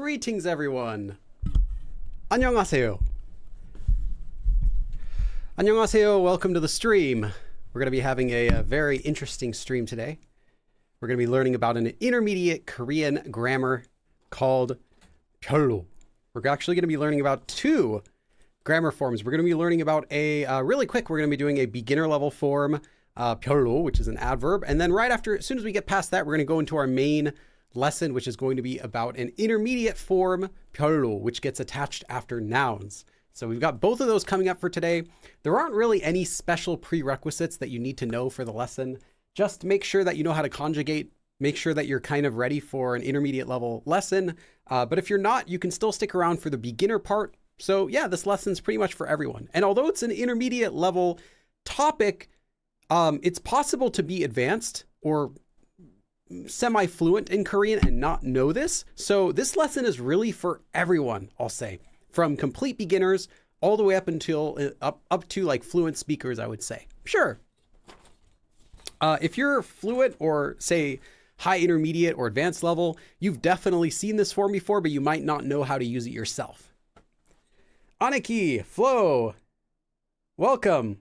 Greetings, everyone. 안녕하세요. 안녕하세요. Welcome to the stream. We're going to be having a very interesting stream today. We're going to be learning about an intermediate Korean grammar called puru. We're actually going to be learning about two grammar forms. We're going to be learning about really quick, we're going to be doing a beginner level form, puru, which is an adverb. And then right after, as soon as we get past that, we're going to go into our main lesson, which is going to be about an intermediate form, puru, which gets attached after nouns. So we've got both of those coming up for today. There aren't really any special prerequisites that you need to know for the lesson. Just make sure that you know how to conjugate, make sure that you're kind of ready for an intermediate level lesson. But if you're not, you can still stick around for the beginner part. So yeah, this lesson's pretty much for everyone. And although it's an intermediate level topic, it's possible to be advanced or semi-fluent in Korean and not know this. So this lesson is really for everyone, I'll say, from complete beginners all the way up until up to like fluent speakers, I would say. Sure. If you're fluent or say high intermediate or advanced level, you've definitely seen this form before, but you might not know how to use it yourself. Aniki, Flo, welcome.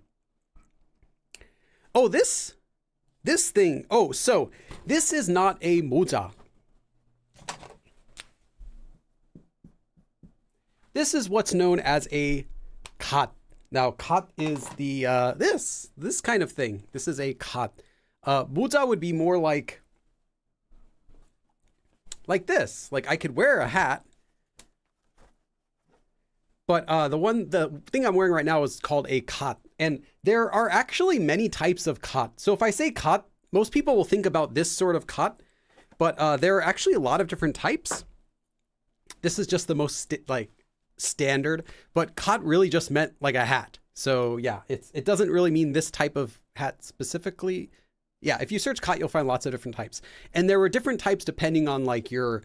Oh, this thing. Oh, so this is not a moja. This is what's known as a kat. Now, kat is the this kind of thing. This is a kat. Moja would be more like this. Like I could wear a hat, but the thing I'm wearing right now is called a kat. And there are actually many types of kat. So if I say kat, most people will think about this sort of kat, but there are actually a lot of different types. This is just the most standard, but kat really just meant like a hat. So yeah, it doesn't really mean this type of hat specifically. Yeah, if you search kat, you'll find lots of different types. And there were different types depending on like your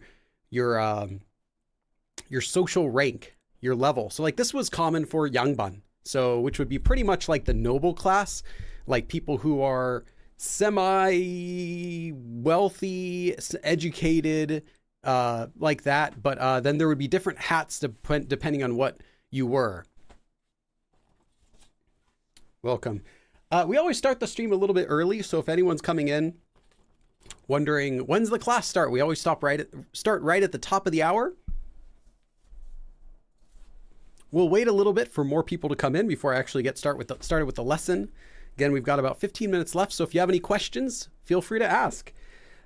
social rank, your level. So like this was common for yangban. So which would be pretty much like the noble class, like people who are semi-wealthy, educated, like that. But then there would be different hats depending on what you were. Welcome. We always start the stream a little bit early. So if anyone's coming in wondering when's the class start, we always start right at the top of the hour. We'll wait a little bit for more people to come in before I actually get started with the lesson. Again, we've got about 15 minutes left, so if you have any questions, feel free to ask.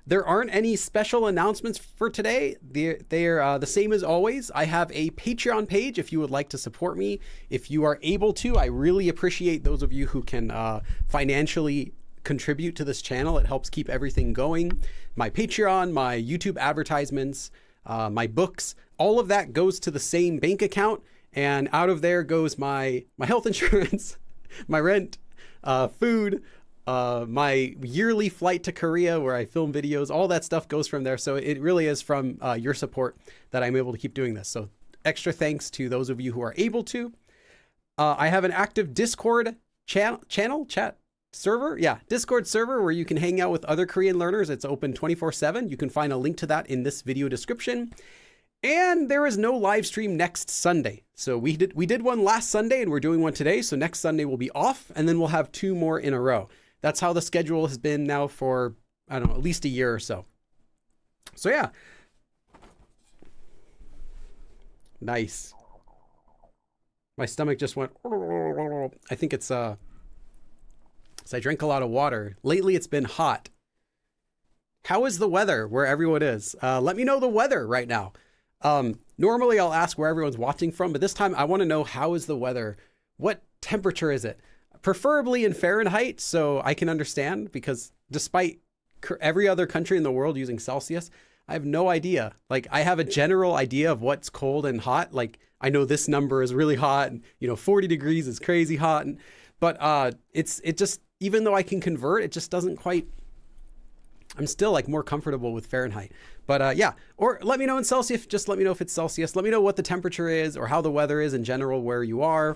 There aren't any special announcements for today. They're the same as always. I have a Patreon page if you would like to support me. If you are able to, I really appreciate those of you who can financially contribute to this channel. It helps keep everything going. My Patreon, my YouTube advertisements, my books, all of that goes to the same bank account. And out of there goes my health insurance, my rent, food, my yearly flight to Korea where I film videos, all that stuff goes from there. So it really is from your support that I'm able to keep doing this. So extra thanks to those of you who are able to. I have an active Discord chat server. Yeah, Discord server where you can hang out with other Korean learners. It's open 24/7. You can find a link to that in this video description. And there is no live stream next Sunday. So we did one last Sunday and we're doing one today. So next Sunday will be off and then we'll have two more in a row. That's how the schedule has been now for, I don't know, at least a year or so. So yeah. Nice. My stomach just went, I think it's, I drank a lot of water. Lately it's been hot. How is the weather where everyone is? Let me know the weather right now. Normally I'll ask where everyone's watching from, but this time I want to know how is the weather? What temperature is it? Preferably in Fahrenheit, so I can understand, because despite every other country in the world using Celsius, I have no idea. Like I have a general idea of what's cold and hot. Like I know this number is really hot and 40 degrees is crazy hot. But it just, even though I can convert, it just doesn't quite, I'm still like more comfortable with Fahrenheit. But yeah, or let me know in Celsius, just let me know if it's Celsius. Let me know what the temperature is or how the weather is in general where you are.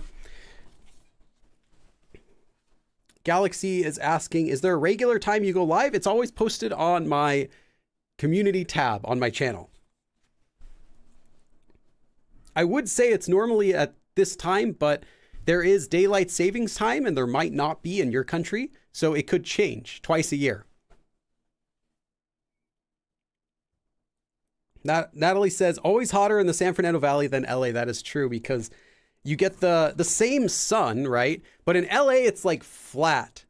Galaxy is asking, is there a regular time you go live? It's always posted on my community tab on my channel. I would say it's normally at this time, but there is daylight savings time and there might not be in your country. So it could change twice a year. Natalie says, always hotter in the San Fernando Valley than LA. That is true because you get the same sun, right? But in LA, it's like flat.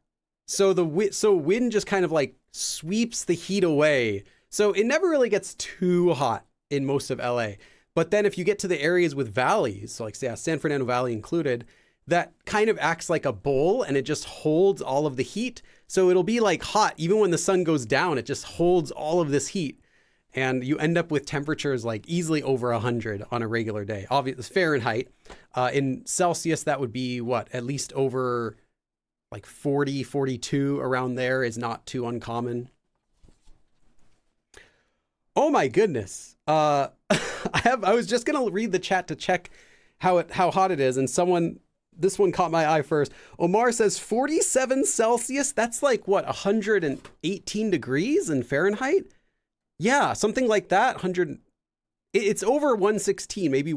So wind just kind of like sweeps the heat away. So it never really gets too hot in most of LA. But then if you get to the areas with valleys, so like say San Fernando Valley included, that kind of acts like a bowl and it just holds all of the heat. So it'll be like hot. Even when the sun goes down, it just holds all of this heat. And you end up with temperatures like easily over 100 on a regular day. Obviously, Fahrenheit. In Celsius, that would be what? At least over like 40, 42 around there is not too uncommon. Oh my goodness. I was just going to read the chat to check how hot it is. And this one caught my eye first. Omar says 47 Celsius. That's like what? 118 degrees in Fahrenheit? Yeah, something like that. It's over 116, maybe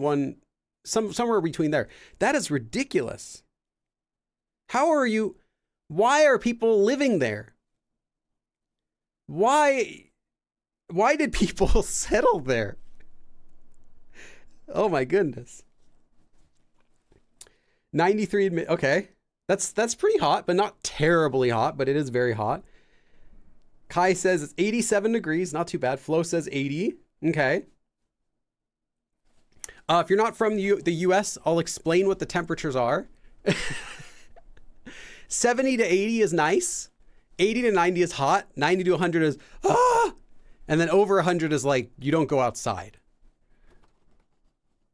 somewhere between there. That is ridiculous. Why are people living there? Why did people settle there? Oh my goodness. 93, okay. That's pretty hot, but not terribly hot, but it is very hot. Kai says it's 87 degrees, not too bad. Flo says 80. Okay. If you're not from the US, I'll explain what the temperatures are. 70 to 80 is nice. 80 to 90 is hot. 90 to 100 is, and then over 100 is like, you don't go outside.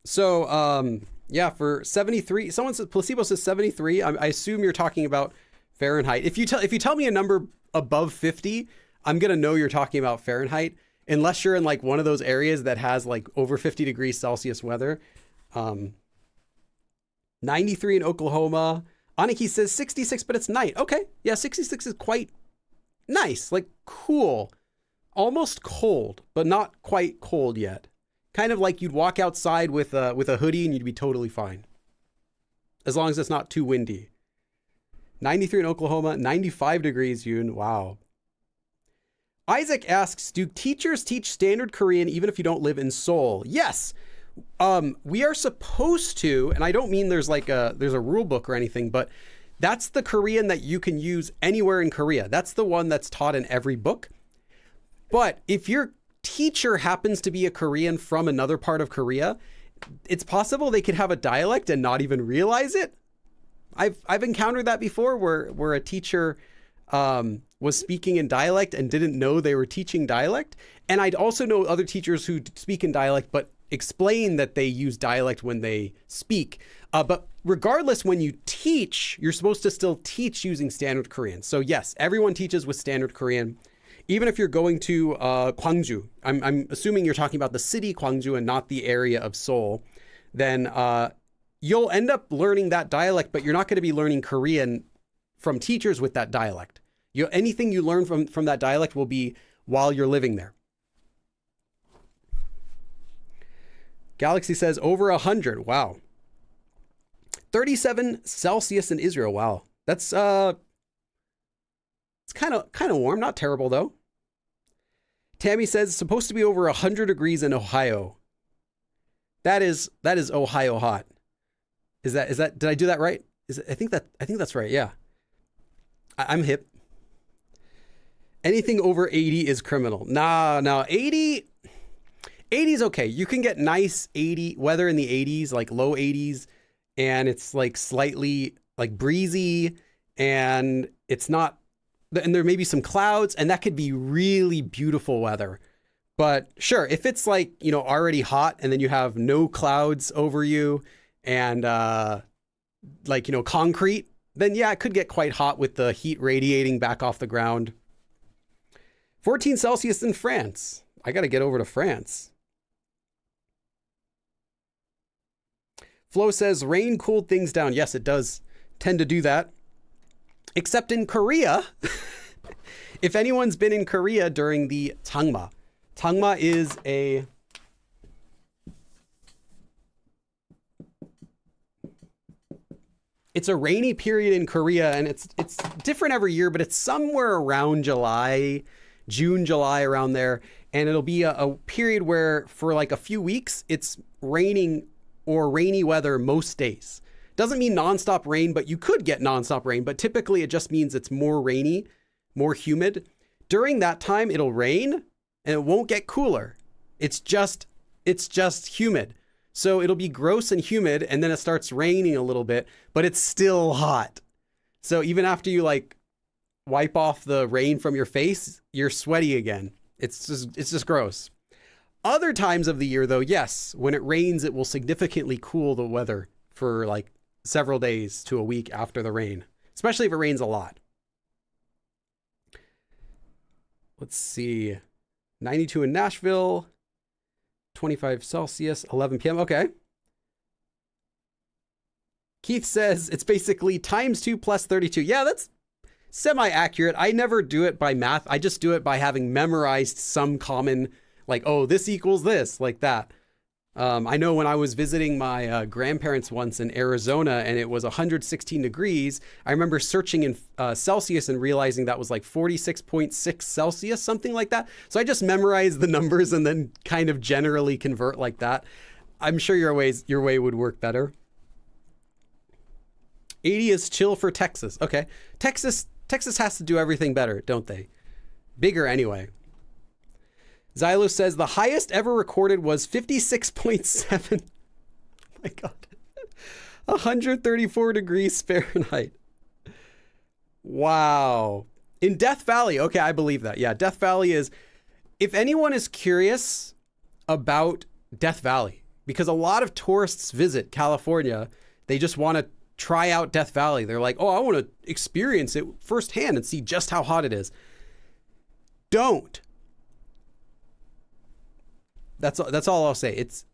So, yeah, for 73, someone says, Placebo says 73. I assume you're talking about Fahrenheit. If you tell me a number above 50, I'm going to know you're talking about Fahrenheit, unless you're in like one of those areas that has like over 50 degrees Celsius weather. 93 in Oklahoma. Aniki says 66, but it's night. Okay. Yeah. 66 is quite nice. Like cool, almost cold, but not quite cold yet. Kind of like you'd walk outside with a hoodie and you'd be totally fine. As long as it's not too windy. 93 in Oklahoma, 95 degrees, Yoon. Wow. Isaac asks, do teachers teach standard Korean even if you don't live in Seoul? Yes. We are supposed to, and I don't mean there's a rule book or anything, but that's the Korean that you can use anywhere in Korea. That's the one that's taught in every book. But if your teacher happens to be a Korean from another part of Korea, it's possible they could have a dialect and not even realize it. I've encountered that before where a teacher was speaking in dialect and didn't know they were teaching dialect. And I'd also know other teachers who speak in dialect but explain that they use dialect when they speak. But regardless, when you teach, you're supposed to still teach using standard Korean. So yes, everyone teaches with standard Korean. Even if you're going to Gwangju, I'm assuming you're talking about the city Gwangju and not the area of Seoul, then you'll end up learning that dialect, but you're not going to be learning Korean from teachers with that dialect. Anything you learn from that dialect will be while you're living there. Galaxy says over 100. Wow. 37 Celsius in Israel. Wow. That's it's kind of warm, not terrible though. Tammy says it's supposed to be over 100 degrees in Ohio. That is Ohio hot. Is that did I do that right? I think that's right. Yeah. I'm hip. Anything over 80 is criminal. No, 80 is okay. You can get nice 80 weather in the 80s, like low 80s, and it's like slightly like breezy and it's not, and there may be some clouds and that could be really beautiful weather. But sure, if it's like, already hot and then you have no clouds over you and concrete, then yeah, it could get quite hot with the heat radiating back off the ground. 14 Celsius in France. I got to get over to France. Flo says rain cooled things down. Yes, it does tend to do that. Except in Korea. If anyone's been in Korea during the Changma. Changma is it's a rainy period in Korea, and it's different every year, but it's somewhere around June, July, around there. And it'll be a period where for like a few weeks, it's raining or rainy weather most days. Doesn't mean nonstop rain, but you could get nonstop rain, but typically it just means it's more rainy, more humid. During that time, it'll rain and it won't get cooler. It's just humid. So it'll be gross and humid, and then it starts raining a little bit, but it's still hot. So even after you like wipe off the rain from your face, you're sweaty again. It's just gross. Other times of the year though, yes, when it rains, it will significantly cool the weather for like several days to a week after the rain, especially if it rains a lot. Let's see. 92 in Nashville. 25 Celsius, 11 p.m. Okay. Keith says it's basically times 2 plus 32. Yeah, that's semi-accurate. I never do it by math. I just do it by having memorized some common, like, oh, this equals this, like that. I know when I was visiting my grandparents once in Arizona and it was 116 degrees, I remember searching in Celsius and realizing that was like 46.6 Celsius, something like that. So I just memorized the numbers and then kind of generally convert like that. I'm sure your way would work better. 80 is chill for Texas. Okay. Texas has to do everything better, don't they? Bigger anyway. Xylo says the highest ever recorded was 56.7. Oh my God. 134 degrees Fahrenheit. Wow. In Death Valley. Okay, I believe that. Yeah, Death Valley is, if anyone is curious about Death Valley, because a lot of tourists visit California, they just want to try out Death Valley. They're like, oh, I want to experience it firsthand and see just how hot it is. Don't. That's all I'll say. It's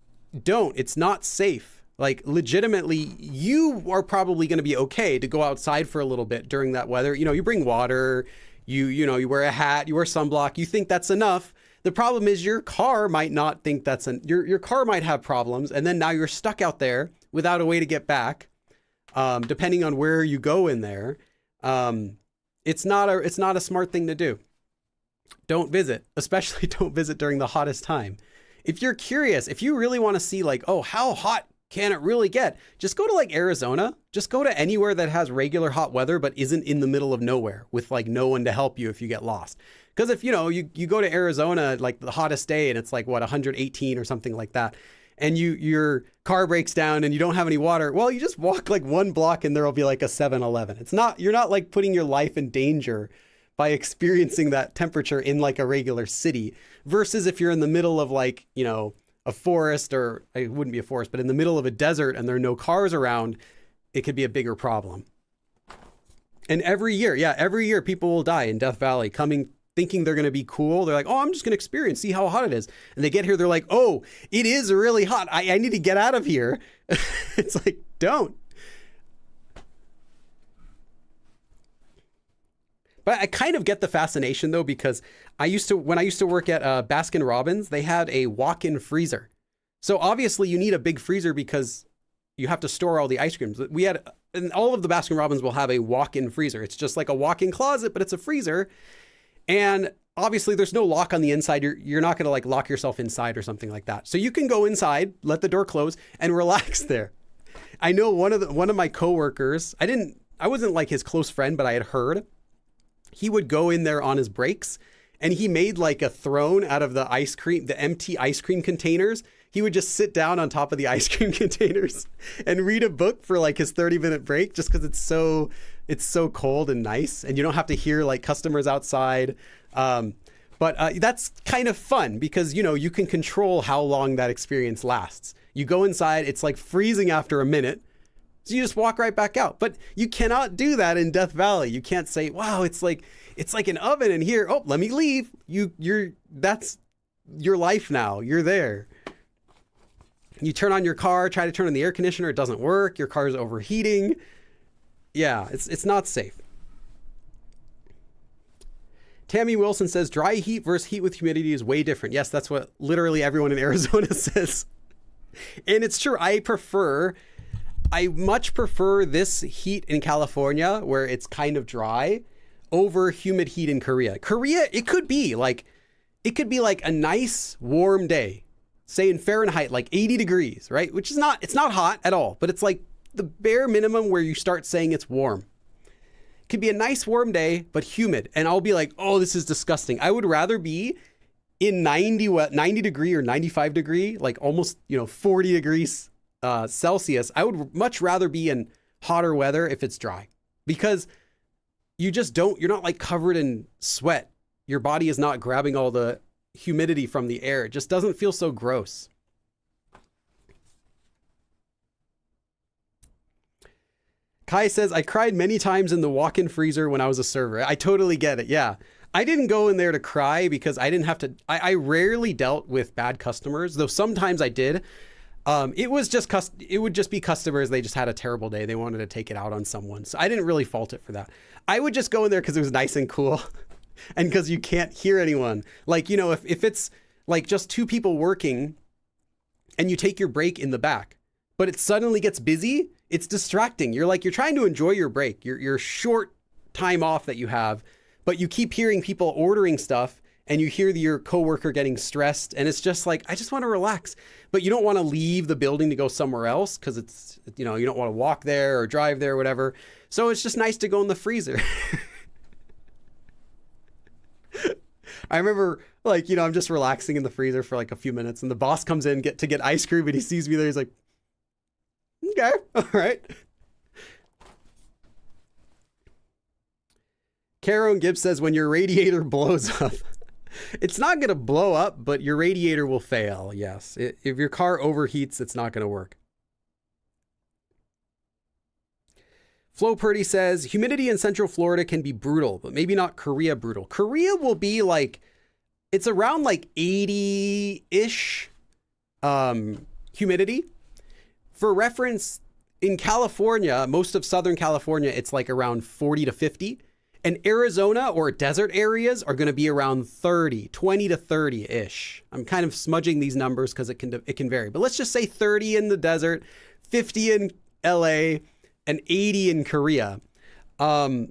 not safe. Like legitimately, you are probably going to be okay to go outside for a little bit during that weather. You know, you bring water, you wear a hat, you wear sunblock, you think that's enough. The problem is your car might not think your car might have problems. And then now you're stuck out there without a way to get back. Depending on where you go in there. It's not a smart thing to do. Don't visit, especially don't visit during the hottest time. If you're curious, if you really want to see like, oh, how hot can it really get? Just go to like Arizona. Just go to anywhere that has regular hot weather, but isn't in the middle of nowhere with like no one to help you if you get lost. Because if, you go to Arizona, like the hottest day and it's like, 118 or something like that. And your car breaks down and you don't have any water. Well, you just walk like one block and there'll be like a 7-Eleven. You're not like putting your life in danger by experiencing that temperature in like a regular city versus if you're in the middle of like, a forest, or it wouldn't be a forest, but in the middle of a desert and there are no cars around, it could be a bigger problem. And every year people will die in Death Valley thinking they're going to be cool. They're like, oh, I'm just going to experience, see how hot it is. And they get here, they're like, oh, it is really hot. I need to get out of here. It's like, don't. But I kind of get the fascination though, because when I used to work at Baskin Robbins, they had a walk-in freezer. So obviously you need a big freezer because you have to store all the ice creams. And all of the Baskin Robbins will have a walk-in freezer. It's just like a walk-in closet, but it's a freezer. And obviously there's no lock on the inside. You're not going to like lock yourself inside or something like that. So you can go inside, let the door close and relax there. I know one of my coworkers, I wasn't like his close friend, but I had heard he would go in there on his breaks and he made like a throne out of the empty ice cream containers. He would just sit down on top of the ice cream containers and read a book for like his 30-minute break just because it's so cold and nice and you don't have to hear like customers outside. But that's kind of fun because, you can control how long that experience lasts. You go inside, it's like freezing after a minute. So you just walk right back out. But you cannot do that in Death Valley. You can't say, wow, it's like an oven in here. Oh, let me leave. That's your life now. You're there. You turn on your car, try to turn on the air conditioner. It doesn't work. Your car is overheating. Yeah, it's not safe. Tammy Wilson says dry heat versus heat with humidity is way different. Yes, that's what literally everyone in Arizona says. And it's true. I much prefer this heat in California where it's kind of dry over humid heat in Korea. Korea, it could be like a nice warm day, say in Fahrenheit, like 80 degrees, right? Which is it's not hot at all, but it's like the bare minimum where you start saying it's warm. It could be a nice warm day, but humid. And I'll be like, oh, this is disgusting. I would rather be in 90 degree or 95 degree, like almost, 40 degrees Celsius. I would much rather be in hotter weather if it's dry, because you're not like covered in sweat. Your body is not grabbing all the humidity from the air. It just doesn't feel so gross. Kai says, I cried many times in the walk-in freezer when I was a server. I totally get it. Yeah. I didn't go in there to cry because I didn't have to. I rarely dealt with bad customers, though sometimes I did. It would just be customers. They just had a terrible day. They wanted to take it out on someone. So I didn't really fault it for that. I would just go in there because it was nice and cool and because you can't hear anyone. Like, if it's like just two people working and you take your break in the back, but it suddenly gets busy, it's distracting. You're trying to enjoy your break, your short time off that you have, but you keep hearing people ordering stuff and you hear your coworker getting stressed, and it's just like, I just want to relax. But you don't want to leave the building to go somewhere else because it's, you don't want to walk there or drive there or whatever. So it's just nice to go in the freezer. I remember, I'm just relaxing in the freezer for like a few minutes, and the boss comes in to get ice cream, and he sees me there. He's like, okay, all right. Karen Gibbs says, when your radiator blows up. It's not going to blow up, but your radiator will fail. Yes. If your car overheats, it's not going to work. Flo Purdy says, humidity in Central Florida can be brutal, but maybe not Korea brutal. Korea will be it's around 80-ish humidity. For reference, in California, most of Southern California, it's around 40 to 50. And Arizona or desert areas are going to be around 20 to 30-ish. I'm kind of smudging these numbers because it can vary. But let's just say 30 in the desert, 50 in LA, and 80 in Korea. I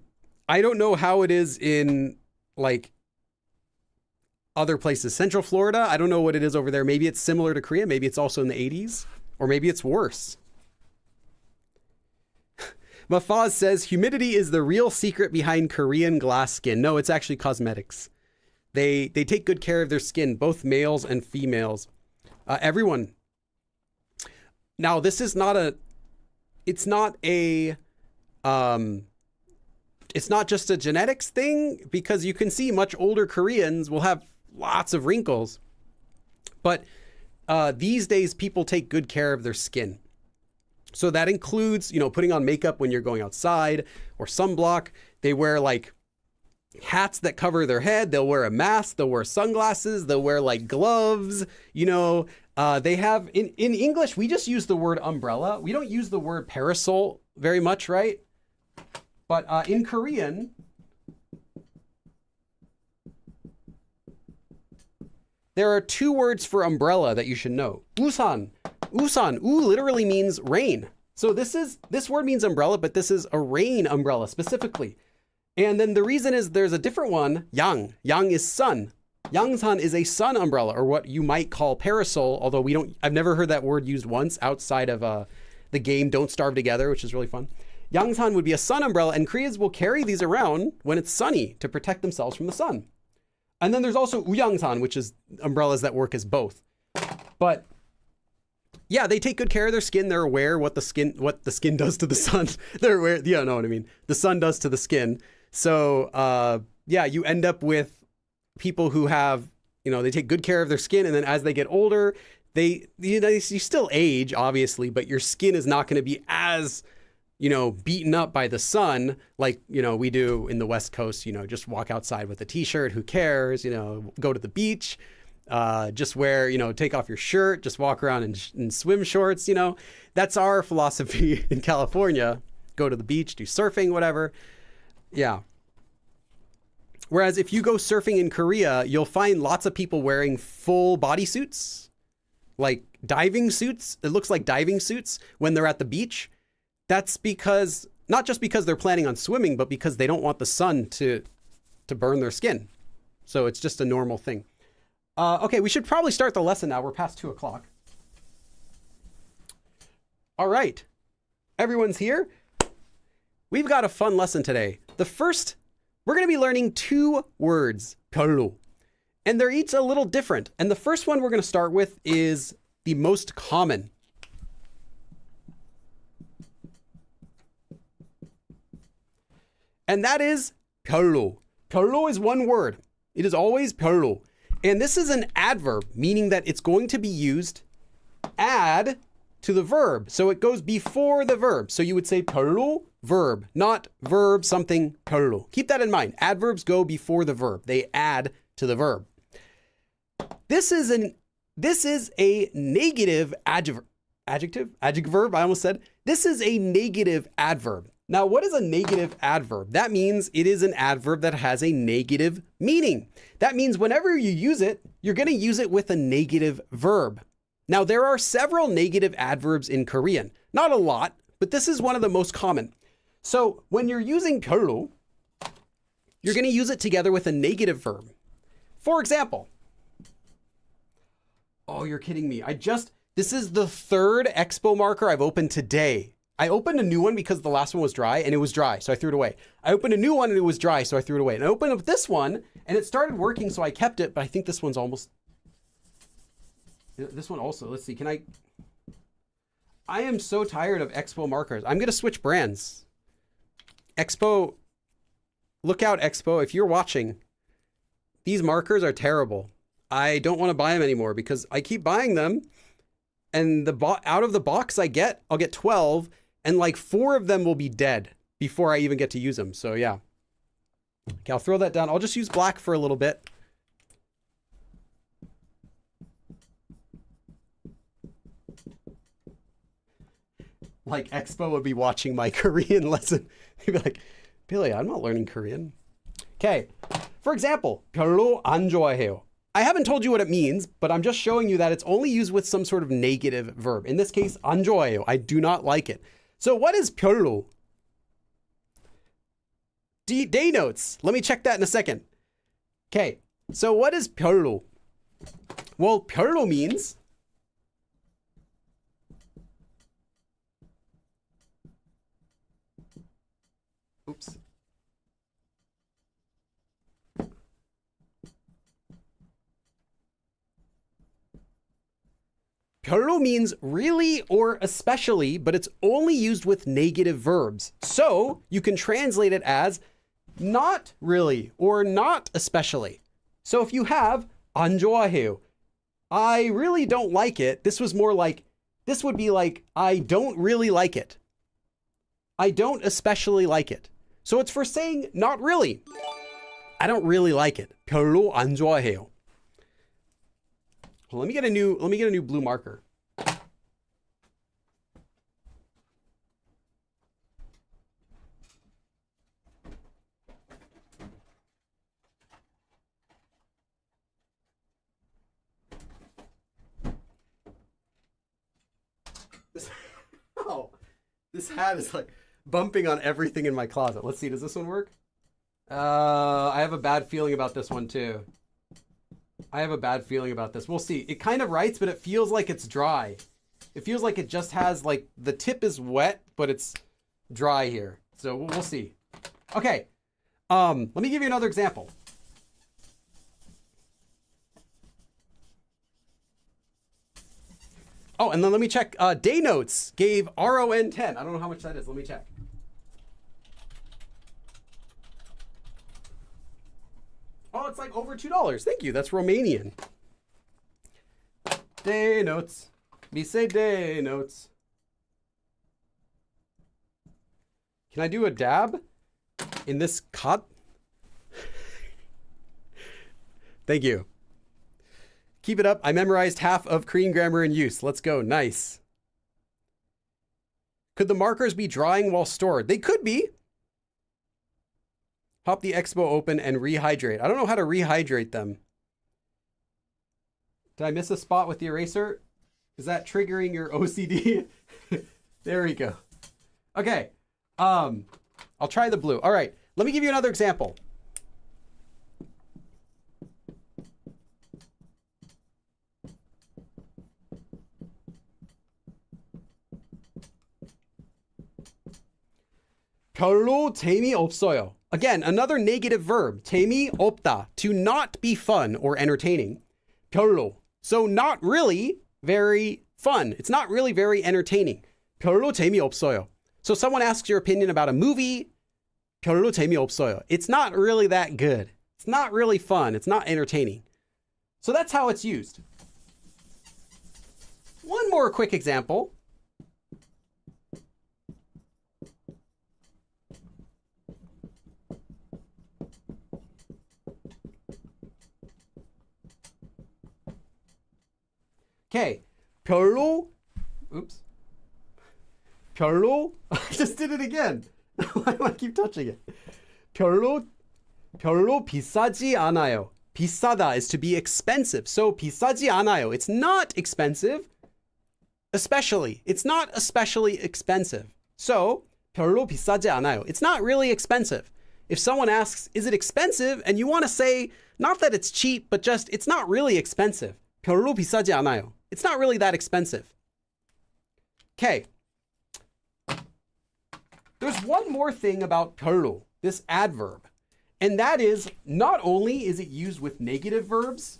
don't know how it is in other places. Central Florida, I don't know what it is over there. Maybe it's similar to Korea. Maybe it's also in the 80s. Or maybe it's worse. Mafaz says, humidity is the real secret behind Korean glass skin. No, it's actually cosmetics. They take good care of their skin, both males and females. Everyone. Now, this is it's not just a genetics thing, because you can see much older Koreans will have lots of wrinkles. But these days, people take good care of their skin. So that includes, putting on makeup when you're going outside, or sunblock. They wear hats that cover their head. They'll wear a mask. They'll wear sunglasses. They'll wear gloves. They have in English, we just use the word umbrella. We don't use the word parasol very much, right? But in Korean, there are two words for umbrella that you should know. Usan. Usan, literally means rain. So this word means umbrella, but this is a rain umbrella specifically. And then the reason is there's a different one, yang. Yang is sun. Yangsan is a sun umbrella, or what you might call parasol, although I've never heard that word used once outside of the game Don't Starve Together, which is really fun. Yangsan would be a sun umbrella, and Koreans will carry these around when it's sunny to protect themselves from the sun. And then there's also uyangsan, which is umbrellas that work as both. But yeah, they take good care of their skin. They're aware what the skin does to the sun. They're aware, you know what I mean? The sun does to the skin. So you end up with people who have, they take good care of their skin, and then as they get older, you still age, obviously, but your skin is not going to be as, beaten up by the sun like, we do in the West Coast. Just walk outside with a t-shirt. Who cares? Go to the beach. Just wear, take off your shirt, just walk around in swim shorts, that's our philosophy in California. Go to the beach, do surfing, whatever. Yeah. Whereas if you go surfing in Korea, you'll find lots of people wearing full bodysuits, like diving suits. It looks like diving suits when they're at the beach. That's because, not just because they're planning on swimming, but because they don't want the sun to burn their skin. So it's just a normal thing. Okay, we should probably start the lesson now. We're past 2 o'clock. All right, everyone's here. We've got a fun lesson today. The first, we're going to be learning 2 words, puru, and they're each a little different. And the first one we're going to start with is the most common. And that is puru. Puru is one word. It is always puru. And this is an adverb, meaning that it's going to be used add to the verb. So it goes before the verb. So you would say puru, verb, not verb something puru. Keep that in mind. Adverbs go before the verb. They add to the verb. This is a negative adjective verb. I almost said. This is a negative adverb. Now, what is a negative adverb? That means it is an adverb that has a negative meaning. That means whenever you use it, you're going to use it with a negative verb. Now, there are several negative adverbs in Korean. Not a lot, but this is one of the most common. So when you're using puru, you're going to use it together with a negative verb. For example, oh, you're kidding me. This is the 3rd expo marker I've opened today. I opened a new one because the last one was dry and it was dry, so I threw it away. I opened a new one and it was dry, so I threw it away. And I opened up this one and it started working, so I kept it, but I think this one's almost... This one also, let's see, I am so tired of Expo markers. I'm going to switch brands. Expo, look out Expo, if you're watching, these markers are terrible. I don't want to buy them anymore because I keep buying them and out of the box I'll get 12 and like 4 of them will be dead before I even get to use them. So yeah. Okay, I'll throw that down. I'll just use black for a little bit. Like Expo would be watching my Korean lesson. He'd be like, Billy, I'm not learning Korean. Okay, for example, 별로 안 좋아해요. I haven't told you what it means, but I'm just showing you that it's only used with some sort of negative verb. In this case, 안 좋아해요. I do not like it. So what is 별로? Day notes. Let me check that in a second. Okay, so what is 별로? Well, 별로 means... Oops. 별로 means really or especially, but it's only used with negative verbs. So you can translate it as not really or not especially. So if you have 안 좋아해요, I really don't like it. This would be like, I don't really like it. I don't especially like it. So it's for saying not really. I don't really like it. 별로 안 좋아해요. Well, let me get a new blue marker. This hat is like bumping on everything in my closet. Let's see, does this one work? I have a bad feeling about this one too. I have a bad feeling about this. We'll see. It kind of writes, but it feels like it's dry. It feels like it just has like, the tip is wet, but it's dry here. So we'll see. Okay. Let me give you another example. Oh, and then let me check. Day Notes gave RON 10. I don't know how much that is. Let me check. Oh, it's like over $2. Thank you. That's Romanian. Day Notes. Me say Day Notes. Can I do a dab in this cut? Thank you. Keep it up. I memorized half of Korean grammar in use. Let's go. Nice. Could the markers be drying while stored? They could be. Pop the Expo open and rehydrate. I don't know how to rehydrate them. Did I miss a spot with the eraser? Is that triggering your OCD? There we go. Okay. I'll try the blue. All right. Let me give you another example. 별로 재미없어요. Again, another negative verb. 재미없다, to not be fun or entertaining. 별로. So not really very fun. It's not really very entertaining. 별로 재미없어요. So someone asks your opinion about a movie. 별로 재미없어요. It's not really that good. It's not really fun. It's not entertaining. So that's how it's used. One more quick example. Okay, 별로, oops, 별로, I just did it again. Why do I keep touching it? 별로 비싸지 않아요. 비싸다 is to be expensive. So 비싸지 않아요. It's not expensive, especially. It's not especially expensive. So 별로 비싸지 않아요. It's not really expensive. If someone asks, is it expensive? And you want to say, not that it's cheap, but just, it's not really expensive. 별로 비싸지 않아요. It's not really that expensive. Okay. There's one more thing about 별로, this adverb. And that is, not only is it used with negative verbs.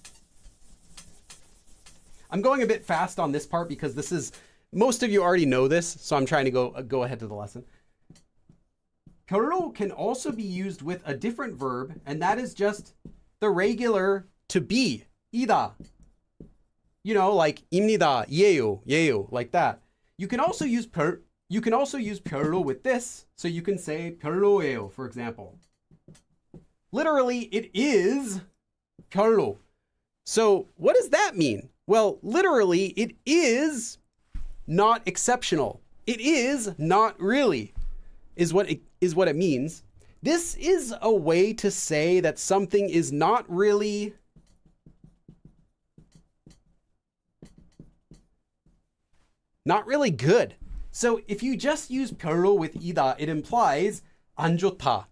I'm going a bit fast on this part because this is, most of you already know this, so I'm trying to go ahead to the lesson. 별로 can also be used with a different verb, and that is just the regular to be, 이다. You know, like 입니다, 예요, like that. You can also use 별로 with this, so you can say 별로예요, for example. Literally, it is 별로. So what does that mean? Well, literally, it is not exceptional. It is not really, is what it means. This is a way to say that something is not really good. So if you just use 별로 with 이다, it implies 안 좋다,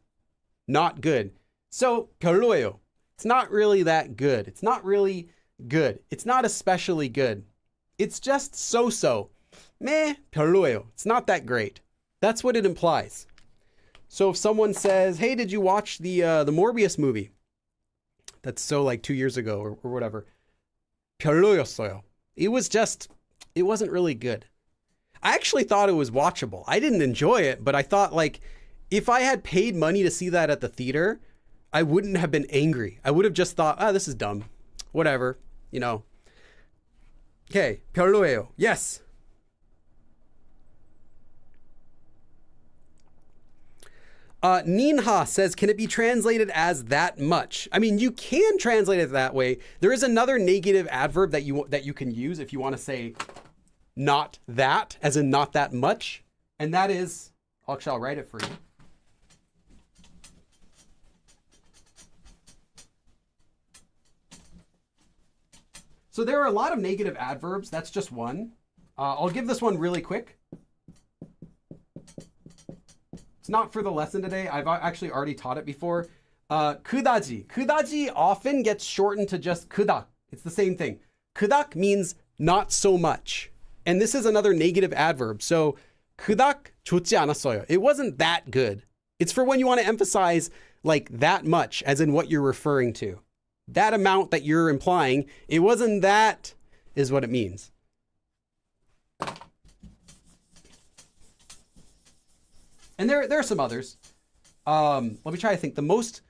not good. So 별로예요. It's not really that good. It's not really good. It's not especially good. It's just so-so. Meh, 별로예요. It's not that great. That's what it implies. So if someone says, hey, did you watch the Morbius movie? That's so like 2 years ago or whatever. 별로였어요. It wasn't really good. I actually thought it was watchable. I didn't enjoy it, but I thought like, if I had paid money to see that at the theater, I wouldn't have been angry. I would have just thought, this is dumb. Whatever, you know. Okay, 별로예요. Yes. Ninha says, can it be translated as that much? I mean, you can translate it that way. There is another negative adverb that you can use if you want to say not that, as in not that much. And that is, actually, I'll write it for you. So there are a lot of negative adverbs. That's just one. I'll give this one really quick. It's not for the lesson today. I've actually already taught it before. 그다지. 그다지 often gets shortened to just 그닥. It's the same thing. 그닥 means not so much. And this is another negative adverb. So 그닥 좋지 않았어요. It wasn't that good. It's for when you want to emphasize like that much, as in what you're referring to. That amount that you're implying, it wasn't that, is what it means. And there are some others. Let me try to think. The most,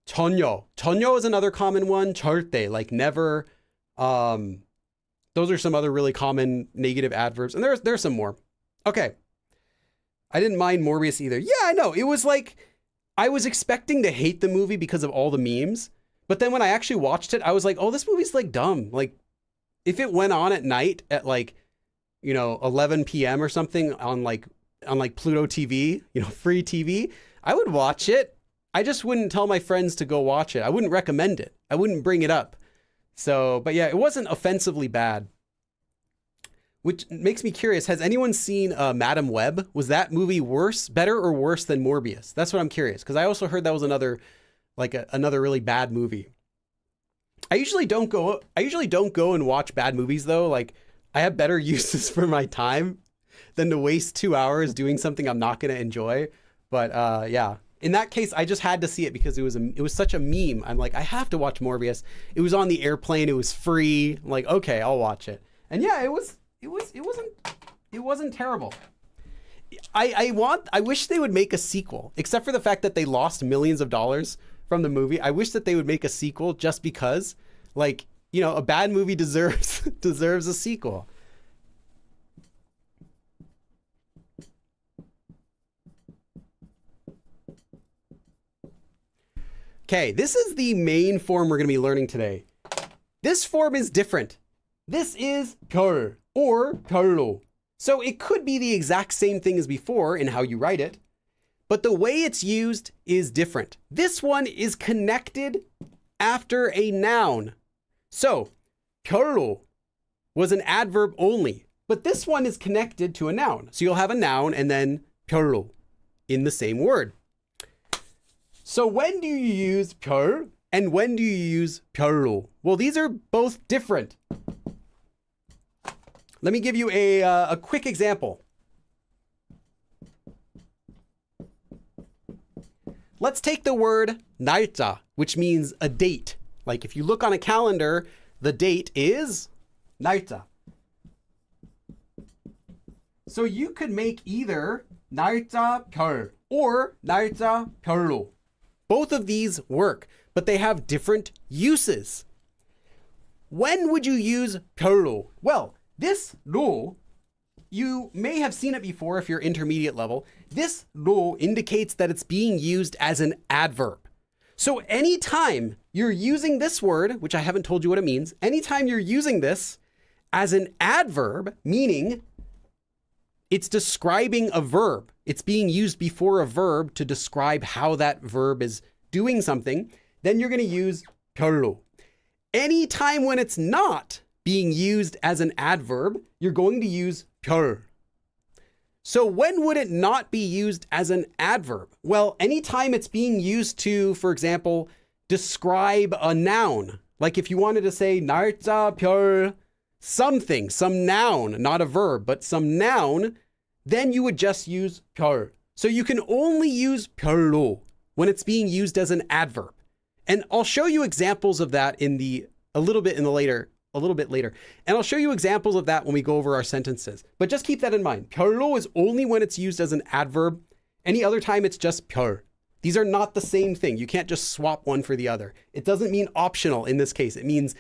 전혀. 전혀 is another common one. 절대, like never. Those are some other really common negative adverbs. And there's some more. Okay. I didn't mind Morbius either. Yeah, I know. It was like, I was expecting to hate the movie because of all the memes. But then when I actually watched it, I was like, oh, this movie's like dumb. Like, if it went on at night at like, 11 p.m. or something on Pluto TV, free TV, I would watch it. I just wouldn't tell my friends to go watch it. I wouldn't recommend it. I wouldn't bring it up. So, but yeah, it wasn't offensively bad. which makes me curious. Has anyone seen Madam Web? Was that movie better or worse than Morbius? That's what I'm curious, because I also heard that was another really bad movie. I usually don't go and watch bad movies though. Like, I have better uses for my time than to waste 2 hours doing something I'm not going to enjoy. But yeah, in that case, I just had to see it because it was such a meme. I'm like, I have to watch Morbius. It was on the airplane. It was free. I'm like, okay, I'll watch it. And yeah, it wasn't terrible. I wish they would make a sequel, except for the fact that they lost millions of dollars from the movie. I wish that they would make a sequel just because, like, you know, a bad movie deserves a sequel. Okay, this is the main form we're going to be learning today. This form is different. This is 별 or 별로. So it could be the exact same thing as before in how you write it, but the way it's used is different. This one is connected after a noun. So 별로 was an adverb only, but this one is connected to a noun. So you'll have a noun and then 별로 in the same word. So when do you use 별 and when do you use 별로? Well, these are both different. Let me give you a quick example. Let's take the word 날짜, which means a date. Like if you look on a calendar, the date is 날짜. So you could make either 날짜 별 or 날짜 별로. Both of these work, but they have different uses. When would you use 별로? Well, this 로, you may have seen it before if you're intermediate level. This 로 indicates that it's being used as an adverb. So anytime you're using this word, which I haven't told you what it means, anytime you're using this as an adverb, meaning it's describing a verb. It's being used before a verb to describe how that verb is doing something. Then you're going to use 별로. Anytime when it's not being used as an adverb, you're going to use 별. So when would it not be used as an adverb? Well, anytime it's being used to, for example, describe a noun. Like if you wanted to say 날짜 별 something, some noun, not a verb, but some noun, then you would just use 별. So you can only use 별로 when it's being used as an adverb. And I'll show you examples of that a little bit later. And I'll show you examples of that when we go over our sentences. But just keep that in mind. 별로 is only when it's used as an adverb. Any other time it's just 별. These are not the same thing. You can't just swap one for the other. It doesn't mean optional in this case. It means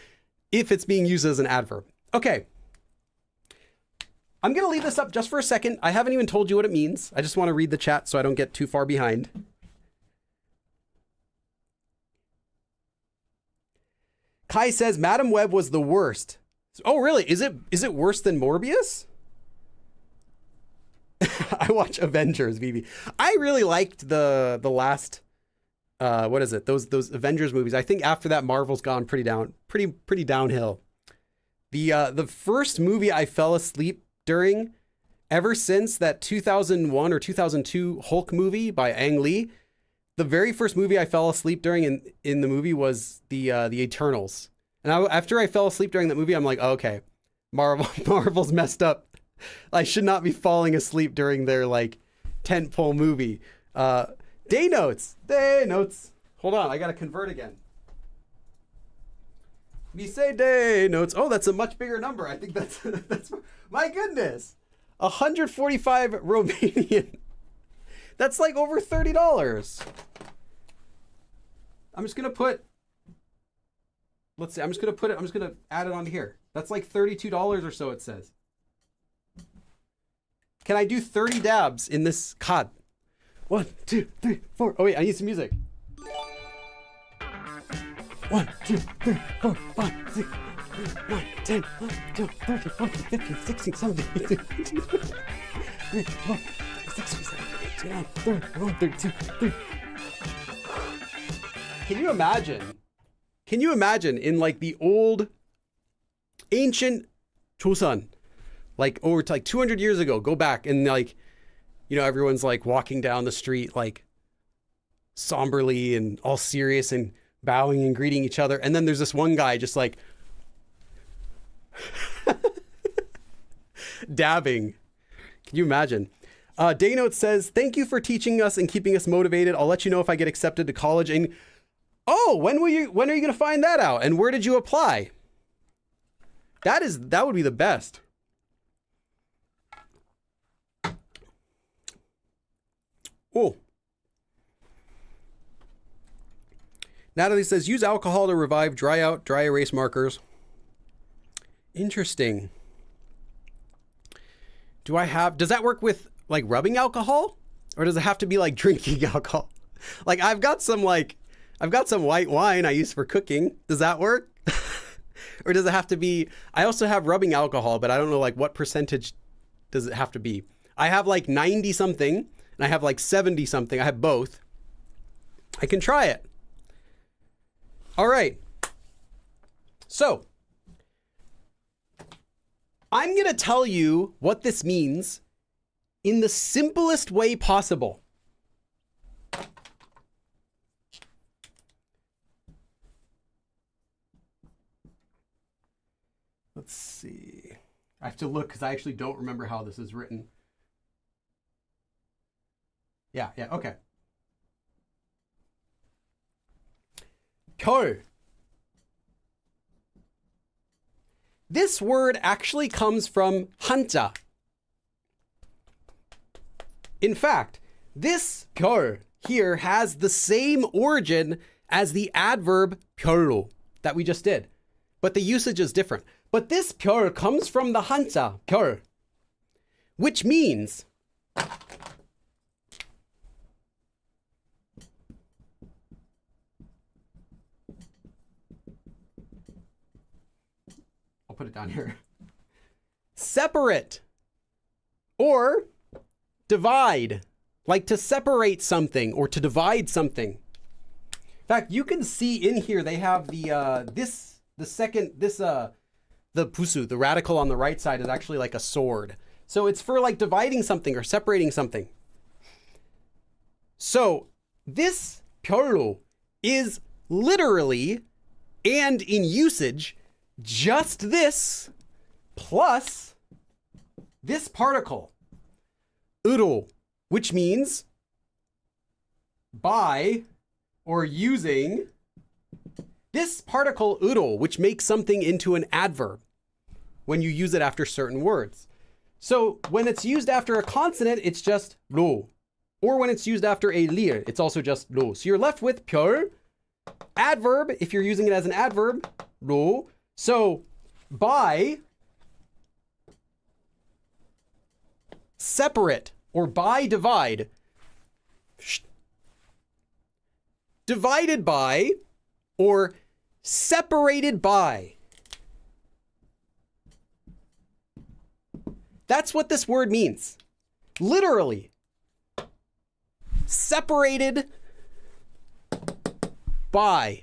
if it's being used as an adverb. Okay. I'm going to leave this up just for a second. I haven't even told you what it means. I just want to read the chat so I don't get too far behind. Kai says Madam Web was the worst. Oh, really? Is it worse than Morbius? I watch Avengers, Vivi. I really liked the last what is it? Those Avengers movies. I think after that Marvel's gone pretty downhill. The first movie I fell asleep during ever since that 2001 or 2002 Hulk movie by Ang Lee, the very first movie I fell asleep during in the movie was the Eternals. And after I fell asleep during that movie, I'm like, oh, okay, Marvel's messed up. I should not be falling asleep during their like tentpole movie. Day notes. Hold on, I gotta convert again. We say day notes. Oh, that's a much bigger number. I think that's my goodness. 145 Romanian. That's like over $30. I'm just gonna put. Let's see. I'm just gonna add it onto here. That's like $32 or so. It says. Can I do 30 dabs in this cod? 1, 2, 3, 4. Oh wait, I need some music. 1, 2, 3, 4, 5, 6, 7, 8, 9, 10, 11, 12, 13, 14, 15, 16, 17, 18, 19, 20, 21, 16, 17, 18, 19, 20, 21, 32, 33. Can you imagine in like the old ancient Joseon like over to like 200 years ago. Go back and like, you know, everyone's like walking down the street like somberly and all serious and bowing and greeting each other. And then there's this one guy just like dabbing. Can you imagine? Daynote says, thank you for teaching us and keeping us motivated. I'll let you know if I get accepted to college. And oh, when are you going to find that out? And where did you apply? That would be the best. Oh. Natalie says, use alcohol to revive, dry out, dry erase markers. Interesting. Does that work with like rubbing alcohol? Or does it have to be like drinking alcohol? Like I've got some white wine I use for cooking. Does that work? Or does it have to be, I also have rubbing alcohol, but I don't know like what percentage does it have to be? I have like 90 something and I have like 70 something. I have both. I can try it. All right. So I'm going to tell you what this means in the simplest way possible. Let's see. I have to look because I actually don't remember how this is written. Yeah, okay. 별. This word actually comes from 한자. In fact, this 별 here has the same origin as the adverb 별로 that we just did, but the usage is different. But this 별 comes from the 한자 별, which means I'll put it down here. Separate or divide, like to separate something or to divide something. In fact, you can see in here they have the pusu, the radical on the right side is actually like a sword. So it's for like dividing something or separating something. So this 별로 is literally and in usage just this plus this particle, 으로, which means by or using this particle 으로, which makes something into an adverb when you use it after certain words. So when it's used after a consonant, it's just 로. Or when it's used after a lir, it's also just 로. So you're left with 별, adverb, if you're using it as an adverb, 로. So by, separate, or by divide, divided by, or separated by. That's what this word means. Literally. Separated by.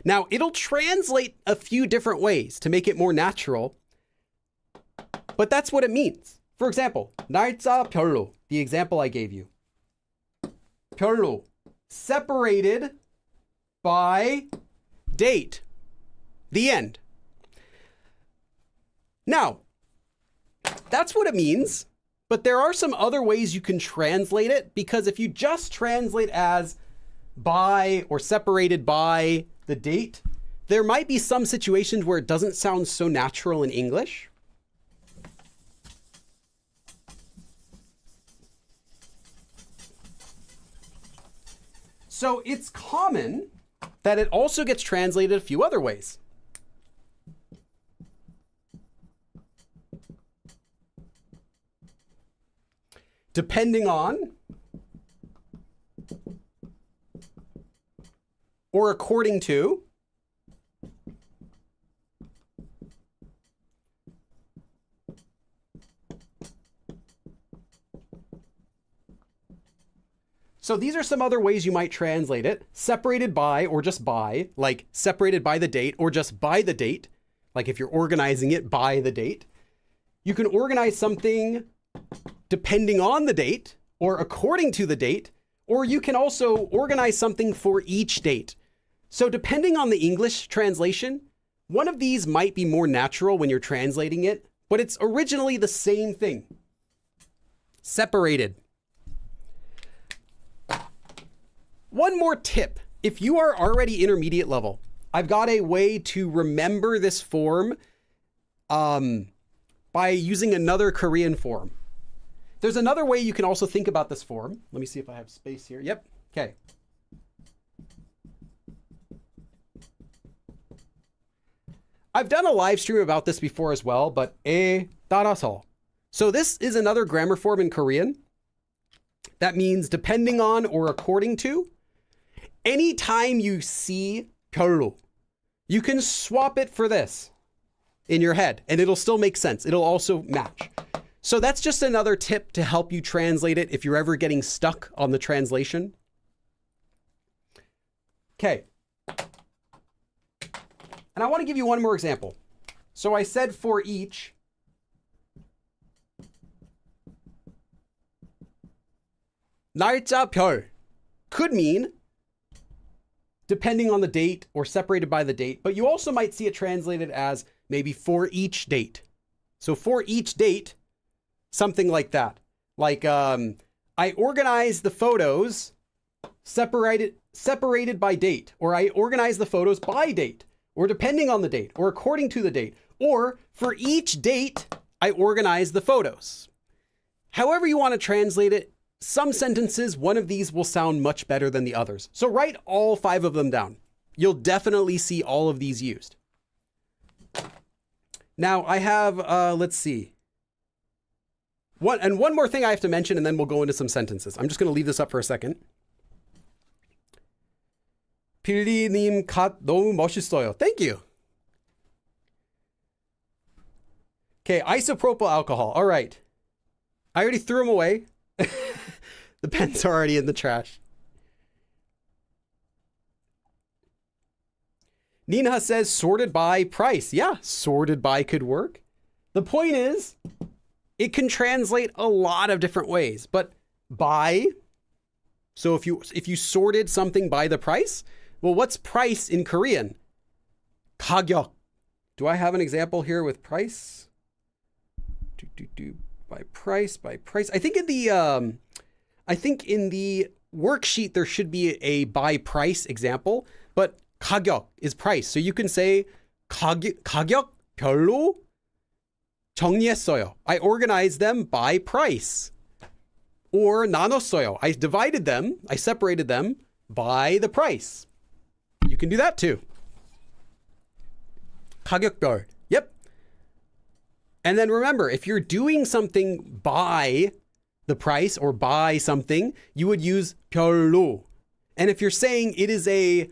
Now, it'll translate a few different ways to make it more natural, but that's what it means. For example, 날짜 별로, the example I gave you. 별로, separated by date. The end. Now, that's what it means, but there are some other ways you can translate it, because if you just translate as by or separated by the date, there might be some situations where it doesn't sound so natural in English. So it's common that it also gets translated a few other ways. Depending on or according to So these are some other ways you might translate it. Separated by or just by, like separated by the date or just by the date, like if you're organizing it by the date. You can organize something depending on the date or according to the date, or you can also organize something for each date. So depending on the English translation, one of these might be more natural when you're translating it, but it's originally the same thing. Separated. One more tip. If you are already intermediate level, I've got a way to remember this form by using another Korean form. There's another way you can also think about this form. Let me see if I have space here. Yep. Okay. I've done a live stream about this before as well, but 따라서. So this is another grammar form in Korean. That means depending on or according to. Anytime you see 별로, you can swap it for this in your head and it'll still make sense. It'll also match. So that's just another tip to help you translate it if you're ever getting stuck on the translation. Okay. And I want to give you one more example. So I said for each. 날짜 별 could mean depending on the date or separated by the date, but you also might see it translated as maybe for each date. So for each date, something like that. Like I organize the photos separated by date, or I organize the photos by date, or depending on the date, or according to the date, or for each date, I organize the photos. However you want to translate it, some sentences, one of these will sound much better than the others. So write all 5 of them down. You'll definitely see all of these used. Now I have, let's see. One more thing I have to mention, and then we'll go into some sentences. I'm just going to leave this up for a second. 필리님 갓 너무 멋있어요. Thank you. Okay, isopropyl alcohol. All right. I already threw them away. The pens are already in the trash. Nina says sorted by price. Yeah, sorted by could work. The point is, it can translate a lot of different ways, but by, so if you sorted something by the price, well, what's price in Korean? 가격. Do I have an example here with price? By price. I think in the worksheet there should be a by price example, but 가격 is price. So you can say 가격 별로 정리했어요. I organized them by price. Or 나눴어요. I divided them, I separated them by the price. You can do that too. 가격별. Yep. And then remember, if you're doing something by the price or by something, you would use 별로. And if you're saying it is a,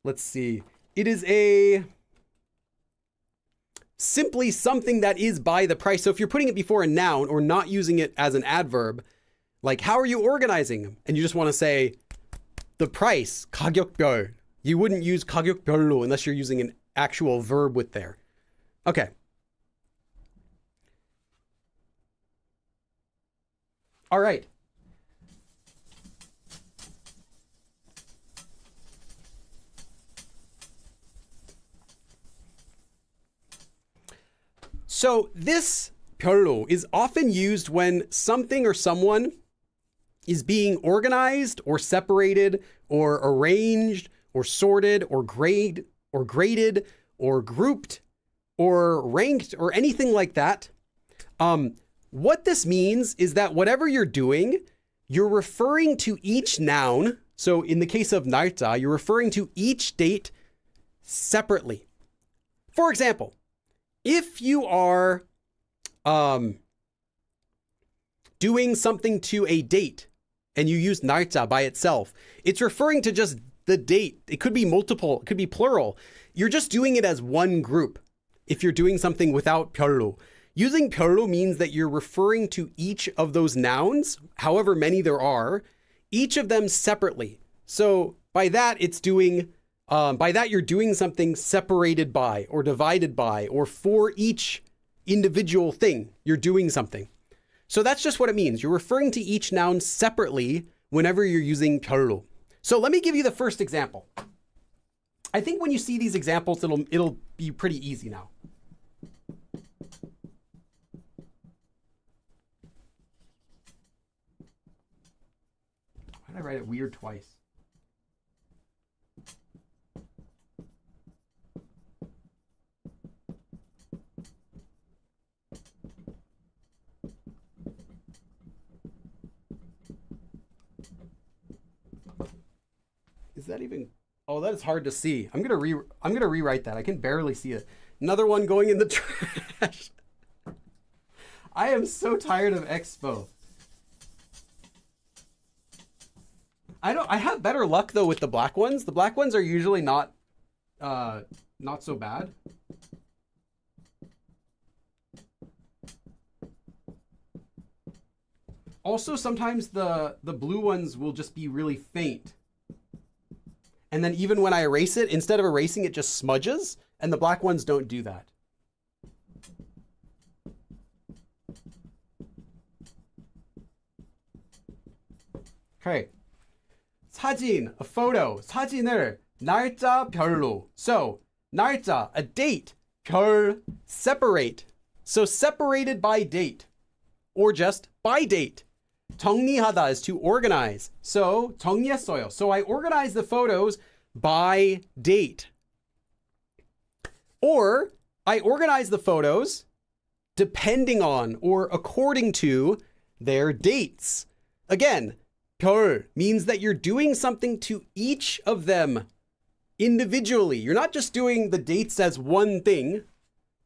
let's see, it is a simply something that is by the price. So if you're putting it before a noun or not using it as an adverb, like how are you organizing them? And you just want to say the price, 가격별. You wouldn't use 가격별로 unless you're using an actual verb with there. Okay. All right. So this 별로 is often used when something or someone is being organized or separated or arranged or sorted or graded or grouped or ranked or anything like that. What this means is that whatever you're doing, you're referring to each noun. So in the case of 날짜, you're referring to each date separately. For example, if you are doing something to a date and you use 날짜 by itself, it's referring to just the date. It could be multiple, it could be plural. You're just doing it as one group if you're doing something without 별로. Using 별로 means that you're referring to each of those nouns, however many there are, each of them separately. So by that, it's doing, by that you're doing something separated by or divided by or for each individual thing. You're doing something. So that's just what it means. You're referring to each noun separately whenever you're using 별로. So let me give you the first example. I think when you see these examples, it'll be pretty easy now. Why did I write it weird twice? Is that even? Oh, that is hard to see. I'm gonna rewrite that. I can barely see it. Another one going in the trash. I am so tired of Expo. I have better luck though with the black ones. The black ones are usually not so bad. Also, sometimes the blue ones will just be really faint. And then even when I erase it, instead of erasing, it just smudges, and the black ones don't do that. Okay. 사진, a photo. 사진을 날짜 별로. So, 날짜, a date. 별, separate. So separated by date. Or just by date. 정리하다 is to organize. So 정리했어요. So I organize the photos by date. Or I organize the photos depending on or according to their dates. Again, 별 means that you're doing something to each of them individually. You're not just doing the dates as one thing.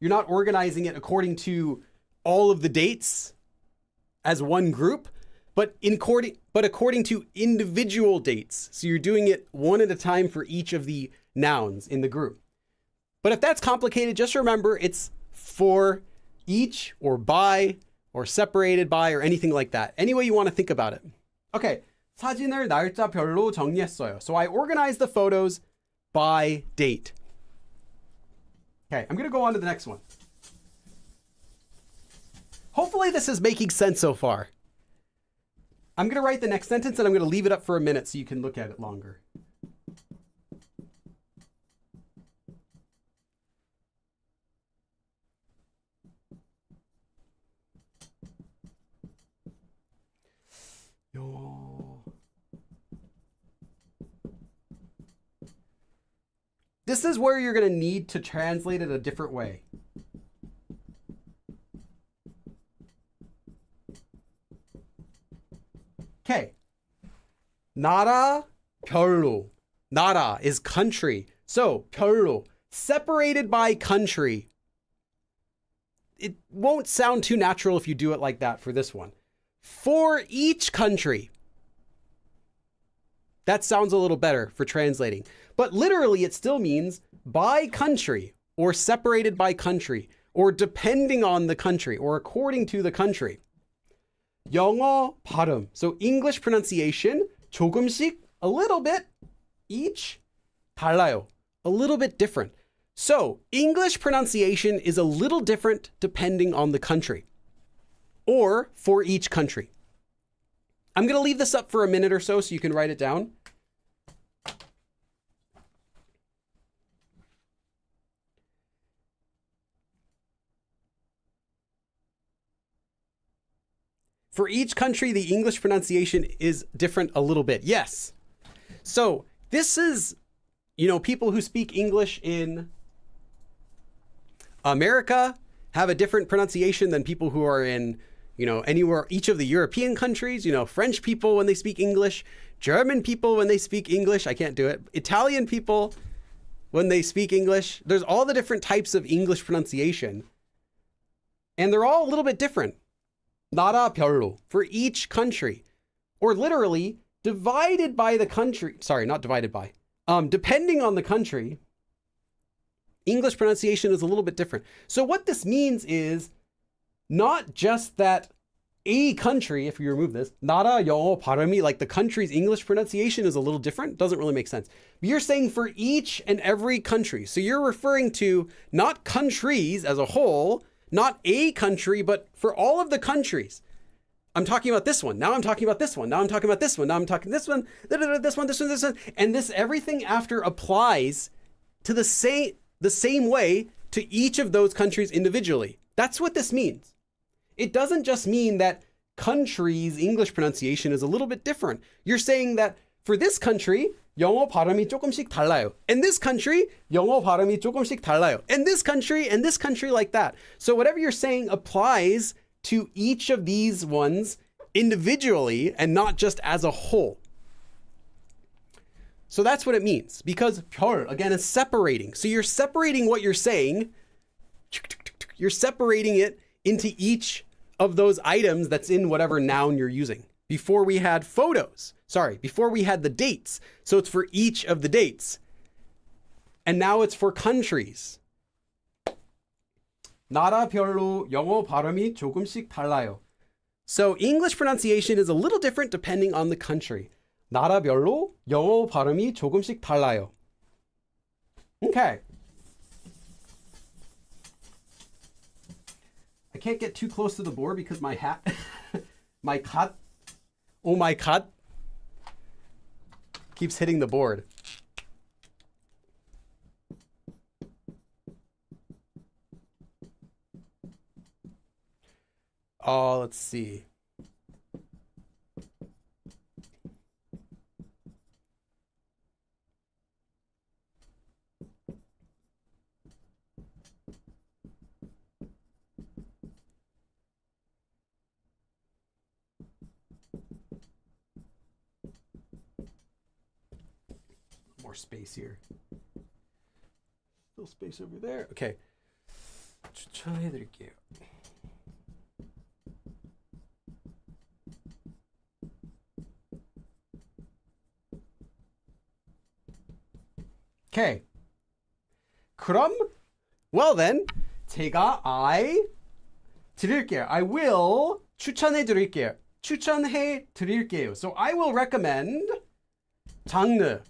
You're not organizing it according to all of the dates as one group. But according to individual dates. So you're doing it one at a time for each of the nouns in the group. But if that's complicated, just remember it's for each or by or separated by or anything like that. Any way you want to think about it. Okay, 사진을 날짜별로 정리했어요. So I organized the photos by date. Okay, I'm going to go on to the next one. Hopefully this is making sense so far. I'm going to write the next sentence and I'm going to leave it up for a minute so you can look at it longer. This is where you're going to need to translate it a different way. Okay. 나라, 별로. 나라 is country. So, 별로, separated by country. It won't sound too natural if you do it like that for this one. For each country. That sounds a little better for translating. But literally, it still means by country, or separated by country, or depending on the country, or according to the country. 영어 발음. So English pronunciation, 조금씩, a little bit, each, 달라요. A little bit different. So English pronunciation is a little different depending on the country, or for each country. I'm going to leave this up for a minute or so you can write it down. For each country, the English pronunciation is different a little bit. Yes. So this is, people who speak English in America have a different pronunciation than people who are in, anywhere, each of the European countries, French people when they speak English, German people when they speak English. I can't do it. Italian people when they speak English. There's all the different types of English pronunciation. And they're all a little bit different. 나라 별로, for each country, or literally divided by the country. Sorry, not divided by. Depending on the country, English pronunciation is a little bit different. So what this means is not just that a country, if you remove this, 나라 영어 발음이, like the country's English pronunciation is a little different. Doesn't really make sense. But you're saying for each and every country. So you're referring to not countries as a whole, not a country, but for all of the countries. I'm talking about this one. Now I'm talking about this one. Now I'm talking about this one. Now I'm talking this one, this one, this one, this one. And this everything after applies to the same way to each of those countries individually. That's what this means. It doesn't just mean that countries' English pronunciation is a little bit different. You're saying that for this country, 영어 발음이 조금씩 달라요. And this country, 영어 발음이 조금씩 달라요. And this country like that. So whatever you're saying applies to each of these ones individually and not just as a whole. So that's what it means, because 별, again, is separating. So you're separating what you're saying, you're separating it into each of those items that's in whatever noun you're using. Before we had before we had the dates. So it's for each of the dates. And now it's for countries. 나라별로 영어 발음이 조금씩 달라요. So English pronunciation is a little different depending on the country. 나라별로 영어 발음이 조금씩 달라요. Okay. I can't get too close to the board because my hat, my cat keeps hitting the board. Oh, let's see. More space here. Little space over there. Okay. 추천해드릴게요. Okay. 그럼, well then, I will 추천해드릴게요. So I will recommend. 장르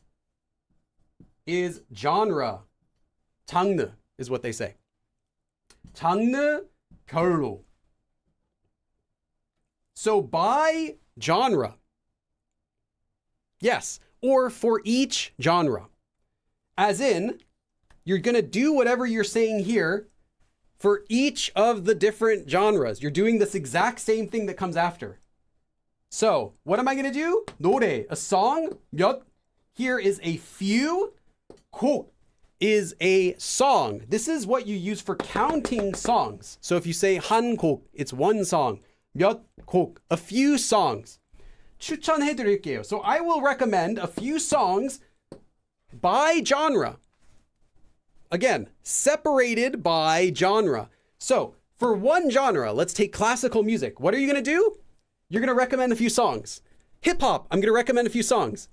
is genre. 장르 is what they say. 장르 별로. So by genre. Yes, or for each genre. As in, you're going to do whatever you're saying here for each of the different genres. You're doing this exact same thing that comes after. So, what am I going to do? 노래, a song. 몇. Here is a few. 곡 is a song. This is what you use for counting songs. So if you say 한 곡, it's one song. 몇 곡, a few songs. 추천해드릴게요. So I will recommend a few songs by genre. Again, separated by genre. So for one genre, let's take classical music. What are you going to do? You're going to recommend a few songs. Hip hop, I'm going to recommend a few songs.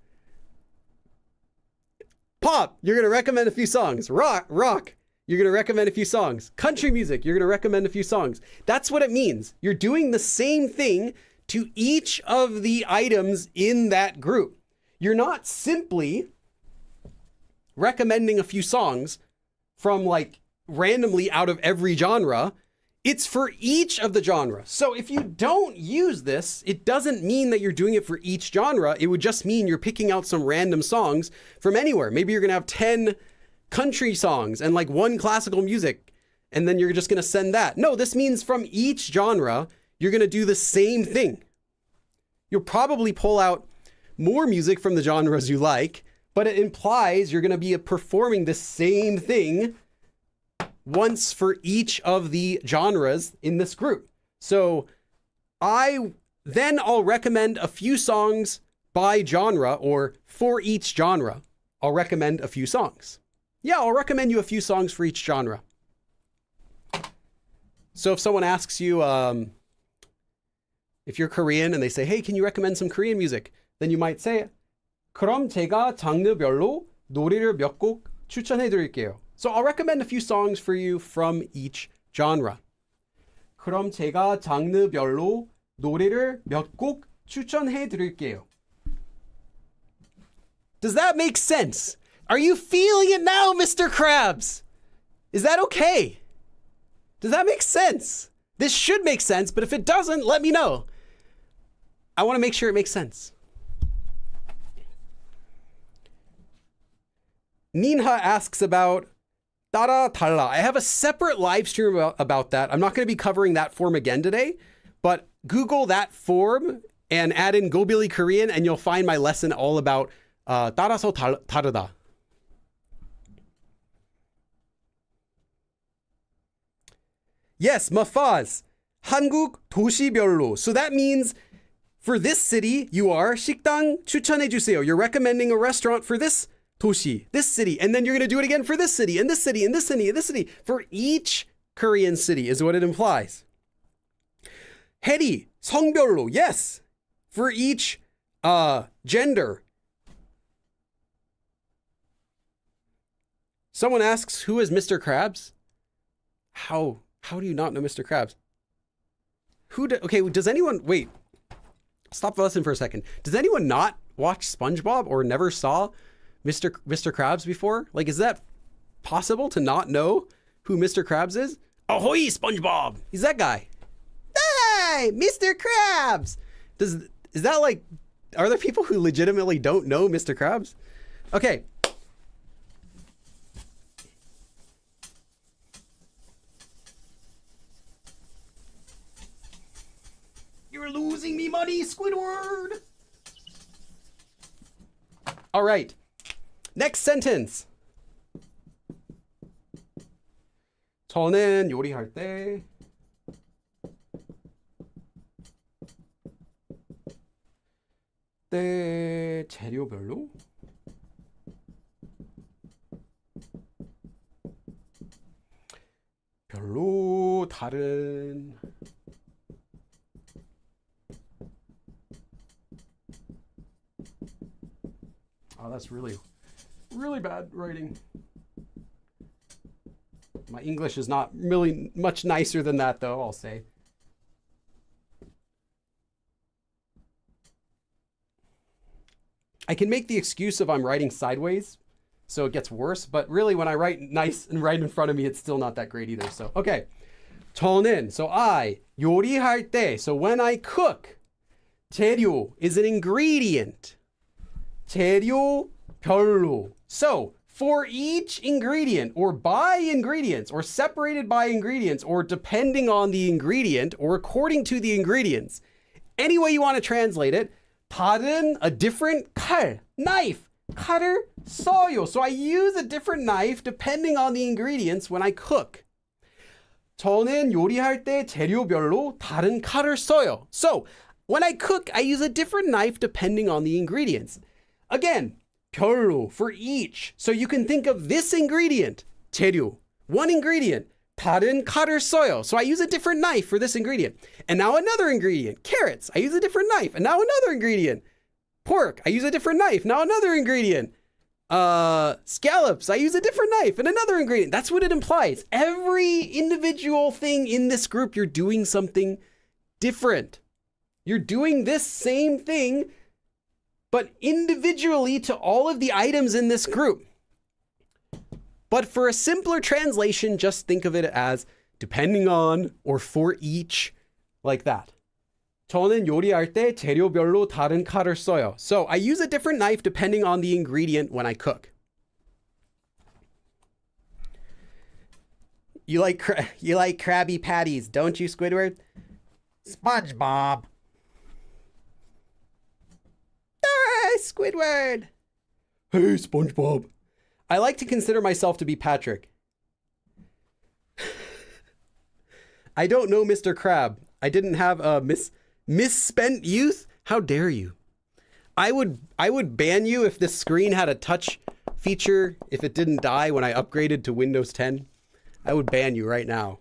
Pop, you're going to recommend a few songs. Rock, you're going to recommend a few songs. Country music, you're going to recommend a few songs. That's what it means. You're doing the same thing to each of the items in that group. You're not simply recommending a few songs from like randomly out of every genre. It's for each of the genres. So if you don't use this, it doesn't mean that you're doing it for each genre. It would just mean you're picking out some random songs from anywhere. Maybe you're going to have 10 country songs and like one classical music, and then you're just going to send that. No, this means from each genre, you're going to do the same thing. You'll probably pull out more music from the genres you like, but it implies you're going to be performing the same thing once for each of the genres in this group. So I'll recommend a few songs by genre, or for each genre. I'll recommend a few songs. Yeah, I'll recommend you a few songs for each genre. So if someone asks you, if you're Korean and they say, hey, can you recommend some Korean music? Then you might say, 그럼 제가 장르별로 노래를 몇 곡 추천해 드릴게요. So I'll recommend a few songs for you from each genre. 그럼 제가 장르별로 노래를 몇 곡 추천해 드릴게요. Does that make sense? Are you feeling it now, Mr. Krabs? Is that okay? Does that make sense? This should make sense, but if it doesn't, let me know. I want to make sure it makes sense. Ninha asks about 따라 달라. I have a separate live stream about that. I'm not going to be covering that form again today, but Google that form and add in Go Billy Korean and you'll find my lesson all about 따라서 다르다. Yes, Mafaz. 한국 도시별로. So that means for this city, you are 식당 추천해주세요. You're recommending a restaurant for this 도시, this city. And then you're going to do it again for this city, and this city, and this city, and this city. For each Korean city is what it implies. 해리, 성별로. Yes. For each gender. Someone asks, who is Mr. Krabs? How do you not know Mr. Krabs? Okay, does anyone, wait, stop the lesson for a second. Does anyone not watch SpongeBob or never saw Mr. Krabs before? Like, is that possible to not know who Mr. Krabs is? Ahoy, SpongeBob! He's that guy. Hey, Mr. Krabs! Is that like, are there people who legitimately don't know Mr. Krabs? Okay. You're losing me money, Squidward. All right. Next sentence. 저는 요리할 때 재료별로 다른 Oh, that's really bad writing. My English is not really much nicer than that, though, I'll say. I can make the excuse of I'm writing sideways, so it gets worse, but really when I write nice and right in front of me, it's still not that great either. So, okay. 저는, so I, 요리할 때, so when I cook, 재료 is an ingredient. 재료별로. So, for each ingredient, or by ingredients, or separated by ingredients, or depending on the ingredient, or according to the ingredients, any way you want to translate it, 다른, a different, 칼, knife, 칼을 써요. So I use a different knife depending on the ingredients when I cook. 저는 요리할 때 재료별로 다른 칼을 써요. So, when I cook, I use a different knife depending on the ingredients. Again, 별로, for each. So you can think of this ingredient, 재료, one ingredient, 다른 칼을 써요. So I use a different knife for this ingredient. And now another ingredient, carrots, I use a different knife. And now another ingredient, pork, I use a different knife. Now another ingredient, scallops, I use a different knife and another ingredient. That's what it implies. Every individual thing in this group, you're doing something different. You're doing this same thing, but individually to all of the items in this group. But for a simpler translation, just think of it as depending on or for each, like that. 저는 요리할 때 재료별로 다른 칼을 써요. So I use a different knife depending on the ingredient when I cook. You like Krabby Patties, don't you, Squidward? SpongeBob. Hey, Squidward. Hey, SpongeBob. I like to consider myself to be Patrick. I don't know Mr. Crab. I didn't have a misspent youth. How dare you? I would ban you if this screen had a touch feature, if it didn't die when I upgraded to Windows 10. I would ban you right now.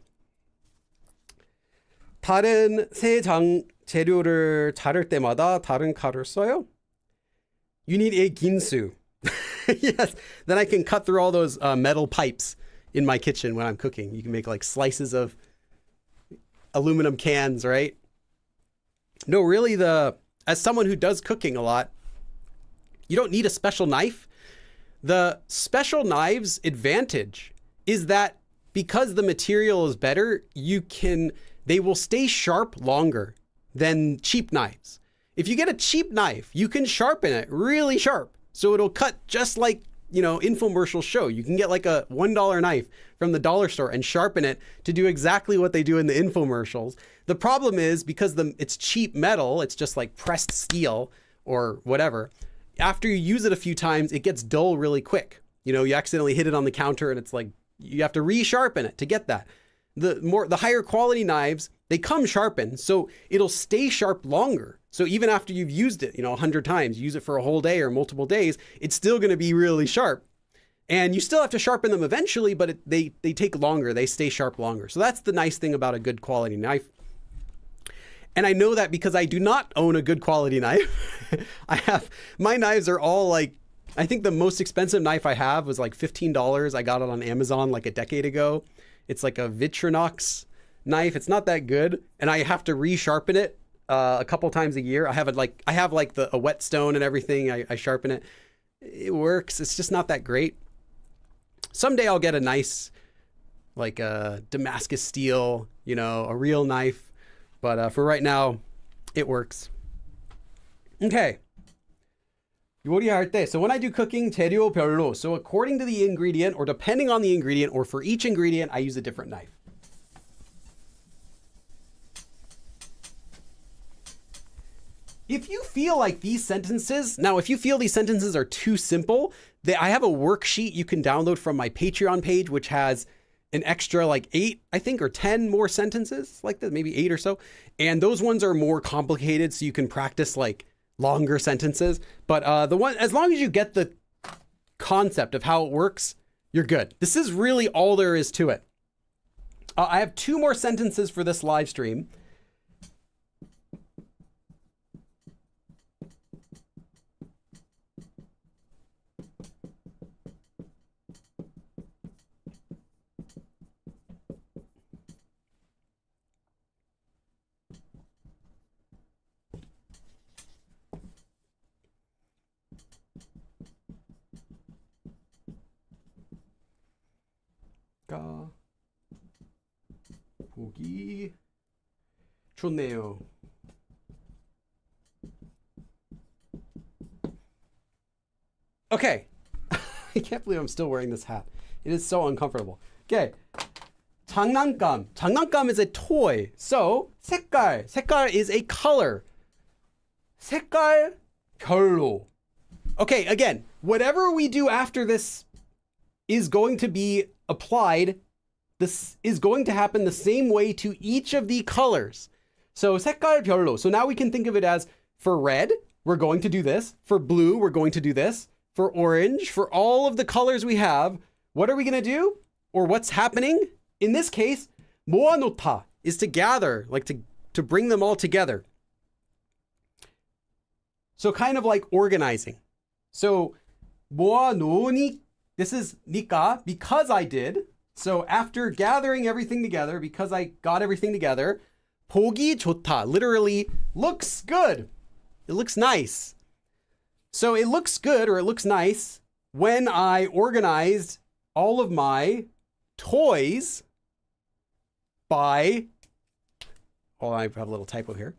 다른 세 장 재료를 자를 때마다 다른 칼을 써요? You need a ginsu. Yes, then I can cut through all those metal pipes in my kitchen when I'm cooking. You can make like slices of aluminum cans, right? No, really, as someone who does cooking a lot, you don't need a special knife. The special knives advantage is that because the material is better, they will stay sharp longer than cheap knives. If you get a cheap knife, you can sharpen it really sharp. So it'll cut just like, infomercials show. You can get like a $1 knife from the dollar store and sharpen it to do exactly what they do in the infomercials. The problem is because it's cheap metal, it's just like pressed steel or whatever. After you use it a few times, it gets dull really quick. You accidentally hit it on the counter and it's like, you have to resharpen it to get that. The higher quality knives, they come sharpened, so it'll stay sharp longer. So even after you've used it, 100 times, use it for a whole day or multiple days, it's still going to be really sharp. And you still have to sharpen them eventually, but they take longer. They stay sharp longer. So that's the nice thing about a good quality knife. And I know that because I do not own a good quality knife. My knives are all like, I think the most expensive knife I have was like $15. I got it on Amazon like a decade ago. It's like a Victorinox knife. It's not that good. And I have to resharpen it a couple times a year. I have a whetstone and everything. I sharpen it. It works. It's just not that great. Someday I'll get a nice, like a Damascus steel, a real knife. But for right now, it works. Okay. 요리할 때, so when I do cooking, 재료별로. So according to the ingredient or depending on the ingredient or for each ingredient, I use a different knife. If you feel like these sentences are too simple, I have a worksheet you can download from my Patreon page, which has an extra like 8, I think, or 10 more sentences like that, maybe 8 or so. And those ones are more complicated, so you can practice like longer sentences. But as long as you get the concept of how it works, you're good. This is really all there is to it. I have 2 more sentences for this live stream. 보기 좋네요. Okay. I can't believe I'm still wearing this hat. It is so uncomfortable. Okay. 장난감. 장난감 is a toy. So, 색깔. 색깔 is a color. 색깔 별로. Okay, again, whatever we do after this is going to be applied. This is going to happen the same way to each of the colors. So 색깔 별로. So now we can think of it as for red, we're going to do this. For blue, we're going to do this. For orange, for all of the colors we have, what are we going to do? Or what's happening? In this case, 모아놓다 is to gather, like to bring them all together. So kind of like organizing. So 모아놓으니, this is 니까, because I did. So after gathering everything together, because I got everything together, 보기 좋다 literally looks good. It looks nice. So it looks good or it looks nice when I organized all of my toys by, hold on, I have a little typo here.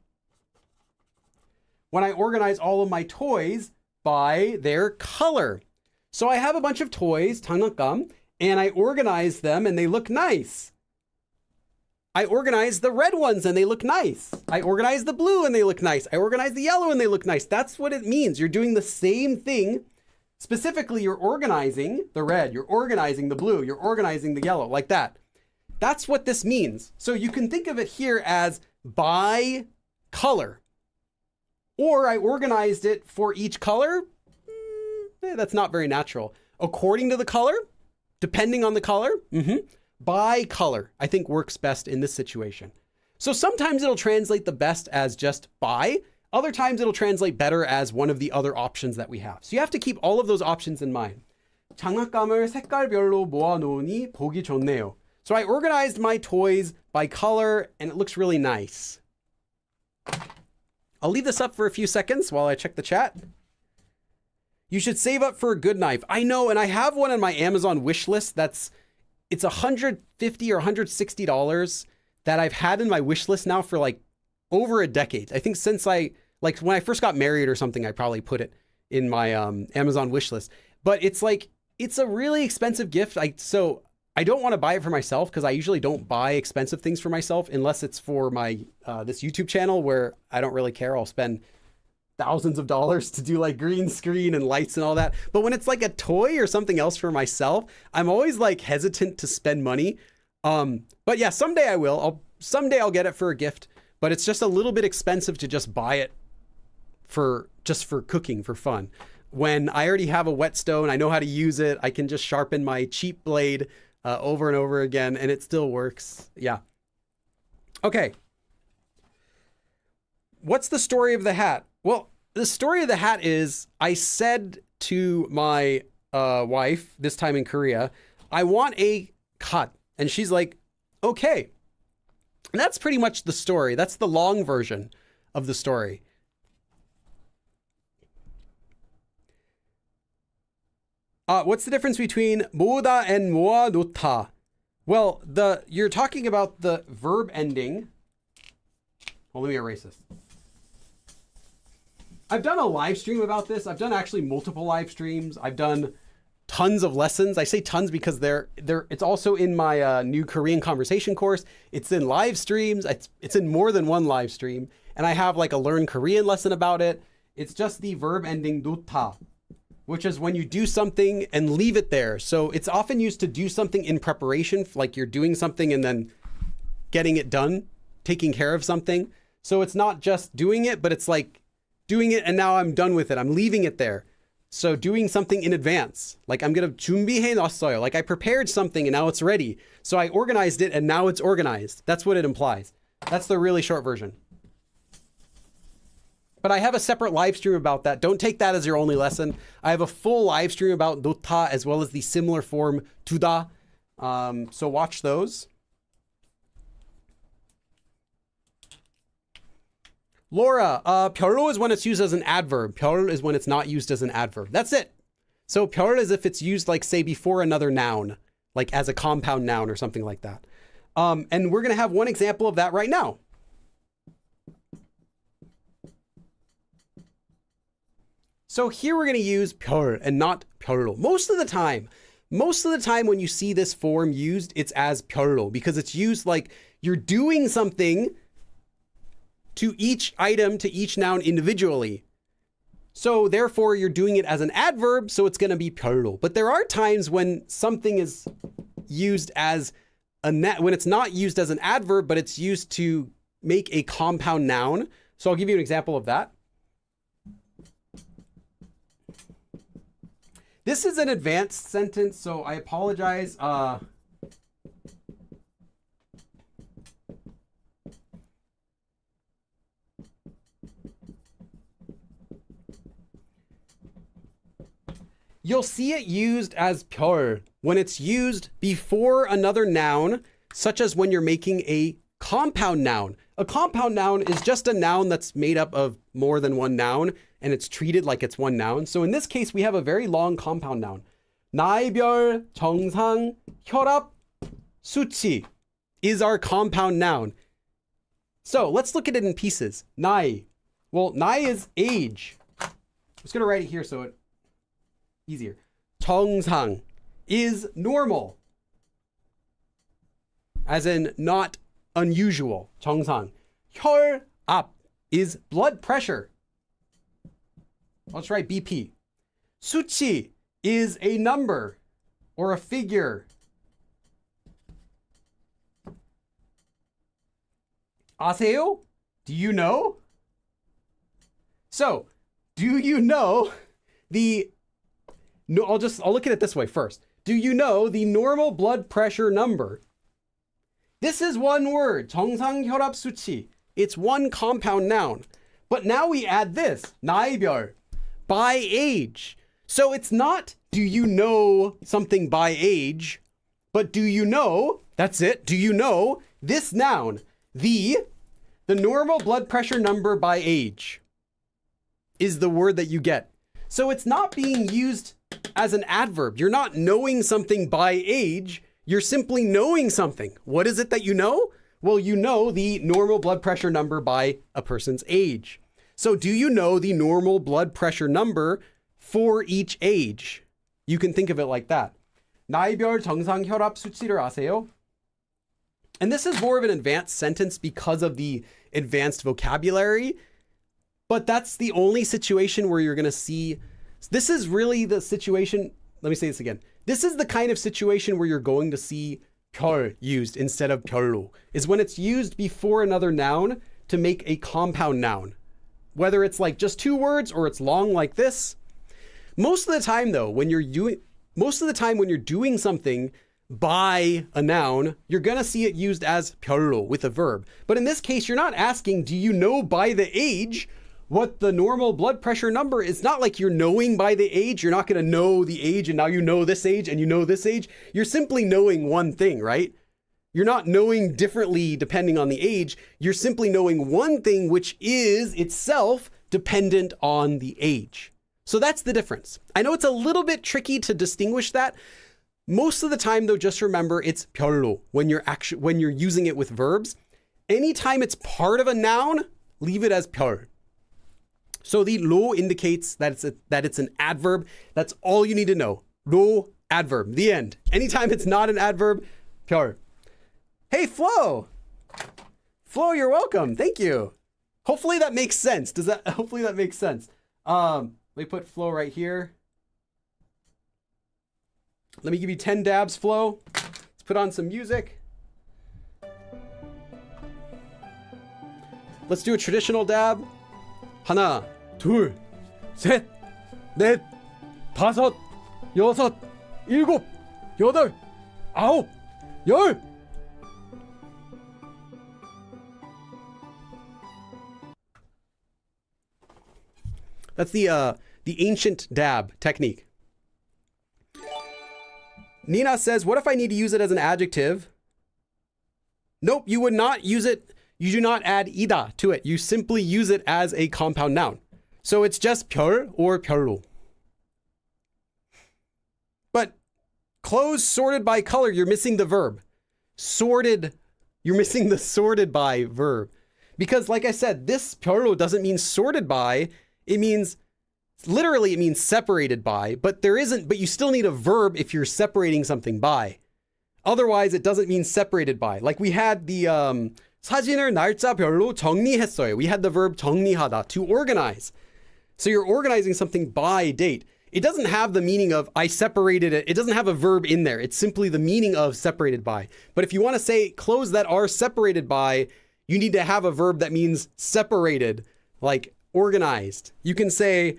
When I organize all of my toys by their color. So I have a bunch of toys, 장난감, and I organize them and they look nice. I organize the red ones and they look nice. I organize the blue and they look nice. I organize the yellow and they look nice. That's what it means. You're doing the same thing. Specifically, you're organizing the red, you're organizing the blue, you're organizing the yellow, like that. That's what this means. So you can think of it here as by color. Or I organized it for each color. That's not very natural. According to the color, depending on the color, by color, I think works best in this situation. So sometimes it'll translate the best as just by. Other times it'll translate better as one of the other options that we have. So you have to keep all of those options in mind. 장난감을 색깔별로 모아놓으니 보기 좋네요. So I organized my toys by color and it looks really nice. I'll leave this up for a few seconds while I check the chat. You should save up for a good knife. I know, and I have one on my Amazon wish list that's it's $150 or $160 that I've had in my wish list now for like over a decade. I think since when I first got married or something, I probably put it in my Amazon wish list. But it's like, it's a really expensive gift. So I don't want to buy it for myself because I usually don't buy expensive things for myself unless it's for my this YouTube channel where I don't really care. I'll spend thousands of dollars to do like green screen and lights and all that. But when it's like a toy or something else for myself, I'm always like hesitant to spend money. But yeah, someday I will. Someday I'll get it for a gift, but it's just a little bit expensive to just buy it for cooking for fun. When I already have a whetstone, I know how to use it. I can just sharpen my cheap blade over and over again, and it still works. Yeah. Okay. What's the story of the hat? Well, the story of the hat is I said to my wife, this time in Korea, I want a cut. And she's like, okay. And that's pretty much the story. That's the long version of the story. What's the difference between 모으다 and 모아놓다? Well, you're talking about the verb ending. Well, let me erase this. I've done a live stream about this. I've done actually multiple live streams. I've done tons of lessons. I say tons because it's also in my new Korean conversation course. It's in live streams. It's in more than one live stream. And I have like a Learn Korean lesson about it. It's just the verb ending 놓다, which is when you do something and leave it there. So it's often used to do something in preparation, like you're doing something and then getting it done, taking care of something. So it's not just doing it, but it's like doing it and now I'm done with it. I'm leaving it there. So doing something in advance, like I'm gonna 준비해 놨어요. Like I prepared something and now it's ready. So I organized it and now it's organized. That's what it implies. That's the really short version. But I have a separate live stream about that. Don't take that as your only lesson. I have a full live stream about 놓다 as well as the similar form 두다. So watch those. Laura, 별로 is when it's used as an adverb. 별 is when it's not used as an adverb. That's it. So 별 is if it's used like say before another noun, like as a compound noun or something like that. And we're gonna have one example of that right now. So here we're gonna use 별 and not 별로. Most of the time when you see this form used, it's as 별로 because it's used like you're doing something to each item, to each noun individually. So therefore you're doing it as an adverb, so it's gonna be 별로. But there are times when something is used as when it's not used as an adverb, but it's used to make a compound noun. So I'll give you an example of that. This is an advanced sentence, so I apologize. You'll see it used as 별 when it's used before another noun, such as when you're making a compound noun. A compound noun is just a noun that's made up of more than one noun, and it's treated like it's one noun. So in this case, we have a very long compound noun. 나이별, 정상, 혈압, 수치 is our compound noun. So let's look at it in pieces. 나이. Well, 나이 is age. I'm just gonna write it here so it's easier. 정상 is normal, as in not unusual. 정상. 혈압 is blood pressure. Let's write BP. 수치 is a number or a figure. 아세요? Do you know? So, do you know I'll look at it this way first. Do you know the normal blood pressure number? This is one word, 정상 혈압 수치. It's one compound noun. But now we add this, 나이별, by age. So it's not, do you know something by age, but do you know, that's it, do you know this noun, the normal blood pressure number by age is the word that you get. So it's not being used as an adverb. You're not knowing something by age. You're simply knowing something. What is it that you know? Well, you know the normal blood pressure number by a person's age. So do you know the normal blood pressure number for each age? You can think of it like that. 나이별 정상 혈압 수치를 아세요? And this is more of an advanced sentence because of the advanced vocabulary, but that's the only situation where you're going to see, this is really the situation, let me say this again. This is the kind of situation where you're going to see 별 used instead of 별로, is when it's used before another noun to make a compound noun. Whether it's like just two words or it's long like this. Most of the time though, when you're doing something by a noun, you're going to see it used as 별로 with a verb. But in this case, you're not asking, do you know by the age what the normal blood pressure number is? Not like you're knowing by the age. You're not going to know the age and now you know this age and you know this age. You're simply knowing one thing, right? You're not knowing differently depending on the age. You're simply knowing one thing, which is itself dependent on the age. So that's the difference. I know it's a little bit tricky to distinguish that. Most of the time though, just remember it's 별로 when you're using it with verbs. Anytime it's part of a noun, leave it as 별. So the 로 indicates that it's an adverb. That's all you need to know. 로 adverb. The end. Anytime it's not an adverb, 별. Hey Flo. Flo, you're welcome. Thank you. Hopefully that makes sense. Hopefully that makes sense. Let me put Flo right here. Let me give you 10 dabs, Flo. Let's put on some music. Let's do a traditional dab. 하나, 둘, 셋, 넷, 다섯, 여섯, 일곱, 여덟, 아홉, 열. That's the ancient dab technique. Nina says, what if I need to use it as an adjective? Nope, you would not use it. You do not add ida to it. You simply use it as a compound noun. So it's just 별 or 별로. But clothes sorted by color, you're missing the verb. Sorted, you're missing the sorted by verb. Because like I said, this 별로 doesn't mean sorted by. It means, literally it means separated by, but you still need a verb if you're separating something by. Otherwise, it doesn't mean separated by. Like we had the 사진을 날짜별로 정리했어요. We had the verb 정리하다, to organize. So you're organizing something by date. It doesn't have the meaning of I separated it. It doesn't have a verb in there. It's simply the meaning of separated by. But if you want to say clothes that are separated by, you need to have a verb that means separated, like organized. You can say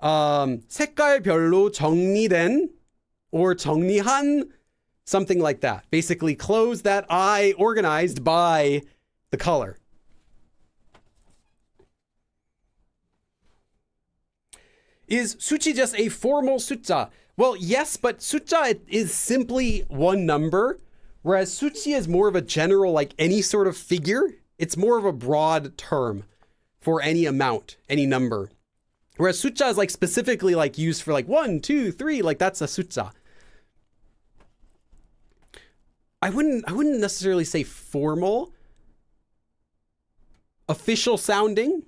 색깔별로 정리된 or 정리한, something like that. Basically, clothes that I organized by the color. Is 수치 just a formal 숫자? Well, yes, but 숫자 is simply one number, whereas 수치 is more of a general, like any sort of figure. It's more of a broad term for any amount, any number. Whereas 숫자 is like specifically like used for like 1, 2, 3, like that's a 숫자. I wouldn't necessarily say formal. Official sounding.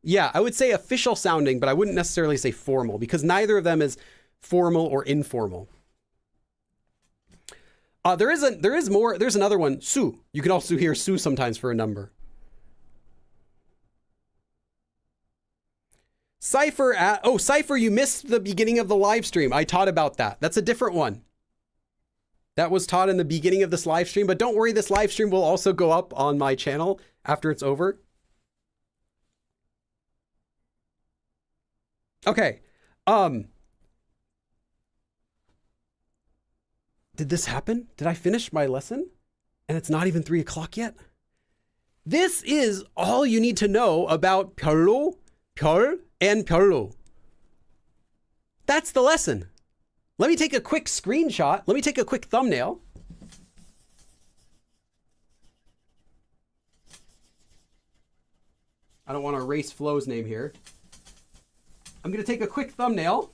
Yeah, I would say official sounding, but I wouldn't necessarily say formal because neither of them is formal or informal. There's another one, 수. You can also hear 수 sometimes for a number. Cypher, Cypher, you missed the beginning of the live stream. I taught about that. That's a different one. That was taught in the beginning of this live stream, but don't worry, this live stream will also go up on my channel after it's over. Okay. Did this happen? Did I finish my lesson? And it's not even 3 o'clock yet? This is all you need to know about 별로, 별, and 별로. That's the lesson. Let me take a quick screenshot. Let me take a quick thumbnail. I don't want to erase Flo's name here. I'm going to take a quick thumbnail.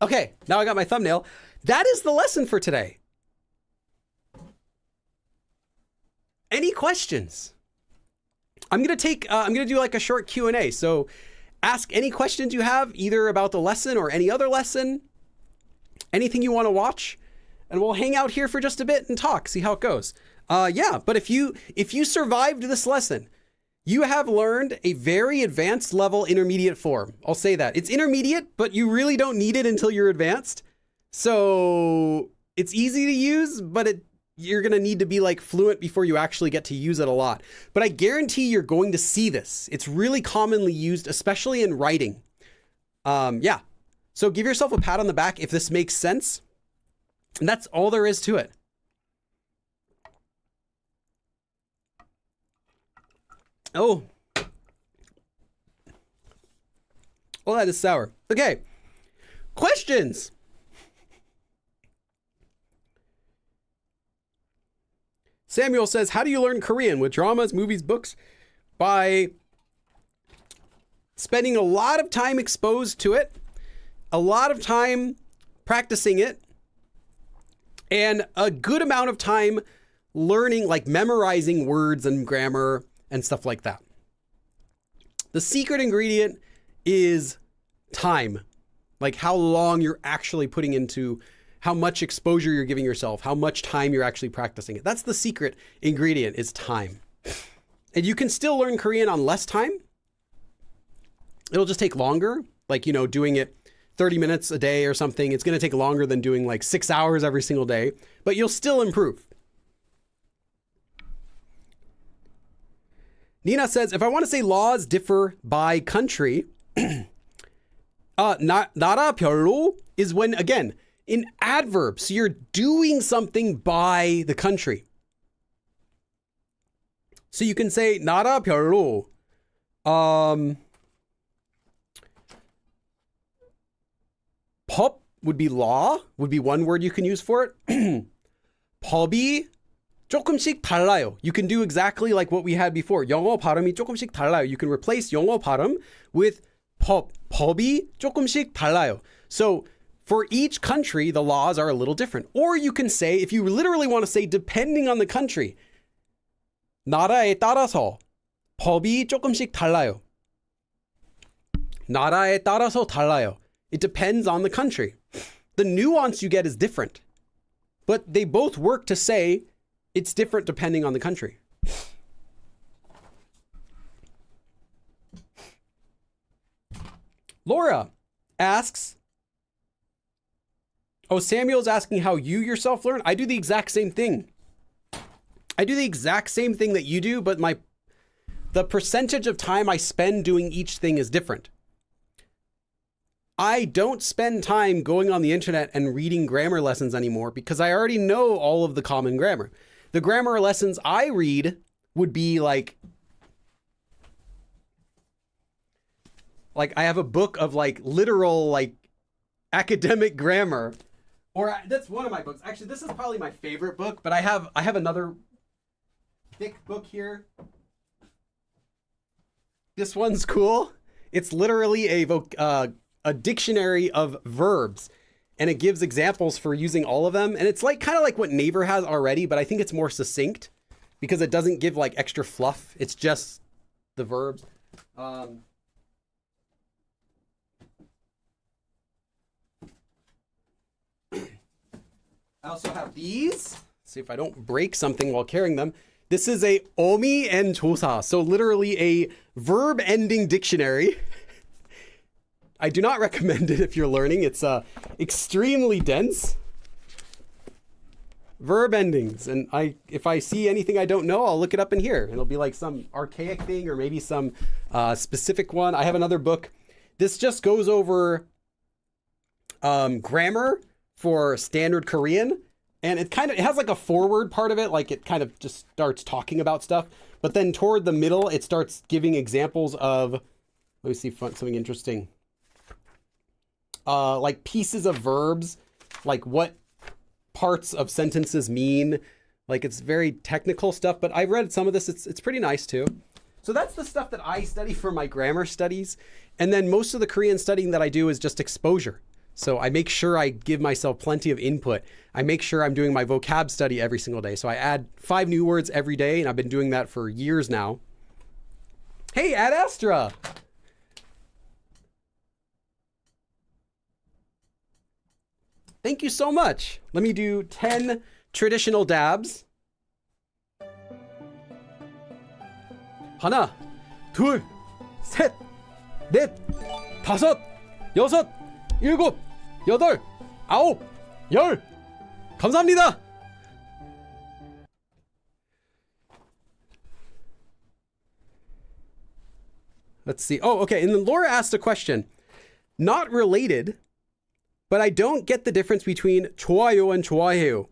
Okay, now I got my thumbnail. That is the lesson for today. Any questions? I'm gonna do like a short Q&A. So ask any questions you have, either about the lesson or any other lesson, anything you want to watch, and we'll hang out here for just a bit and talk, see how it goes. Yeah, but if you survived this lesson, you have learned a very advanced level intermediate form. I'll say that. It's intermediate, but you really don't need it until you're advanced. So it's easy to use, but you're going to need to be like fluent before you actually get to use it a lot. But I guarantee you're going to see this. It's really commonly used, especially in writing. Yeah. So give yourself a pat on the back if this makes sense. And that's all there is to it. Oh, that is sour. Okay. Questions. Samuel says, how do you learn Korean? With dramas, movies, books? By spending a lot of time exposed to it, a lot of time practicing it, and a good amount of time learning, like memorizing words and grammar and stuff like that. The secret ingredient is time, like how long you're actually putting into, how much exposure you're giving yourself, how much time you're actually practicing it. That's the secret ingredient, is time. And you can still learn Korean on less time. It'll just take longer, like, you know, doing it 30 minutes a day or something. It's going to take longer than doing like 6 hours every single day, but you'll still improve. Nina says, if I want to say laws differ by country, 나라 별로 is when, again, in adverb. So you're doing something by the country. So you can say 나라 별로. 법 would be law, would be one word you can use for it. 법이 조금씩 달라요. You can do exactly like what we had before. 영어 발음이 조금씩 달라요. You can replace 영어 발음 with 법. 법이 조금씩 달라요. So for each country, the laws are a little different. Or you can say, if you literally want to say, depending on the country, 나라에 따라서 법이 조금씩 달라요. 나라에 따라서 달라요. It depends on the country. The nuance you get is different, but they both work to say it's different depending on the country. Laura asks, Samuel's asking how you yourself learn. I do the exact same thing. I do the exact same thing that you do, but the percentage of time I spend doing each thing is different. I don't spend time going on the internet and reading grammar lessons anymore because I already know all of the common grammar. The grammar lessons I read would be like I have a book of like literal, like academic grammar, or that's one of my books. Actually, this is probably my favorite book, but I have another thick book here. This one's cool. It's literally a dictionary of verbs, and it gives examples for using all of them. And it's like kind of like what Naver has already, but I think it's more succinct because it doesn't give like extra fluff. It's just the verbs. I also have these. See if I don't break something while carrying them. This is a 어미 and 조사, so literally a verb ending dictionary. I do not recommend it if you're learning. It's extremely dense. Verb endings. And if I see anything I don't know, I'll look it up in here. It'll be like some archaic thing or maybe some specific one. I have another book. This just goes over grammar for standard Korean. And it has like a forward part of it. Like it kind of just starts talking about stuff. But then toward the middle, it starts giving examples of, let me see something interesting. Like pieces of verbs, like what parts of sentences mean. Like it's very technical stuff, but I've read some of this. It's pretty nice too. So that's the stuff that I study for my grammar studies. And then most of the Korean studying that I do is just exposure. So I make sure I give myself plenty of input. I make sure I'm doing my vocab study every single day. So I add 5 new words every day, and I've been doing that for years now. Hey, Ad Astra. Thank you so much. Let me do 10 traditional dabs. 하나, 둘, 셋, 넷, 다섯, 여섯, 일곱, 여덟, 아홉, 열. 감사합니다. Let's see. Oh, okay. And then Laura asked a question. Not related, but I don't get the difference between 좋아요 and 좋아해요.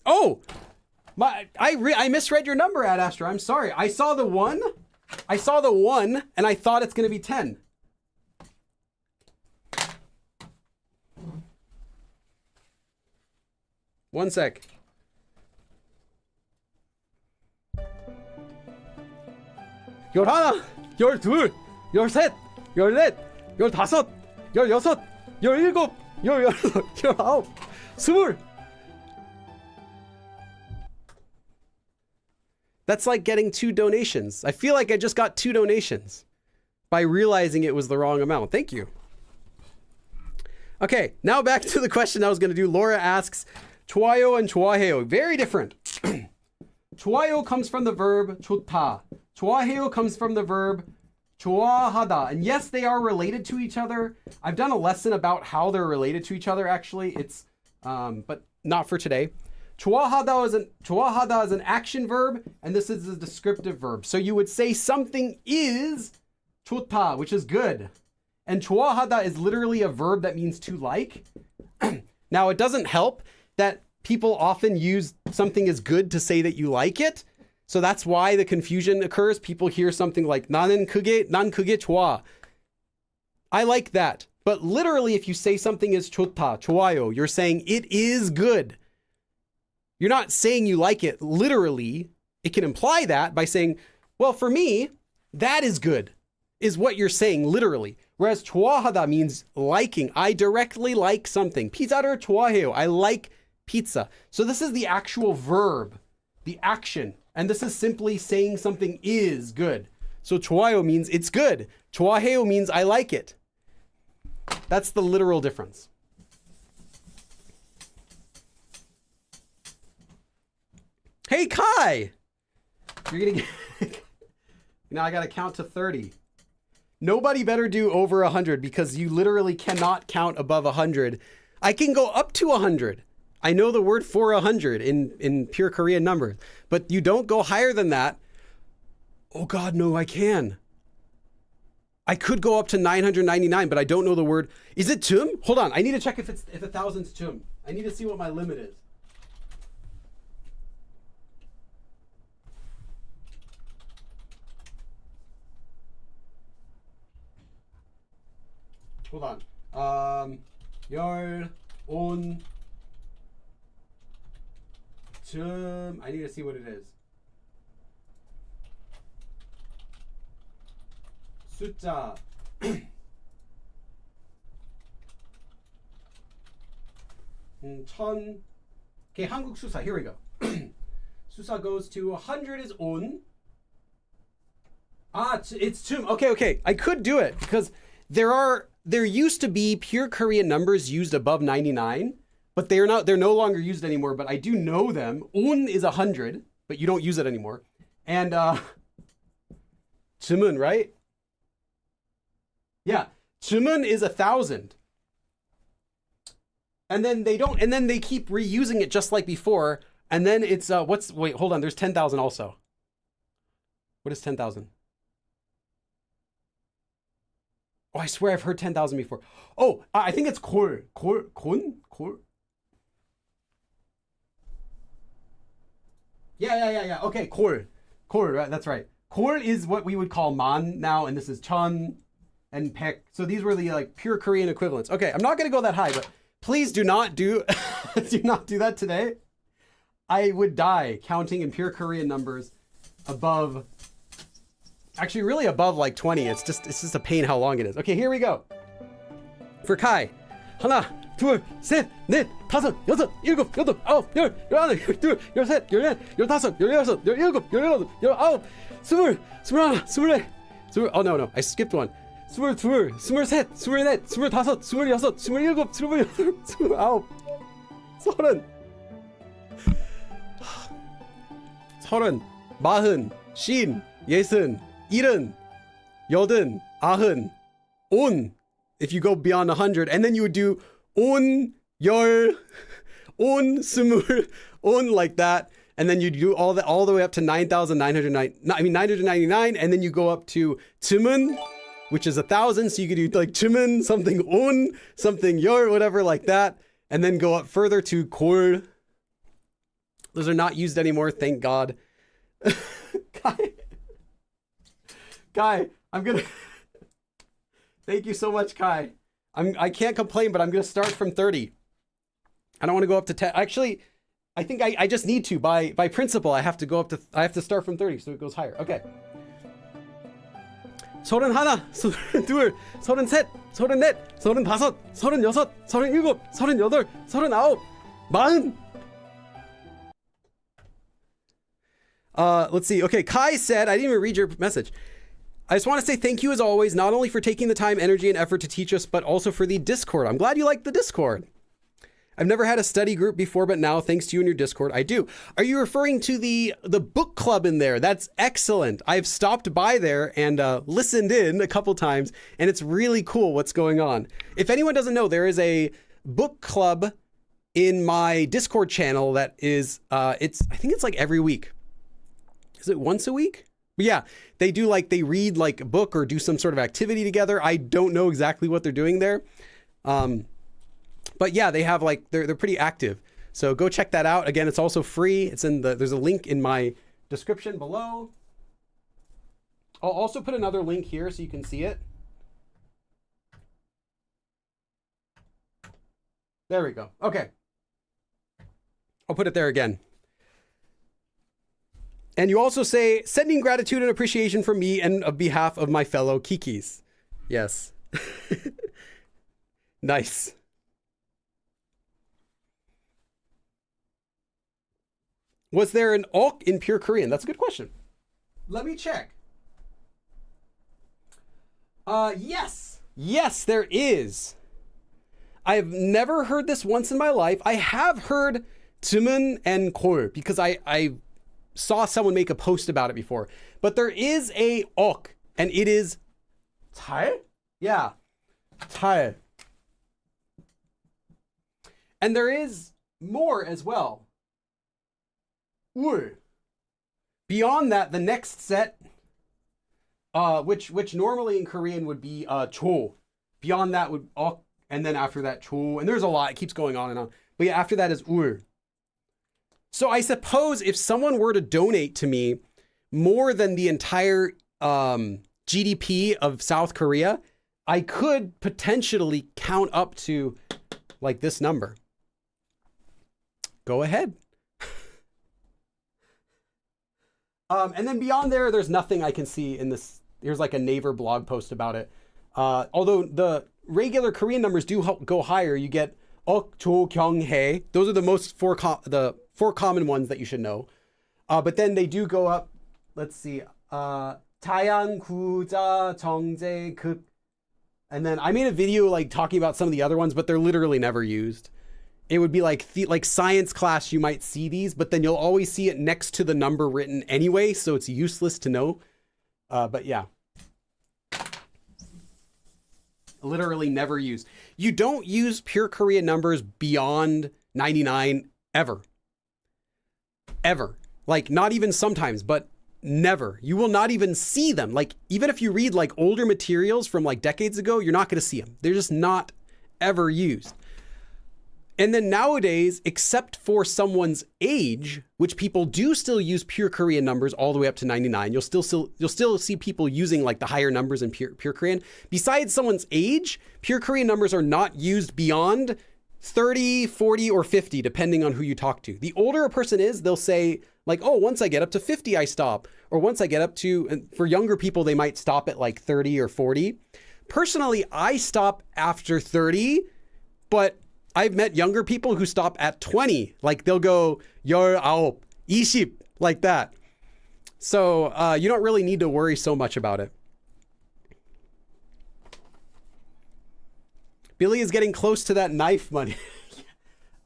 Oh, I misread your number, Ad Astra. I'm sorry. I saw the 1, and I thought it's going to be 10. One sec. 열하나, 열둘, 열셋, 열넷, 열다섯, 열여섯, 열일곱, 열여덟, 열아홉, 스물. That's like getting 2 donations. I feel like I just got 2 donations by realizing it was the wrong amount. Thank you. Okay, now back to the question I was going to do. Laura asks, 좋아요 and 좋아해요. Very different. 좋아요 comes from the verb 좋다. 좋아해요 comes from the verb 좋아하다. And yes, they are related to each other. I've done a lesson about how they're related to each other, actually. It's, but not for today. 좋아하다 is an action verb, and this is a descriptive verb. So you would say something is 좋다, which is good. And 좋아하다 is literally a verb that means to like. Now, it doesn't help that people often use something as good to say that you like it. So that's why the confusion occurs. People hear something like 난 그게 좋아. I like that. But literally, if you say something is 좋다, 좋아요, you're saying it is good. You're not saying you like it literally. It can imply that by saying, well, for me, that is good, is what you're saying literally. Whereas 좋아하다 means liking. I directly like something. 피자를 좋아해요. I like pizza. So this is the actual verb, the action. And this is simply saying something is good. So 좋아요 means it's good. 좋아해요 means I like it. That's the literal difference. Hey, Kai! You're gonna get... Now I gotta count to 30. Nobody better do over 100 because you literally cannot count above 100. I can go up to 100. I know the word for 100 in pure Korean numbers, but you don't go higher than that. Oh God, no, I can. I could go up to 999, but I don't know the word. Is it tum? Hold on, I need to check if 1,000's tum. I need to see what my limit is. Hold on. 열, 온, tum. I need to see what it is. 숫자. 천. Okay, 한국 수사. Here we go. 수사 goes to 100 is on. It's tum. Okay. I could do it because there used to be pure Korean numbers used above 99, but they're no longer used anymore, but I do know them. On is 100, but you don't use it anymore. And tum은, right? Yeah, tum은 is 1,000. And then they keep reusing it just like before. And then it's wait, hold on, there's 10,000 also. What is 10,000? Oh, I swear I've heard 10,000 before. Oh, I think it's 콜. Yeah. Okay, 콜, right, that's right. 콜 is what we would call man now, and this is 천 and pek. So these were the like pure Korean equivalents. Okay, I'm not going to go that high, but please do not do that today. I would die counting in pure Korean numbers above. Actually, really above like 20. It's just a pain how long it is. Okay, here we go. For Kai, 하나, 둘, 셋, 넷, 다섯, 여섯, 일곱, 여덟, 아홉, 열, 열하나, 열둘, 열셋, 열넷, 열다섯, 열여섯, 열일곱, 열여덟, 열아홉, 스물, 스물하나, 스물넷, oh no, I skipped one. 스물둘, 스물셋, 스물넷, 스물다섯, 스물여섯, 스물일곱, 스물여덟, 스물아홉, 서른, 마흔, 쉰, 예순, 일흔, 여든, 아흔, 온. If you go beyond 100, and then you would do 온, 열, 온, 스물, 온 like that, and then you do all the way up to 999, and then you go up to 쯤은, which is 1,000. So you could do like 쯤은, something 온, something 열, whatever like that, and then go up further to 골. Those are not used anymore, thank God. Kai, I'm gonna. Thank you so much, Kai. I can't complain, but I'm gonna start from 30. I don't want to go up to 10. Actually, I think I just need to by principle. I have to start from 30, so it goes higher. Okay. 서른 하나, 서른 둘, 서른 셋, 서른 넷, 서른 다섯, 서른 여섯, 서른 일곱, 서른 여덟, 서른 아홉, 마흔. Let's see. Okay, Kai said, I didn't even read your message. I just want to say thank you as always, not only for taking the time, energy, and effort to teach us, but also for the Discord. I'm glad you like the Discord. I've never had a study group before, but now, thanks to you and your Discord, I do. Are you referring to the book club in there? That's excellent. I've stopped by there and listened in a couple times, and it's really cool what's going on. If anyone doesn't know, there is a book club in my Discord channel that is, I think it's like every week. Is it once a week? But yeah, they read like a book or do some sort of activity together. I don't know exactly what they're doing there. But yeah, they have like, they're pretty active. So go check that out. Again, it's also free. There's a link in my description below. I'll also put another link here so you can see it. There we go. Okay. I'll put it there again. And you also say, sending gratitude and appreciation from me and on behalf of my fellow Kikis. Yes. Nice. Was there an ok in pure Korean? That's a good question. Let me check. Yes. Yes, there is. I've never heard this once in my life. I have heard 쯤은 and 골 because I saw someone make a post about it before. But there is a ok, and it is 잘? Yeah, 잘. And there is more as well. 울. Beyond that, the next set, which normally in Korean would be 조. Beyond that would ok, and then after that 조. And there's a lot. It keeps going on and on. But yeah, after that is 울. So I suppose if someone were to donate to me more than the entire GDP of South Korea, I could potentially count up to like this number. Go ahead. And then beyond there, there's nothing I can see in this. Here's like a Naver blog post about it. Although the regular Korean numbers do go higher. You get ok, jo, kyung, hae. Those are the four common ones that you should know. But then they do go up. Let's see. 타양, 구자, 정제, 극. And then I made a video like talking about some of the other ones, but they're literally never used. It would be like science class, you might see these, but then you'll always see it next to the number written anyway, so it's useless to know. But yeah. Literally never used. You don't use pure Korean numbers beyond 99 ever. Ever. Like not even sometimes, but never. You will not even see them. Like even if you read like older materials from like decades ago, you're not going to see them. They're just not ever used. And then nowadays, except for someone's age, which people do still use pure Korean numbers all the way up to 99, you'll still see people using like the higher numbers in pure Korean. Besides someone's age, pure Korean numbers are not used beyond 30, 40, or 50, depending on who you talk to. The older a person is, they'll say like, oh, once I get up to 50, I stop. Or once I get up to, and for younger people, they might stop at like 30 or 40. personally, I stop after 30, but I've met younger people who stop at 20. Like they'll go, 19, 20, like that. So you don't really need to worry so much about it. Billy is getting close to that knife money.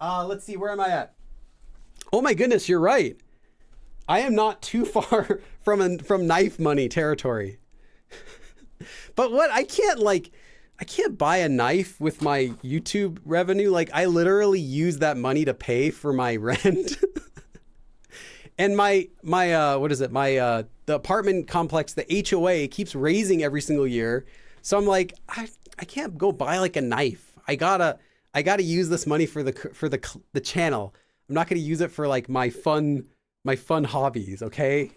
Let's see, where am I at? Oh my goodness, you're right. I am not too far from knife money territory. But what, I can't buy a knife with my YouTube revenue. Like I literally use that money to pay for my rent. And my what is it? The apartment complex, the HOA keeps raising every single year. So I'm like, I can't go buy like a knife. I gotta use this money for the channel. I'm not gonna use it for like my fun hobbies, okay?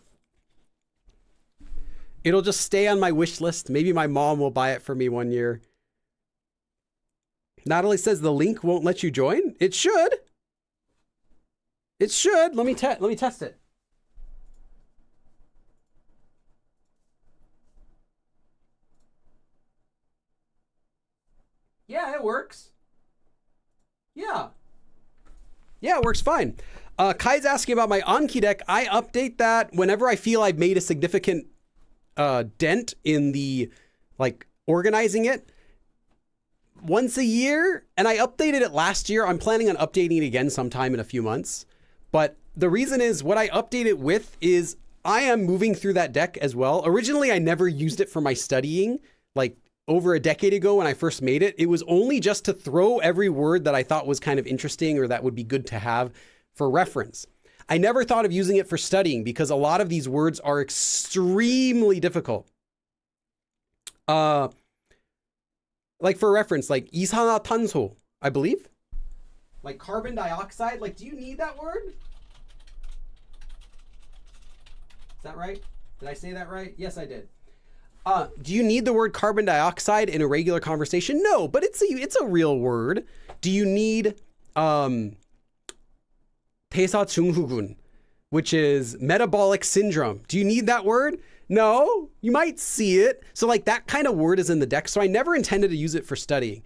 It'll just stay on my wish list. Maybe my mom will buy it for me one year. Natalie says the link won't let you join. It should. It should. Let me test it. Yeah, it works. Yeah, it works fine. Kai's asking about my Anki deck. I update that whenever I feel I've made a significant dent in the organizing it once a year, and I updated it last year. I'm planning on updating it again sometime in a few months. But the reason is what I update it with is I am moving through that deck as well. Originally, I never used it for my studying. Like over a decade ago when I first made it, it was only just to throw every word that I thought was kind of interesting or that would be good to have for reference. I never thought of using it for studying because a lot of these words are extremely difficult. Like for reference, like 이산화탄소, I believe. Like carbon dioxide. Like, do you need that word? Is that right? Did I say that right? Yes, I did. Do you need the word carbon dioxide in a regular conversation? No, but it's a real word. Do you need 대사증후군, which is metabolic syndrome? Do you need that word? No, you might see it. So like that kind of word is in the deck. So I never intended to use it for studying.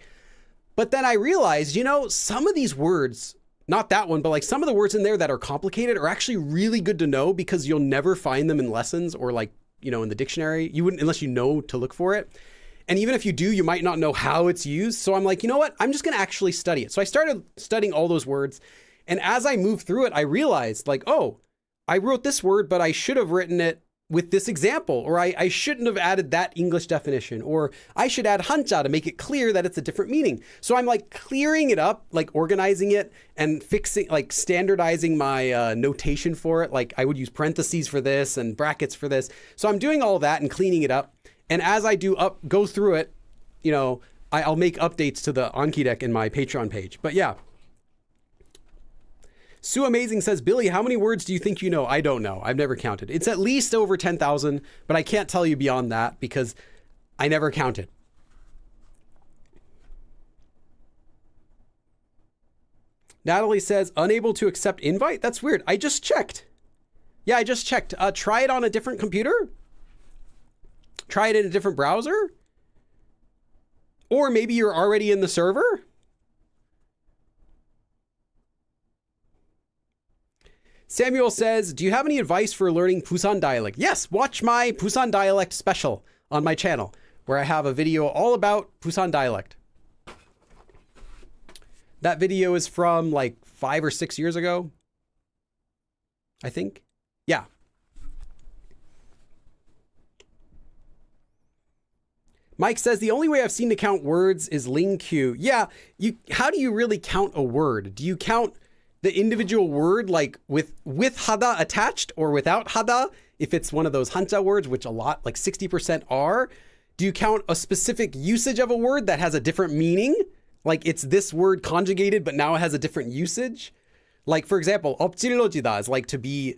But then I realized, some of these words, not that one, but like some of the words in there that are complicated are actually really good to know because you'll never find them in lessons or in the dictionary. You wouldn't unless you know to look for it. And even if you do, you might not know how it's used. So I'm like, you know what? I'm just going to actually study it. So I started studying all those words. And as I moved through it, I realized oh, I wrote this word, but I should have written it with this example, or I shouldn't have added that English definition, or I should add hanja to make it clear that it's a different meaning. So I'm clearing it up, organizing it and fixing, standardizing my notation for it. I would use parentheses for this and brackets for this. So I'm doing all that and cleaning it up. And as I go through it, I'll make updates to the Anki deck in my Patreon page. But yeah. Sue Amazing says, Billy, how many words do you think you know? I don't know. I've never counted. It's at least over 10,000, but I can't tell you beyond that because I never counted. Natalie says, unable to accept invite? That's weird. I just checked. Yeah, I just checked. Try it on a different computer. Try it in a different browser. Or maybe you're already in the server. Samuel says, do you have any advice for learning Busan dialect? Yes, watch my Busan dialect special on my channel, where I have a video all about Busan dialect. That video is from 5 or 6 years ago, I think. Yeah. Mike says, the only way I've seen to count words is Ling Q. Yeah, how do you really count a word? Do you count the individual word with hada attached or without hada? If it's one of those hanja words, which a lot, 60% are, do you count a specific usage of a word that has a different meaning? It's this word conjugated, but now it has a different usage. For example, 엎질러지다 is to be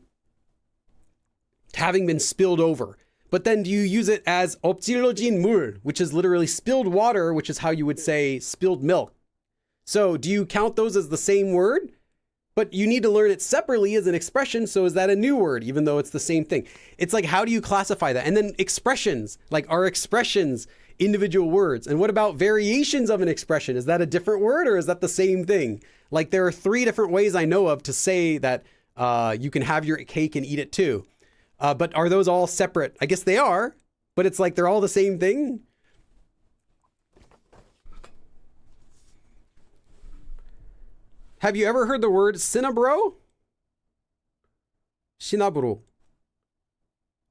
having been spilled over. But then do you use it as 엎질러진 물, which is literally spilled water, which is how you would say spilled milk. So do you count those as the same word? But you need to learn it separately as an expression. So is that a new word, even though it's the same thing? It's how do you classify that? And then expressions, are expressions individual words. And what about variations of an expression? Is that a different word or is that the same thing? Like there are 3 different ways I know of to say that you can have your cake and eat it too. But are those all separate? I guess they are, but it's like they're all the same thing. Have you ever heard the word cinnabro? Shinaburo.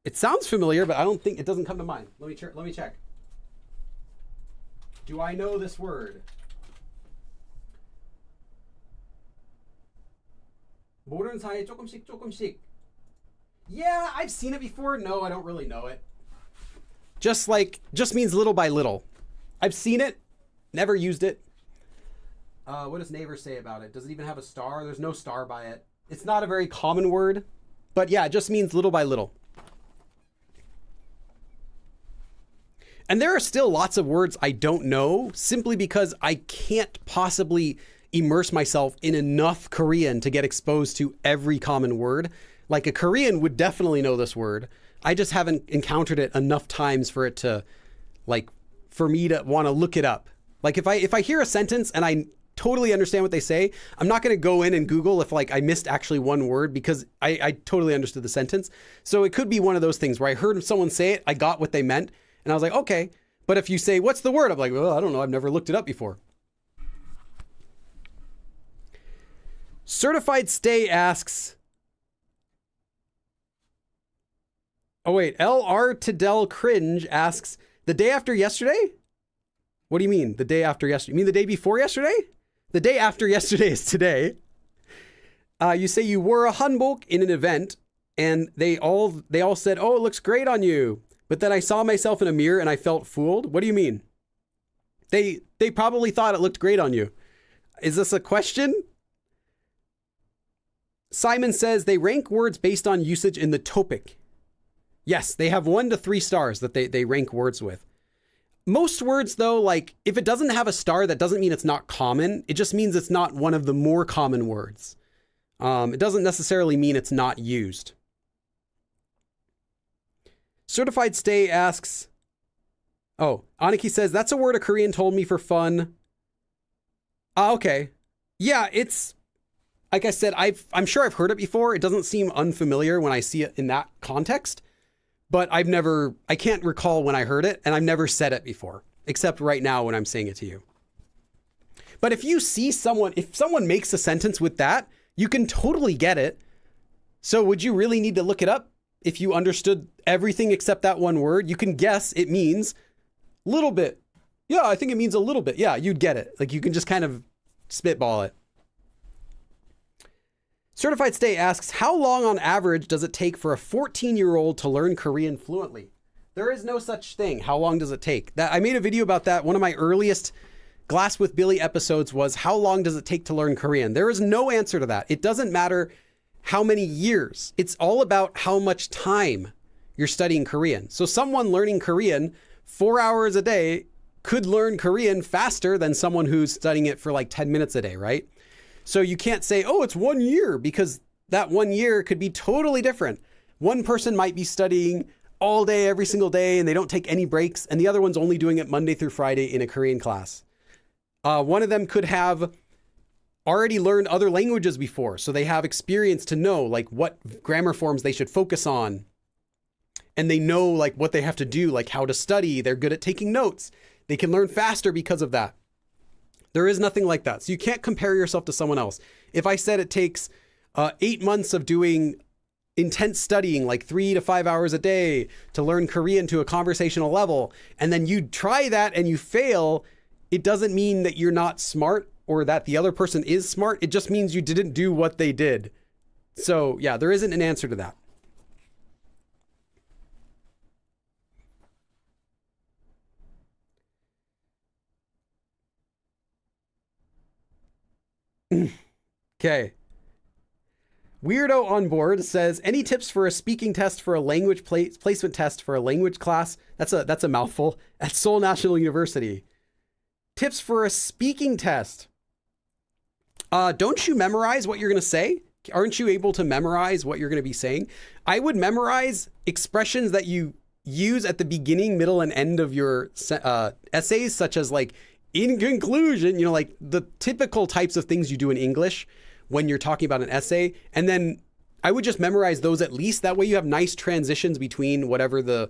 It sounds familiar, but I don't think it doesn't come to mind. Let me check. Do I know this word? 모르는 사이에 조금씩. Yeah, I've seen it before. No, I don't really know it. Just means little by little. I've seen it, never used it. What does neighbor say about it? Does it even have a star? There's no star by it. It's not a very common word, but yeah, it just means little by little. And there are still lots of words I don't know simply because I can't possibly immerse myself in enough Korean to get exposed to every common word. Like a Korean would definitely know this word. I just haven't encountered it enough times for it to, like, for me to want to look it up. Like if I hear a sentence and I totally understand what they say, I'm not going to go in and Google if like I missed actually one word because I totally understood the sentence. So it could be one of those things where I heard someone say it, I got what they meant, and I was like, okay. But if you say, what's the word? I'm like, well, I don't know. I've never looked it up before. Certified Stay asks, oh wait, LR Tidell Cringe asks, the day after yesterday? What do you mean, the day after yesterday? You mean the day before yesterday? The day after yesterday is today. You say you wore a hanbok in an event, and they all said, oh, it looks great on you. But then I saw myself in a mirror and I felt fooled. What do you mean? They probably thought it looked great on you. Is this a question? Simon says they rank words based on usage in the topic. Yes, they have 1 to 3 stars that they rank words with. Most words though, like if it doesn't have a star, that doesn't mean it's not common. It just means it's not one of the more common words. It doesn't necessarily mean it's not used. Certified Stay asks, oh, Aniki says, that's a word a Korean told me for fun. Okay. Yeah, it's, like I said, I'm sure I've heard it before. It doesn't seem unfamiliar when I see it in that context, but I can't recall when I heard it, and I've never said it before, except right now when I'm saying it to you. But if someone makes a sentence with that, you can totally get it. So would you really need to look it up? If you understood everything except that one word, you can guess it means little bit. Yeah, I think it means a little bit. Yeah, you'd get it. Like you can just kind of spitball it. Certified Stay asks, how long on average does it take for a 14-year-old to learn Korean fluently? There is no such thing. How long does it take? I made a video about that. One of my earliest Glass with Billy episodes was how long does it take to learn Korean? There is no answer to that. It doesn't matter how many years. It's all about how much time you're studying Korean. So someone learning Korean 4 hours a day could learn Korean faster than someone who's studying it for like 10 minutes a day, right? So you can't say, oh, it's 1 year, because that 1 year could be totally different. One person might be studying all day, every single day, and they don't take any breaks. And the other one's only doing it Monday through Friday in a Korean class. One of them could have already learned other languages before. So they have experience to know like what grammar forms they should focus on. And they know like what they have to do, like how to study. They're good at taking notes. They can learn faster because of that. There is nothing like that. So you can't compare yourself to someone else. If I said it takes 8 months of doing intense studying, like 3 to 5 hours a day to learn Korean to a conversational level, and then you try that and you fail, it doesn't mean that you're not smart or that the other person is smart. It just means you didn't do what they did. So yeah, there isn't an answer to that. Okay. Weirdo on board says, any tips for a speaking test for a language placement test for a language class? That's a mouthful. At Seoul National University. Tips for a speaking test. Don't you memorize what you're going to say? Aren't you able to memorize what you're going to be saying? I would memorize expressions that you use at the beginning, middle, and end of your essays, such as like in conclusion, you know, like the typical types of things you do in English when you're talking about an essay. And then I would just memorize those at least. That way you have nice transitions between whatever the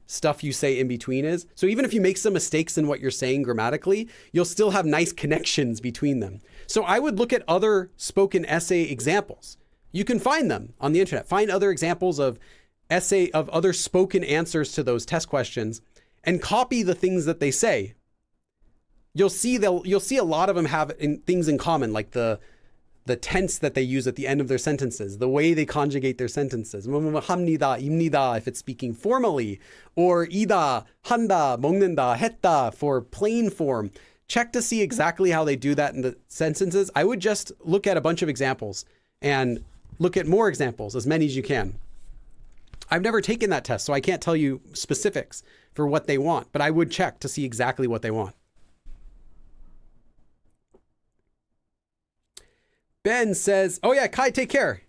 stuff you say in between is. So even if you make some mistakes in what you're saying grammatically, you'll still have nice connections between them. So I would look at other spoken essay examples. You can find them on the internet. Find other examples of other spoken answers to those test questions and copy the things that they say. You'll see a lot of them have things in common, like the tense that they use at the end of their sentences, the way they conjugate their sentences. 합니다, 입니다 if it's speaking formally, or 이다, 한다, 먹는다, 했다 for plain form. Check to see exactly how they do that in the sentences. I would just look at a bunch of examples and look at more examples, as many as you can. I've never taken that test, so I can't tell you specifics for what they want, but I would check to see exactly what they want. Ben says, oh yeah, Kai, take care.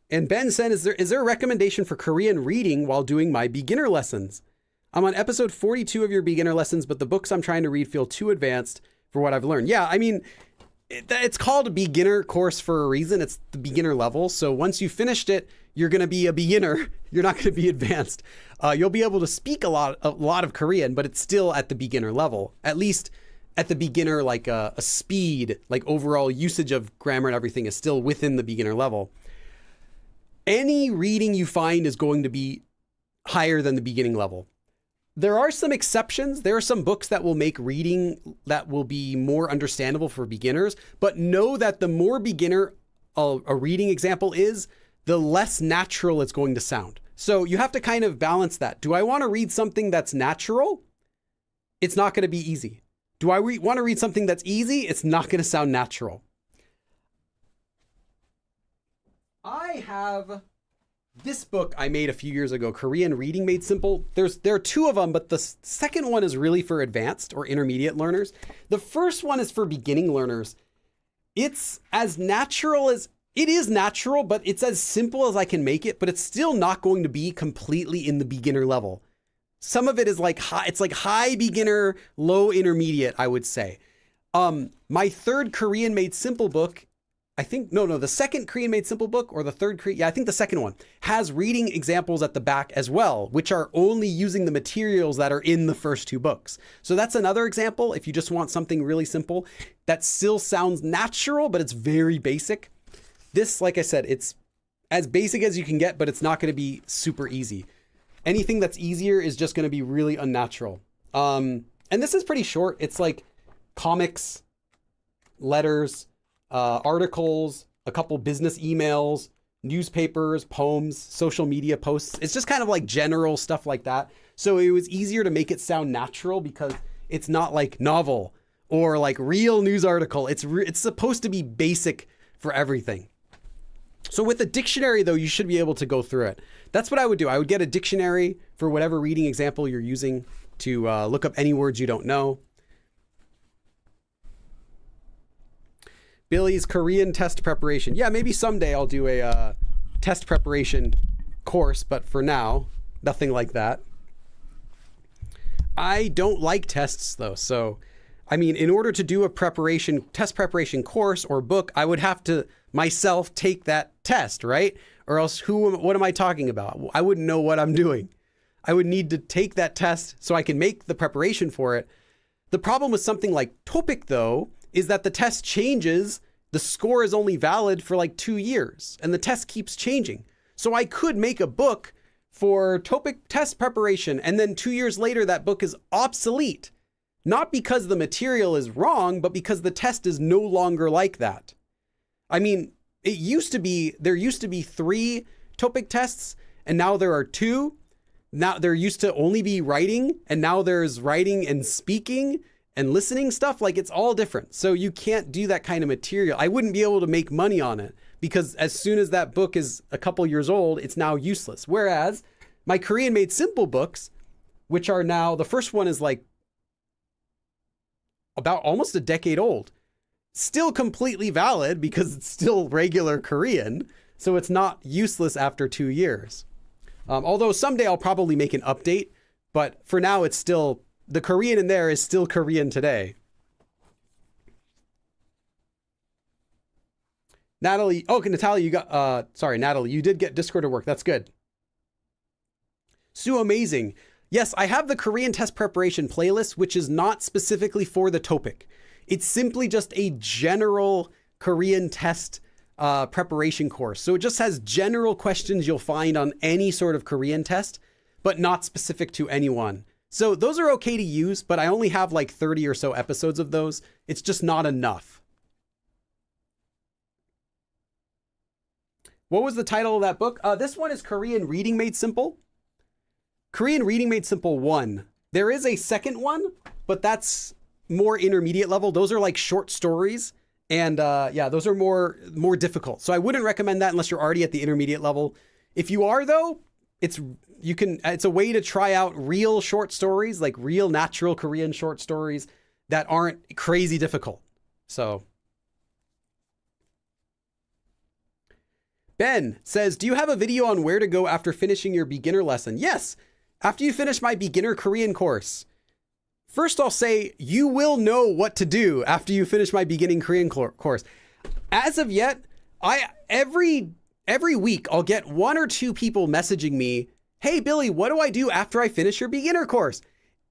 And Ben said, is there a recommendation for Korean reading while doing my beginner lessons? I'm on episode 42 of your beginner lessons, but the books I'm trying to read feel too advanced for what I've learned. Yeah, I mean, it's called a beginner course for a reason. It's the beginner level. So once you finished it, you're going to be a beginner. You're not going to be advanced. You'll be able to speak a lot of Korean, but it's still at the beginner level, at least at the beginner, like a speed, like overall usage of grammar and everything is still within the beginner level. Any reading you find is going to be higher than the beginning level. There are some exceptions. There are some books that will make reading that will be more understandable for beginners, but know that the more beginner a reading example is, the less natural it's going to sound. So you have to kind of balance that. Do I want to read something that's natural? It's not going to be easy. Do I want to read something that's easy? It's not going to sound natural. I have this book I made a few years ago, Korean Reading Made Simple. There are two of them, but the second one is really for advanced or intermediate learners. The first one is for beginning learners. It's as natural as it is natural, but it's as simple as I can make it, but it's still not going to be completely in the beginner level. Some of it is like high, it's like high beginner, low intermediate, I would say. My third Korean Made Simple book, I think, the second Korean Made Simple book or the third I think the second one has reading examples at the back as well, which are only using the materials that are in the first two books. So that's another example. If you just want something really simple that still sounds natural, but it's very basic. This, like I said, it's as basic as you can get, but it's not going to be super easy. Anything that's easier is just going to be really unnatural. And this is pretty short. It's like comics, letters, articles, a couple business emails, newspapers, poems, social media posts. It's just kind of like general stuff like that. So it was easier to make it sound natural because it's not like novel or like real news article. It's supposed to be basic for everything. So with a dictionary, though, you should be able to go through it. That's what I would do. I would get a dictionary for whatever reading example you're using to look up any words you don't know. Billy's Korean test preparation. Yeah, maybe someday I'll do a test preparation course, but for now, nothing like that. I don't like tests, though. So, I mean, in order to do a test preparation course or book, I would have to myself take that test, right? Or else what am I talking about? I wouldn't know what I'm doing. I would need to take that test so I can make the preparation for it. The problem with something like TOPIK, though, is that the test changes. The score is only valid for like 2 years and the test keeps changing. So I could make a book for TOPIK test preparation and then 2 years later that book is obsolete. Not because the material is wrong, but because the test is no longer like that. I mean, there used to be 3 TOPIK tests and now there are 2. Now there used to only be writing and now there's writing and speaking and listening stuff. Like, it's all different. So you can't do that kind of material. I wouldn't be able to make money on it because as soon as that book is a couple years old, it's now useless. Whereas my Korean Made Simple books, which are now, the first one is like about almost a decade old, still completely valid because it's still regular Korean. So it's not useless after 2 years. Although someday I'll probably make an update, but for now it's still, the Korean in there is still Korean today. Natalie, okay, Natalia, you got, sorry, Natalie, you did get Discord to work. That's good. Sue, amazing. Yes, I have the Korean test preparation playlist, which is not specifically for the topic. It's simply just a general Korean test preparation course. So it just has general questions you'll find on any sort of Korean test, but not specific to anyone. So those are okay to use, but I only have like 30 or so episodes of those. It's just not enough. What was the title of that book? This one is Korean Reading Made Simple. Korean Reading Made Simple 1. There is a second one, but that's more intermediate level. Those are like short stories. And yeah, those are more difficult. So I wouldn't recommend that unless you're already at the intermediate level. If you are though, it's a way to try out real short stories, like real natural Korean short stories that aren't crazy difficult. So Ben says, do you have a video on where to go after finishing your beginner lesson? Yes. After you finish my beginner Korean course. First, I'll say you will know what to do after you finish my beginning Korean course. As of yet, every week I'll get 1 or 2 people messaging me, hey, Billy, what do I do after I finish your beginner course?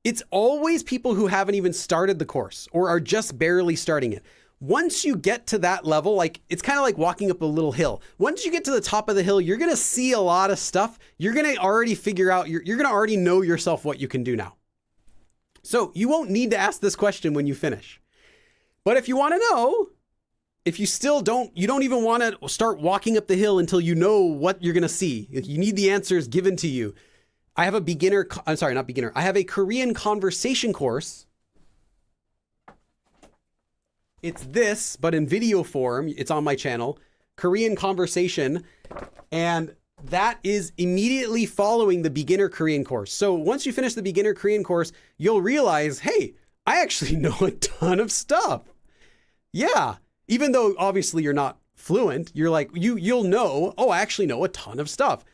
It's always people who haven't even started the course or are just barely starting it. Once you get to that level, like it's kind of like walking up a little hill. Once you get to the top of the hill, you're going to see a lot of stuff. You're going to already figure out, you're going to already know yourself what you can do now. So you won't need to ask this question when you finish. But if you want to know, if you still you don't even want to start walking up the hill until you know what you're going to see. You need the answers given to you. I have I have a Korean conversation course. It's this, but in video form. It's on my channel, Korean Conversation. And that is immediately following the beginner Korean course. So once you finish the beginner Korean course, you'll realize, hey, I actually know a ton of stuff. Yeah. Even though obviously you're not fluent, you're like, you'll know, oh, I actually know a ton of stuff.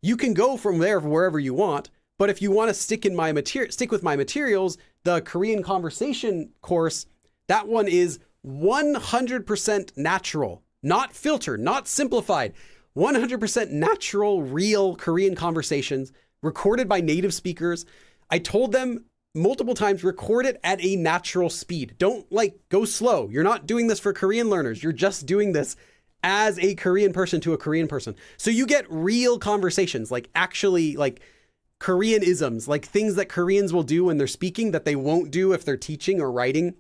You can go from there wherever you want. But if you want to stick with my materials, the Korean Conversation course, that one is 100% natural, not filtered, not simplified, 100% natural, real Korean conversations recorded by native speakers. I told them multiple times, record it at a natural speed. Don't go slow. You're not doing this for Korean learners. You're just doing this as a Korean person to a Korean person. So you get real conversations, actually Korean isms, like things that Koreans will do when they're speaking that they won't do if they're teaching or writing.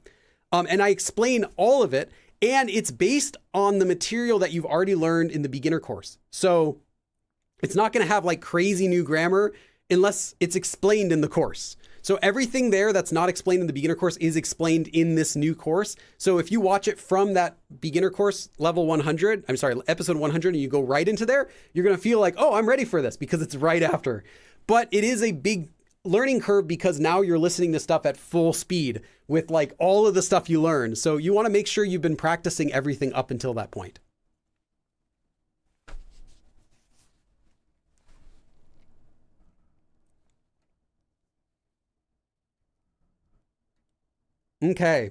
And I explain all of it, and it's based on the material that you've already learned in the beginner course. So it's not going to have crazy new grammar unless it's explained in the course. So everything there that's not explained in the beginner course is explained in this new course. So if you watch it from that beginner course, episode 100, and you go right into there, you're going to feel like, oh, I'm ready for this because it's right after. But it is a big learning curve because now you're listening to stuff at full speed with all of the stuff you learned. So you want to make sure you've been practicing everything up until that point. Okay.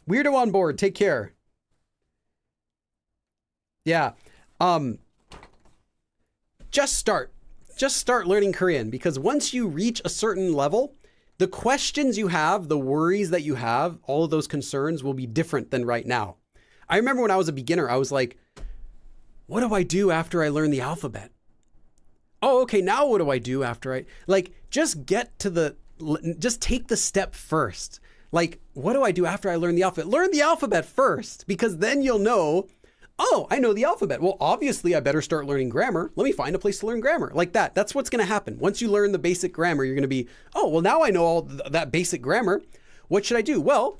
Weirdo on board. Take care. Yeah. Just start learning Korean, because once you reach a certain level, the questions you have, the worries that you have, all of those concerns will be different than right now. I remember when I was a beginner, I was like, what do I do after I learn the alphabet? Oh, okay. Now what do I do after just take the step first. What do I do after I learn the alphabet? Learn the alphabet first, because then you'll know, oh, I know the alphabet. Well, obviously I better start learning grammar. Let me find a place to learn grammar. That's what's going to happen. Once you learn the basic grammar, you're going to be, oh, well, now I know all that basic grammar. What should I do? Well,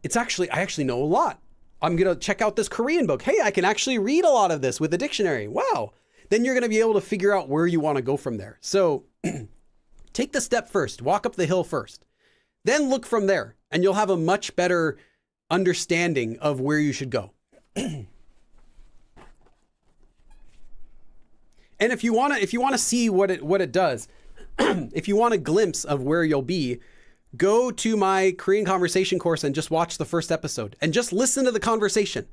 I actually know a lot. I'm going to check out this Korean book. Hey, I can actually read a lot of this with a dictionary. Wow. Then you're going to be able to figure out where you want to go from there. So take the step first, walk up the hill first, then look from there, and you'll have a much better understanding of where you should go. And if you want to see what it does, if you want a glimpse of where you'll be, go to my Korean conversation course and just watch the first episode and just listen to the conversation.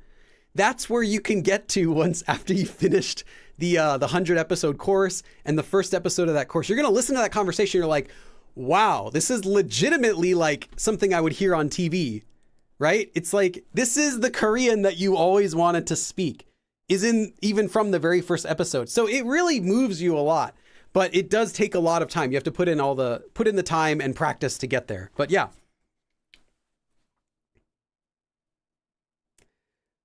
That's where you can get to once after you finished the 100 episode course and the first episode of that course. You're going to listen to that conversation. You're like, wow, this is legitimately like something I would hear on TV, right? It's like, this is the Korean that you always wanted to speak, even from the very first episode. So it really moves you a lot, but it does take a lot of time. You have to put in the time and practice to get there. But yeah.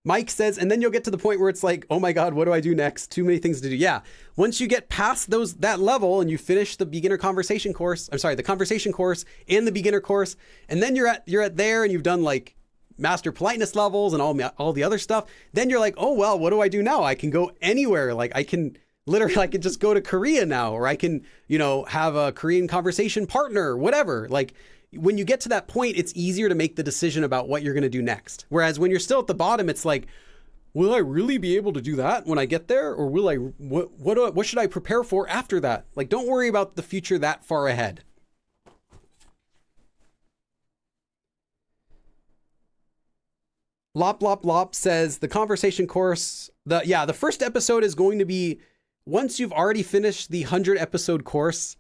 Mike says, and then you'll get to the point where it's like, oh my God, what do I do next? Too many things to do. Yeah. Once you get past that level and you finish the beginner conversation course, the conversation course and the beginner course, and then you're at there and you've done like master politeness levels and all the other stuff. Then you're like, oh, well, what do I do now? I can go anywhere. Like I can just go to Korea now, or I can, have a Korean conversation partner, whatever. Like, when you get to that point, it's easier to make the decision about what you're going to do next. Whereas when you're still at the bottom, it's like, will I really be able to do that when I get there? Or will I, what should I prepare for after that? Like, don't worry about the future that far ahead. Lop Lop Lop says the conversation course, the first episode is going to be once you've already finished the 100 episode course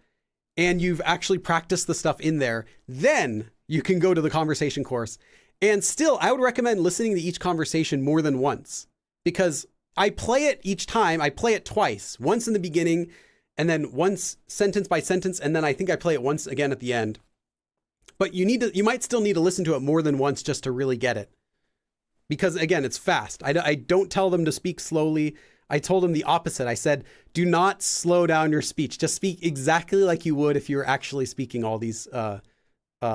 and you've actually practiced the stuff in there, then you can go to the conversation course. And still, I would recommend listening to each conversation more than once, because I play it each time. I play it twice, once in the beginning and then once sentence by sentence. And then I think I play it once again at the end. But you might still need to listen to it more than once just to really get it. Because again, it's fast. I don't tell them to speak slowly. I told them the opposite. I said, do not slow down your speech. Just speak exactly like you would if you were actually speaking all these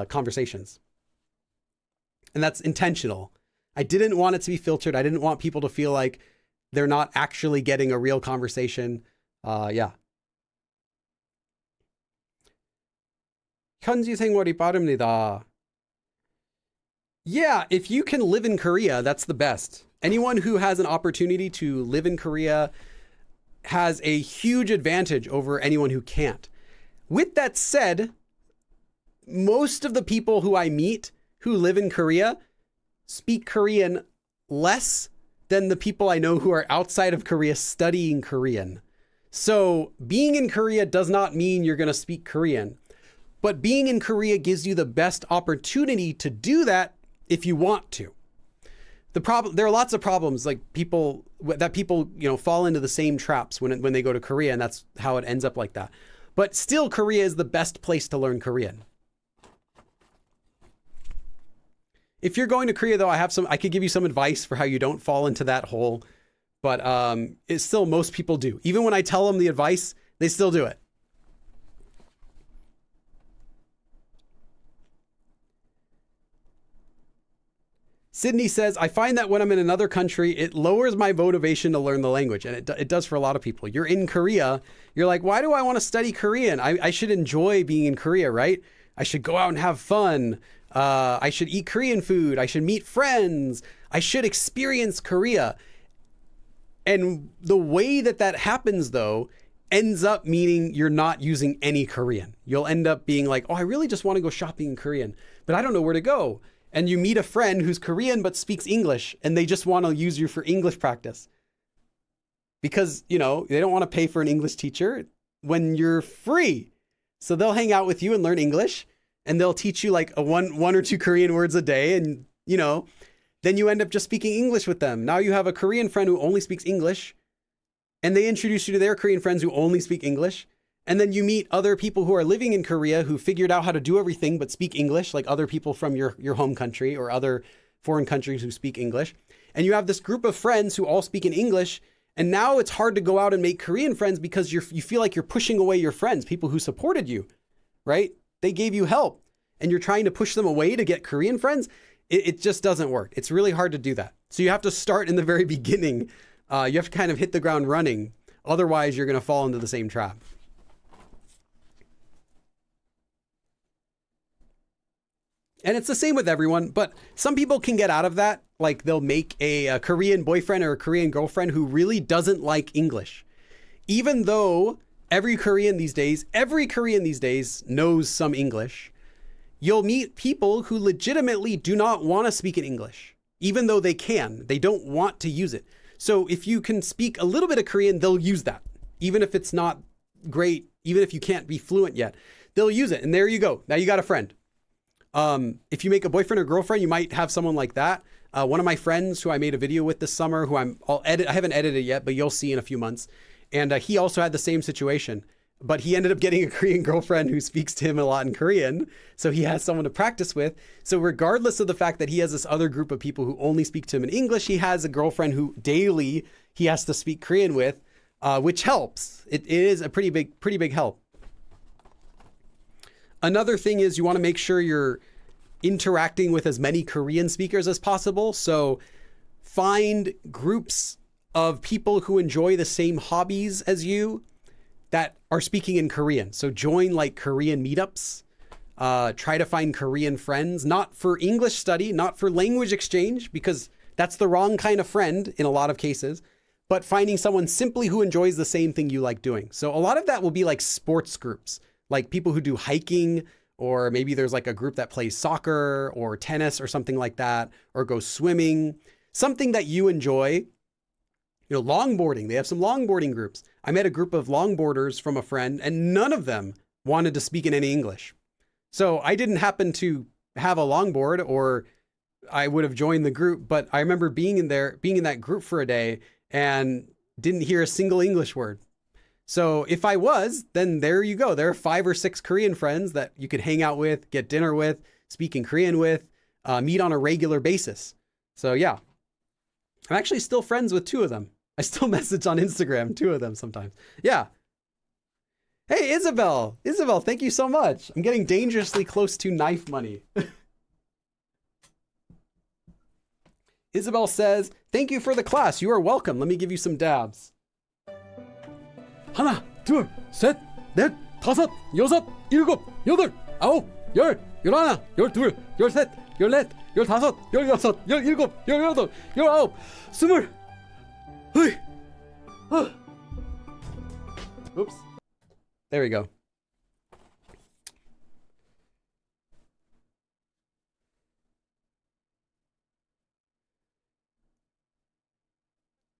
conversations. And that's intentional. I didn't want it to be filtered. I didn't want people to feel like they're not actually getting a real conversation. Yeah. 현지 생활이 빠릅니다. Yeah, if you can live in Korea, that's the best. Anyone who has an opportunity to live in Korea has a huge advantage over anyone who can't. With that said, most of the people who I meet who live in Korea speak Korean less than the people I know who are outside of Korea studying Korean. So being in Korea does not mean you're going to speak Korean, but being in Korea gives you the best opportunity to do that if you want to. There are lots of problems, like people fall into the same traps when they go to Korea, and that's how it ends up like that. But still, Korea is the best place to learn Korean. If you're going to Korea, though, I could give you some advice for how you don't fall into that hole. But it's still, most people do. Even when I tell them the advice, they still do it. Sydney says, I find that when I'm in another country, it lowers my motivation to learn the language. And it does for a lot of people. You're in Korea. You're like, why do I want to study Korean? I should enjoy being in Korea, right? I should go out and have fun. I should eat Korean food. I should meet friends. I should experience Korea. And the way that happens, though, ends up meaning you're not using any Korean. You'll end up being like, oh, I really just want to go shopping in Korean, but I don't know where to go. And you meet a friend who's Korean but speaks English, and they just want to use you for English practice. Because, they don't want to pay for an English teacher when you're free. So they'll hang out with you and learn English, and they'll teach you like one or two Korean words a day. And, then you end up just speaking English with them. Now you have a Korean friend who only speaks English, and they introduce you to their Korean friends who only speak English. And then you meet other people who are living in Korea who figured out how to do everything but speak English, like other people from your home country or other foreign countries who speak English. And you have this group of friends who all speak in English. And now it's hard to go out and make Korean friends because you feel like you're pushing away your friends, people who supported you, right? They gave you help and you're trying to push them away to get Korean friends. It just doesn't work. It's really hard to do that. So you have to start in the very beginning. You have to kind of hit the ground running. Otherwise, you're going to fall into the same trap. And it's the same with everyone, but some people can get out of that. Like they'll make a Korean boyfriend or a Korean girlfriend who really doesn't like English. even though every Korean these days knows some English, you'll meet people who legitimately do not want to speak in English, even though they can. They don't want to use it. So if you can speak a little bit of Korean, they'll use that. Even if it's not great, even if you can't be fluent yet, they'll use it. And there you go. Now you got a friend. If you make a boyfriend or girlfriend, you might have someone like that. One of my friends who I made a video with this summer, who I haven't edited yet, but you'll see in a few months. And he also had the same situation, but he ended up getting a Korean girlfriend who speaks to him a lot in Korean. So he has someone to practice with. So regardless of the fact that he has this other group of people who only speak to him in English, he has a girlfriend who daily he has to speak Korean with, which helps. It is a pretty big help. Another thing is you want to make sure you're interacting with as many Korean speakers as possible. So find groups of people who enjoy the same hobbies as you that are speaking in Korean. So join like Korean meetups. Try to find Korean friends, not for English study, not for language exchange, because that's the wrong kind of friend in a lot of cases, but finding someone simply who enjoys the same thing you like doing. So a lot of that will be like sports groups, like people who do hiking, or maybe there's like a group that plays soccer or tennis or something like that, or go swimming, something that you enjoy. You know, longboarding, they have some longboarding groups. I met a group of longboarders from a friend and none of them wanted to speak in any English. So I didn't happen to have a longboard or I would have joined the group, but I remember being in that group for a day and didn't hear a single English word. So if I was, then there you go. There are 5 or 6 Korean friends that you could hang out with, get dinner with, speak in Korean with, meet on a regular basis. So yeah, I'm actually still friends with 2 of them. I still message on Instagram 2 of them sometimes. Yeah. Hey, Isabel, thank you so much. I'm getting dangerously close to knife money. Isabel says, thank you for the class. You are welcome. Let me give you some dabs. 하나, 둘, 셋, 넷, 다섯, 여섯, 일곱, 여덟, 아홉, 열, 열하나, 열둘, 열셋, 열넷, 열다섯, 열여섯, 열일곱, 열여덟, 열아홉, 스물. Hey. Oops. There we go.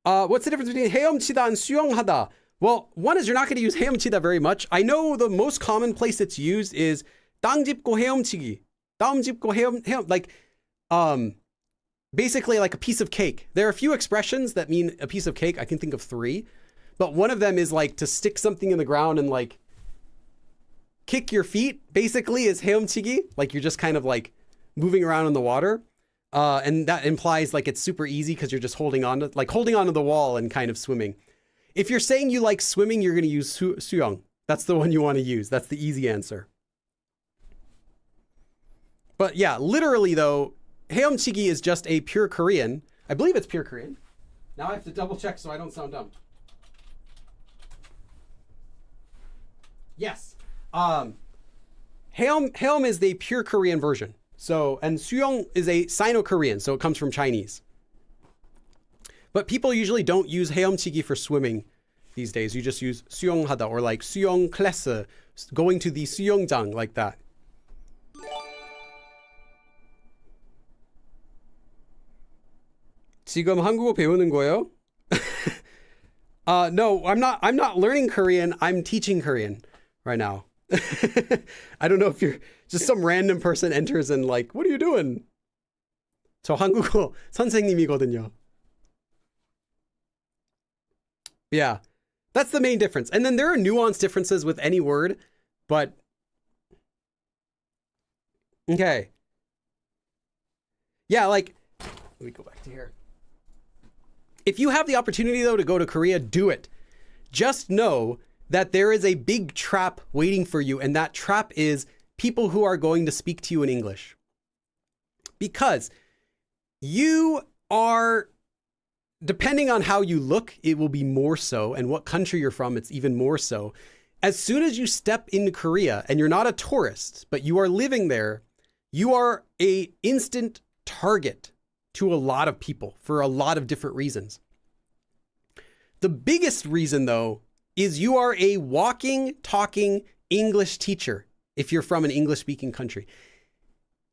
What's the difference between 헤엄치다 and 수영하다? Well, one is you're not going to use 헤엄치다 very much. I know the most common place it's used is 땅 짚고 헤엄치기. 땅 짚고 헤엄 like basically like a piece of cake. There are a few expressions that mean a piece of cake. I can think of 3, but one of them is like to stick something in the ground and like kick your feet, basically, is 헤엄치기. Like you're just kind of like moving around in the water. And that implies like it's super easy because you're just holding on to the wall and kind of swimming. If you're saying you like swimming, you're going to use 수영. That's the one you want to use. That's the easy answer. But yeah, literally though, 헤엄치기 is just a pure Korean. I believe it's pure Korean. Now I have to double check so I don't sound dumb. Yes. Heom is the pure Korean version. So, and 수영 is a Sino-Korean, so it comes from Chinese. But people usually don't use 헤엄치기 for swimming these days. You just use 수영하다 or like 수영 클래스, going to the 수영장, like that. 지금 한국어 배우는 거예요? No, I'm not learning Korean. I'm teaching Korean right now. I don't know if you're just some random person enters and like, what are you doing? 저 한국어 선생님이거든요. Yeah, that's the main difference. And then there are nuanced differences with any word, but okay. Yeah, like, let me go back to here. If you have the opportunity though to go to Korea, do it. Just know that there is a big trap waiting for you, and that trap is people who are going to speak to you in English. Because you are, depending on how you look, it will be more so, and what country you're from, it's even more so. As soon as you step into Korea, and you're not a tourist, but you are living there, you are an instant target to a lot of people for a lot of different reasons. The biggest reason, though, is you are a walking, talking English teacher if you're from an English-speaking country.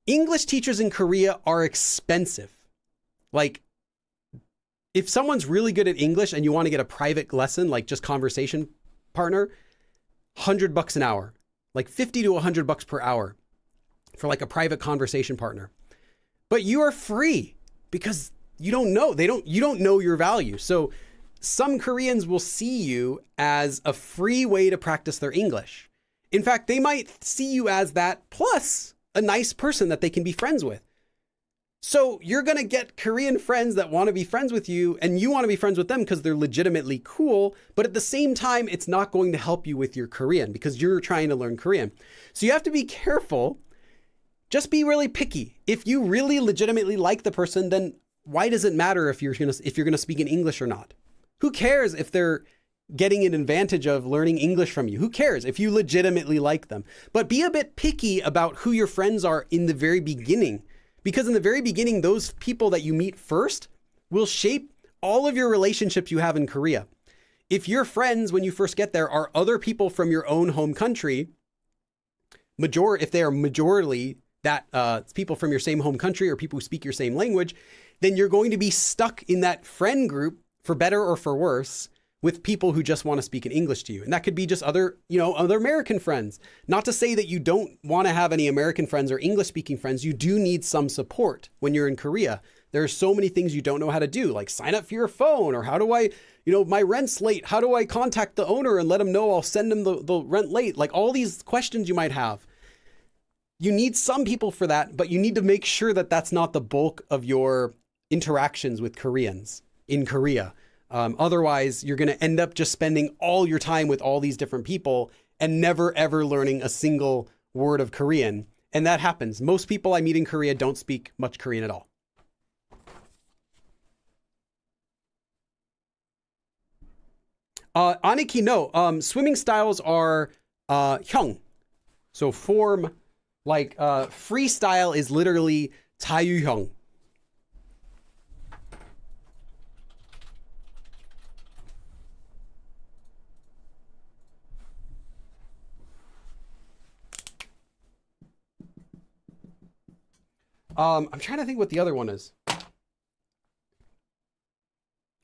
English teachers in Korea are expensive. Like, if someone's really good at English and you want to get a private lesson, like just conversation partner, $100 an hour, like 50 to $100 per hour for like a private conversation partner. But you are free because you don't know, you don't know your value. So some Koreans will see you as a free way to practice their English. In fact, they might see you as that plus a nice person that they can be friends with. So you're going to get Korean friends that want to be friends with you, and you want to be friends with them because they're legitimately cool. But at the same time, it's not going to help you with your Korean because you're trying to learn Korean. So you have to be careful. Just be really picky. If you really legitimately like the person, then why does it matter if you're going to speak in English or not? Who cares if they're getting an advantage of learning English from you? Who cares if you legitimately like them? But be a bit picky about who your friends are in the very beginning. Because in the very beginning, those people that you meet first will shape all of your relationships you have in Korea. If your friends, when you first get there, are other people from your own home country, if they are majorly that people from your same home country or people who speak your same language, then you're going to be stuck in that friend group, for better or for worse, with people who just want to speak in English to you. And that could be just other American friends. Not to say that you don't want to have any American friends or English speaking friends. You do need some support when you're in Korea. There are so many things you don't know how to do, like sign up for your phone, or how do I, my rent's late. How do I contact the owner and let him know I'll send him the rent late? Like all these questions you might have. You need some people for that, but you need to make sure that that's not the bulk of your interactions with Koreans in Korea. Otherwise, you're going to end up just spending all your time with all these different people and never, ever learning a single word of Korean. And that happens. Most people I meet in Korea don't speak much Korean at all. Aniki, no. Swimming styles are 형. So form, like freestyle is literally 자유형. I'm trying to think what the other one is.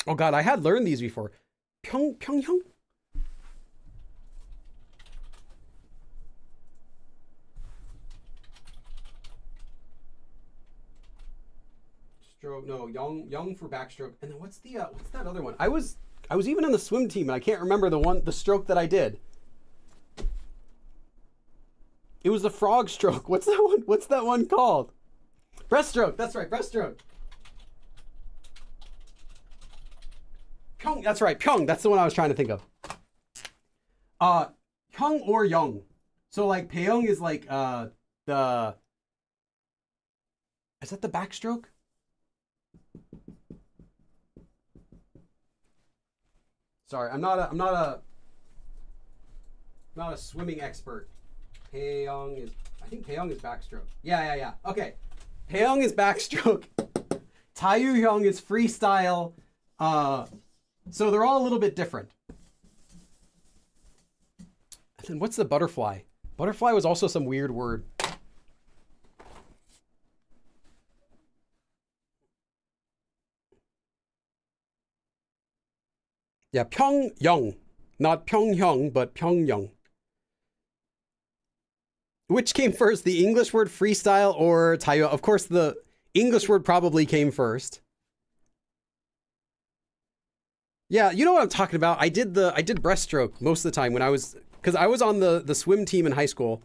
Oh God, I had learned these before. 평형? Stroke, no, young for backstroke. And then what's that other one? I was even on the swim team and I can't remember the stroke that I did. It was the frog stroke. What's that one? What's that one called? Breaststroke, that's right, breaststroke. Pyong, that's right, pyong, that's the one I was trying to think of. Pyong or young. So like Pyong is like is that the backstroke? Sorry, I'm not a swimming expert. Pyong is, I think Pyong is backstroke. Yeah. Okay. Pyong is backstroke. 자유형 is freestyle. So they're all a little bit different. And then what's the butterfly? Butterfly was also some weird word. Yeah, 평영. Not 평형, but 평영. Which came first, the English word freestyle or 자유? Of course, the English word probably came first. Yeah, you know what I'm talking about. I did breaststroke most of the time because I was on the swim team in high school,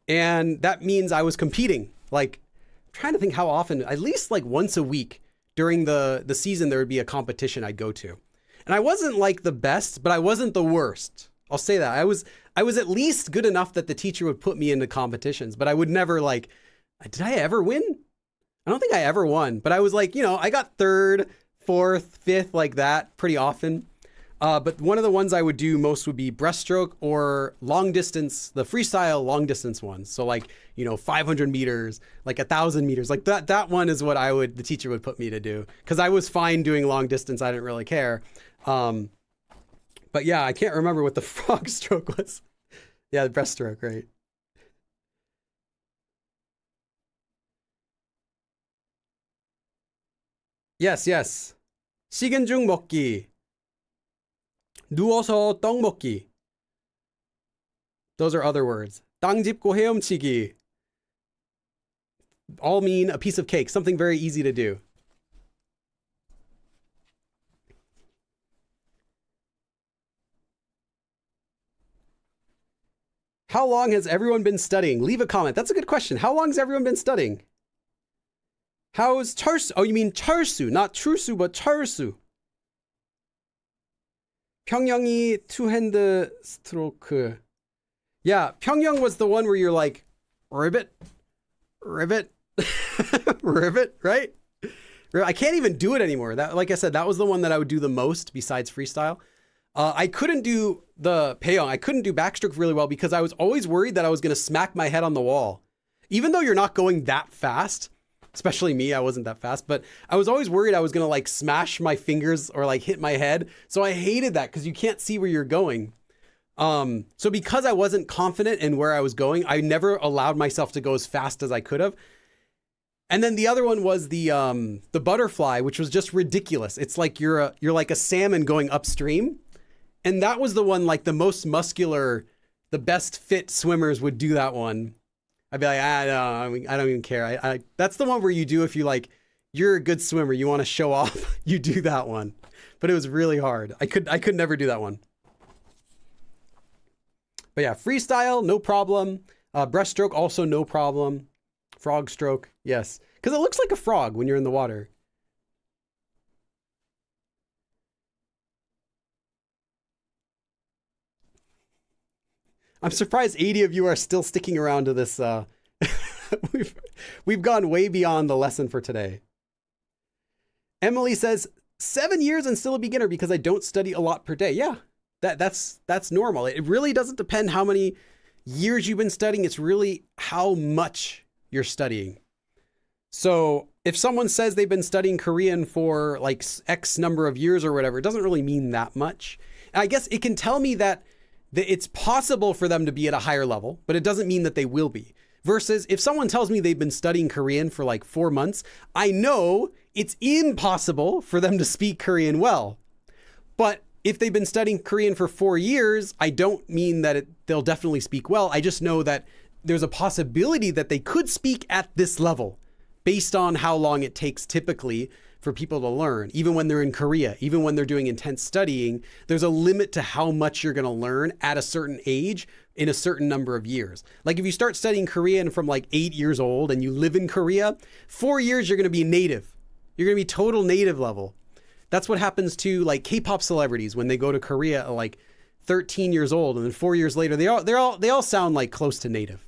and that means I was competing. Like, I'm trying to think how often, at least like once a week during the season, there would be a competition I'd go to. And I wasn't like the best, but I wasn't the worst. I'll say that. I was at least good enough that the teacher would put me into competitions, but I would never like, did I ever win? I don't think I ever won, but I was like, I got third, fourth, fifth, like that pretty often. But one of the ones I would do most would be breaststroke or long distance, the freestyle long distance ones. So like, 500 meters, like 1,000 meters, like that one is what the teacher would put me to do. Cause I was fine doing long distance. I didn't really care. But yeah, I can't remember what the frog stroke was. Yeah, the breaststroke, right? Yes, yes. 식은 죽 먹기. 누워서 떡 먹기. Those are other words. 땅 짚고 헤엄치기. All mean a piece of cake, something very easy to do. How long has everyone been studying? Leave a comment. That's a good question. How long has everyone been studying? How's 철수? Oh, you mean 철수, not 출수, but 철수. 평영이 two-hand stroke. Yeah, 평영 was the one where you're like, ribbit, ribbit, ribbit, right? I can't even do it anymore. That, like I said, that was the one that I would do the most besides freestyle. I couldn't do the peyong. I couldn't do backstroke really well because I was always worried that I was going to smack my head on the wall. Even though you're not going that fast, especially me, I wasn't that fast, but I was always worried I was going to like smash my fingers or like hit my head. So I hated that because you can't see where you're going. So because I wasn't confident in where I was going, I never allowed myself to go as fast as I could have. And then the other one was the butterfly, which was just ridiculous. It's like you're like a salmon going upstream. And that was the one, like the most muscular, the best fit swimmers would do that one. I'd be like, I don't even care. That's the one where you do if you like, you're a good swimmer, you want to show off, you do that one. But it was really hard. I could never do that one. But yeah, freestyle, no problem. Breaststroke, also no problem. Frog stroke, yes. Because it looks like a frog when you're in the water. I'm surprised 80 of you are still sticking around to this. We've gone way beyond the lesson for today. Emily says, 7 years and still a beginner because I don't study a lot per day. Yeah, that's normal. It really doesn't depend how many years you've been studying. It's really how much you're studying. So if someone says they've been studying Korean for like X number of years or whatever, it doesn't really mean that much. I guess it can tell me that it's possible for them to be at a higher level, but it doesn't mean that they will be. Versus if someone tells me they've been studying Korean for like 4 months, I know it's impossible for them to speak Korean well. But if they've been studying Korean for 4 years, I don't mean that they'll definitely speak well. I just know that there's a possibility that they could speak at this level based on how long it takes typically for people to learn. Even when they're in Korea, even when they're doing intense studying, there's a limit to how much you're going to learn at a certain age in a certain number of years. Like if you start studying Korean from like 8 years old and you live in Korea, 4 years you're going to be native. You're going to be total native level. That's what happens to like K-pop celebrities when they go to Korea at like 13 years old, and then 4 years later they all sound like close to native.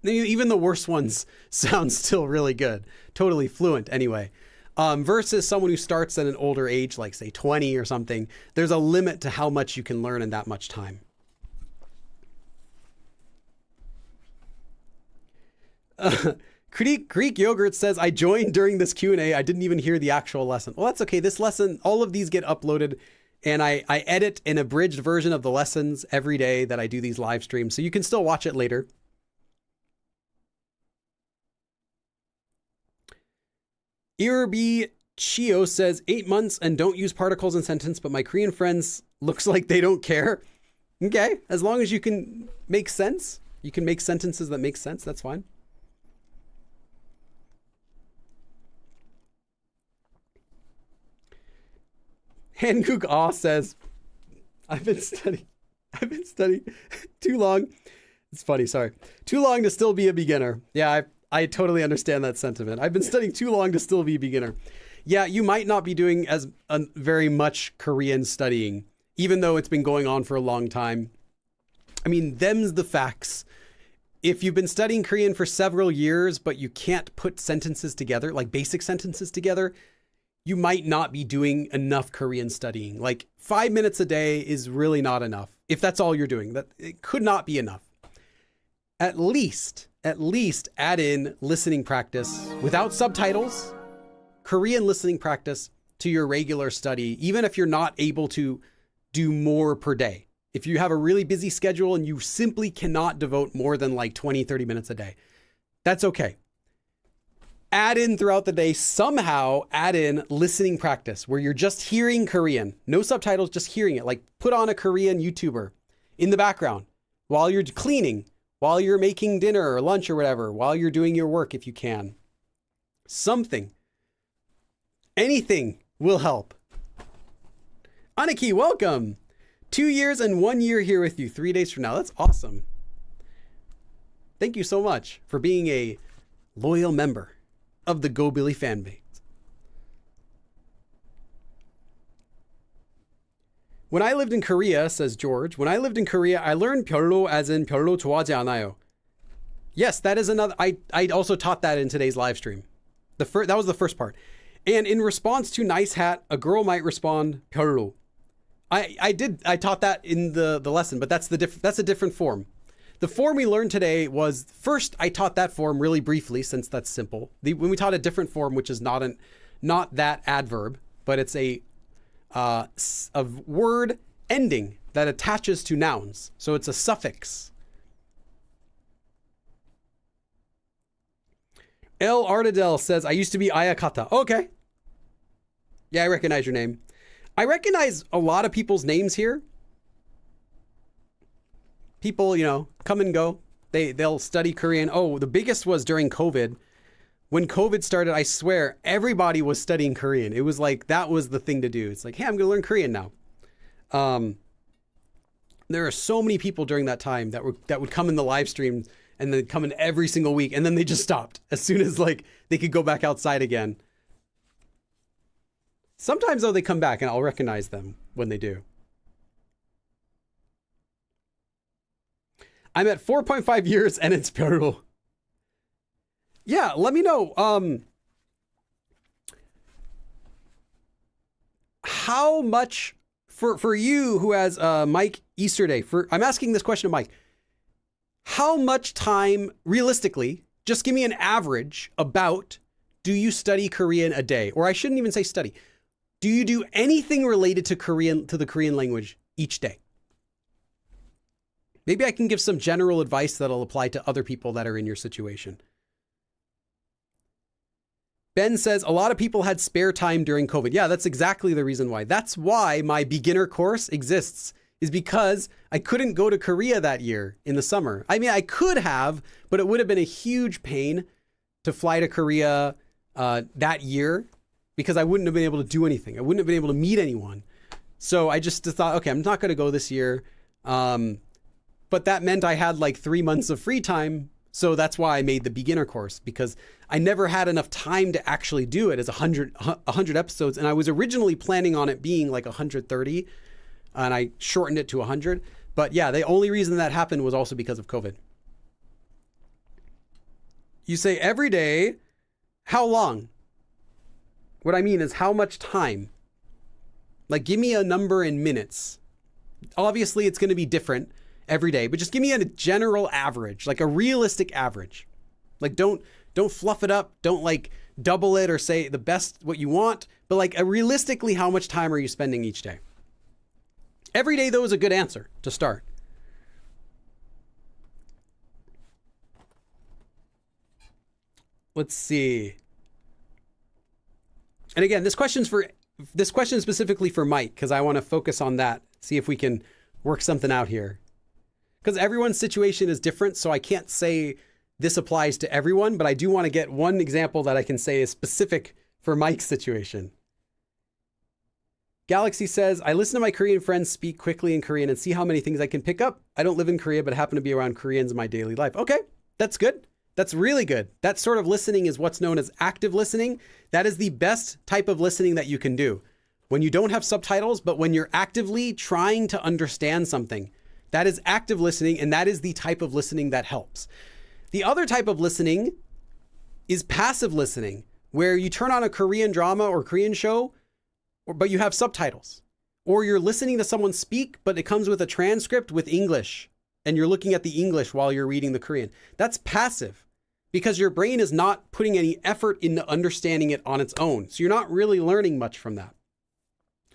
Even the worst ones sound still really good, totally fluent anyway. Versus someone who starts at an older age, like say 20 or something, there's a limit to how much you can learn in that much time. Greek Yogurt says, I joined during this Q&A. I didn't even hear the actual lesson. Well, that's okay. This lesson, all of these get uploaded, and I edit an abridged version of the lessons every day that I do these live streams, so you can still watch it later. Irbi Chio says 8 months and don't use particles in sentence, but my Korean friends looks like they don't care. Okay, as long as you can make sense, you can make sentences that make sense, that's fine. Hanguk Ah says, I've been studying too long. It's funny, sorry. Too long to still be a beginner. Yeah, I totally understand that sentiment. I've been studying too long to still be a beginner. Yeah, you might not be doing as very much Korean studying, even though it's been going on for a long time. I mean, them's the facts. If you've been studying Korean for several years, but you can't put sentences together, like basic sentences together, you might not be doing enough Korean studying. Like 5 minutes a day is really not enough. If that's all you're doing, that it could not be enough. At least add in listening practice without subtitles, Korean listening practice to your regular study, even if you're not able to do more per day. If you have a really busy schedule and you simply cannot devote more than like 20, 30 minutes a day, that's okay. Add in throughout the day, somehow add in listening practice where you're just hearing Korean, no subtitles, just hearing it. Like put on a Korean YouTuber in the background while you're cleaning, while you're making dinner or lunch or whatever, while you're doing your work if you can. Something, anything will help. Aniki, welcome. 2 years and 1 year here with you 3 days from now. That's awesome. Thank you so much for being a loyal member of the Go Billy fan base. When I lived in Korea, says George, when I lived in Korea, I learned 별로 as in 별로 좋아하지 않아요. Yes, that is another. I also taught that in today's live stream. That was the first part. And in response to nice hat, a girl might respond 별로. I taught that in the lesson, but that's a different form. The form we learned today was first, I taught that form really briefly since that's simple. When we taught a different form, which is not that adverb, but it's a word ending that attaches to nouns. So it's a suffix. El Ardadel says, I used to be Ayakata. Okay. Yeah, I recognize your name. I recognize a lot of people's names here. People, come and go. They'll study Korean. Oh, the biggest was during COVID. When COVID started, I swear, everybody was studying Korean. It was like, that was the thing to do. It's like, hey, I'm going to learn Korean now. There are so many people during that time that would come in the live stream and then come in every single week. And then they just stopped as soon as they could go back outside again. Sometimes though, they come back and I'll recognize them when they do. I'm at 4.5 years and it's 별로. Yeah, let me know. How much for you who has Mike Easterday, I'm asking this question to Mike. How much time realistically, just give me an average about, do you study Korean a day? Or I shouldn't even say study. Do you do anything related to the Korean language each day? Maybe I can give some general advice that'll apply to other people that are in your situation. Ben says, a lot of people had spare time during COVID. Yeah, that's exactly the reason why. That's why my beginner course exists, is because I couldn't go to Korea that year in the summer. I mean, I could have, but it would have been a huge pain to fly to Korea that year, because I wouldn't have been able to do anything. I wouldn't have been able to meet anyone. So I just thought, okay, I'm not going to go this year. But that meant I had like 3 months of free time. So that's why I made the beginner course, because I never had enough time to actually do it as 100 episodes. And I was originally planning on it being like 130 and I shortened it to 100. But yeah, the only reason that happened was also because of COVID. You say every day, how long? What I mean is how much time? Like, give me a number in minutes. Obviously, it's going to be different every day, but just give me a general average, like a realistic average. Like, don't fluff it up. Don't like double it or say the best what you want, but like realistically, how much time are you spending each day? Every day, though, is a good answer to start. Let's see. And again, this question is specifically for Mike, because I want to focus on that. See if we can work something out here. Because everyone's situation is different, so I can't say this applies to everyone, but I do want to get one example that I can say is specific for Mike's situation. Galaxy says, I listen to my Korean friends speak quickly in Korean and see how many things I can pick up. I don't live in Korea, but happen to be around Koreans in my daily life. Okay, that's good. That's really good. That sort of listening is what's known as active listening. That is the best type of listening that you can do. When you don't have subtitles, but when you're actively trying to understand something, that is active listening, and that is the type of listening that helps. The other type of listening is passive listening, where you turn on a Korean drama or Korean show, but you have subtitles. Or you're listening to someone speak, but it comes with a transcript with English, and you're looking at the English while you're reading the Korean. That's passive, because your brain is not putting any effort into understanding it on its own. So you're not really learning much from that.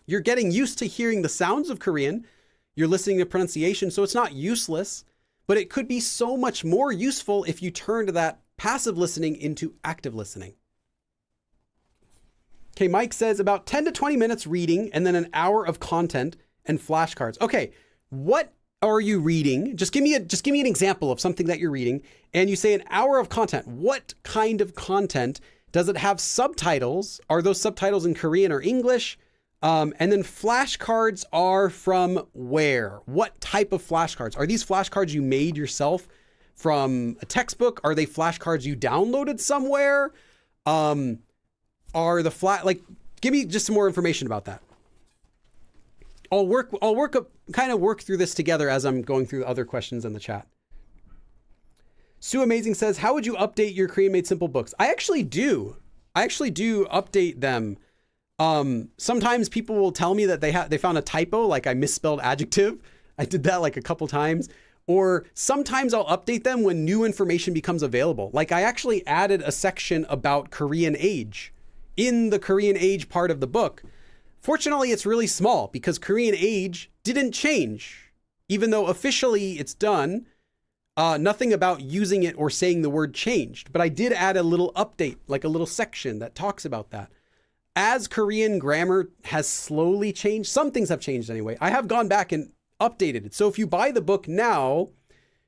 You're getting used to hearing the sounds of Korean. You're listening to pronunciation, so it's not useless, but it could be so much more useful if you turn to that passive listening into active listening. Okay, Mike says about 10 to 20 minutes reading and then an hour of content and flashcards. Okay, what are you reading? Just give me an example of something that you're reading. And you say an hour of content. What kind of content? Does it have subtitles? Are those subtitles in Korean or English? And then flashcards are from where? What type of flashcards? Are these flashcards you made yourself from a textbook? Are they flashcards you downloaded somewhere? Give me just some more information about that. I'll work through this together as I'm going through other questions in the chat. Sue Amazing says, how would you update your Korean Made Simple books? I actually do update them. Sometimes people will tell me that they found a typo, like I misspelled adjective. I did that like a couple times. Or sometimes I'll update them when new information becomes available. Like I actually added a section about Korean age in the Korean age part of the book. Fortunately, it's really small because Korean age didn't change. Even though officially it's done, nothing about using it or saying the word changed. But I did add a little update, like a little section that talks about that. As Korean grammar has slowly changed, some things have changed anyway. I have gone back and updated it. So if you buy the book now,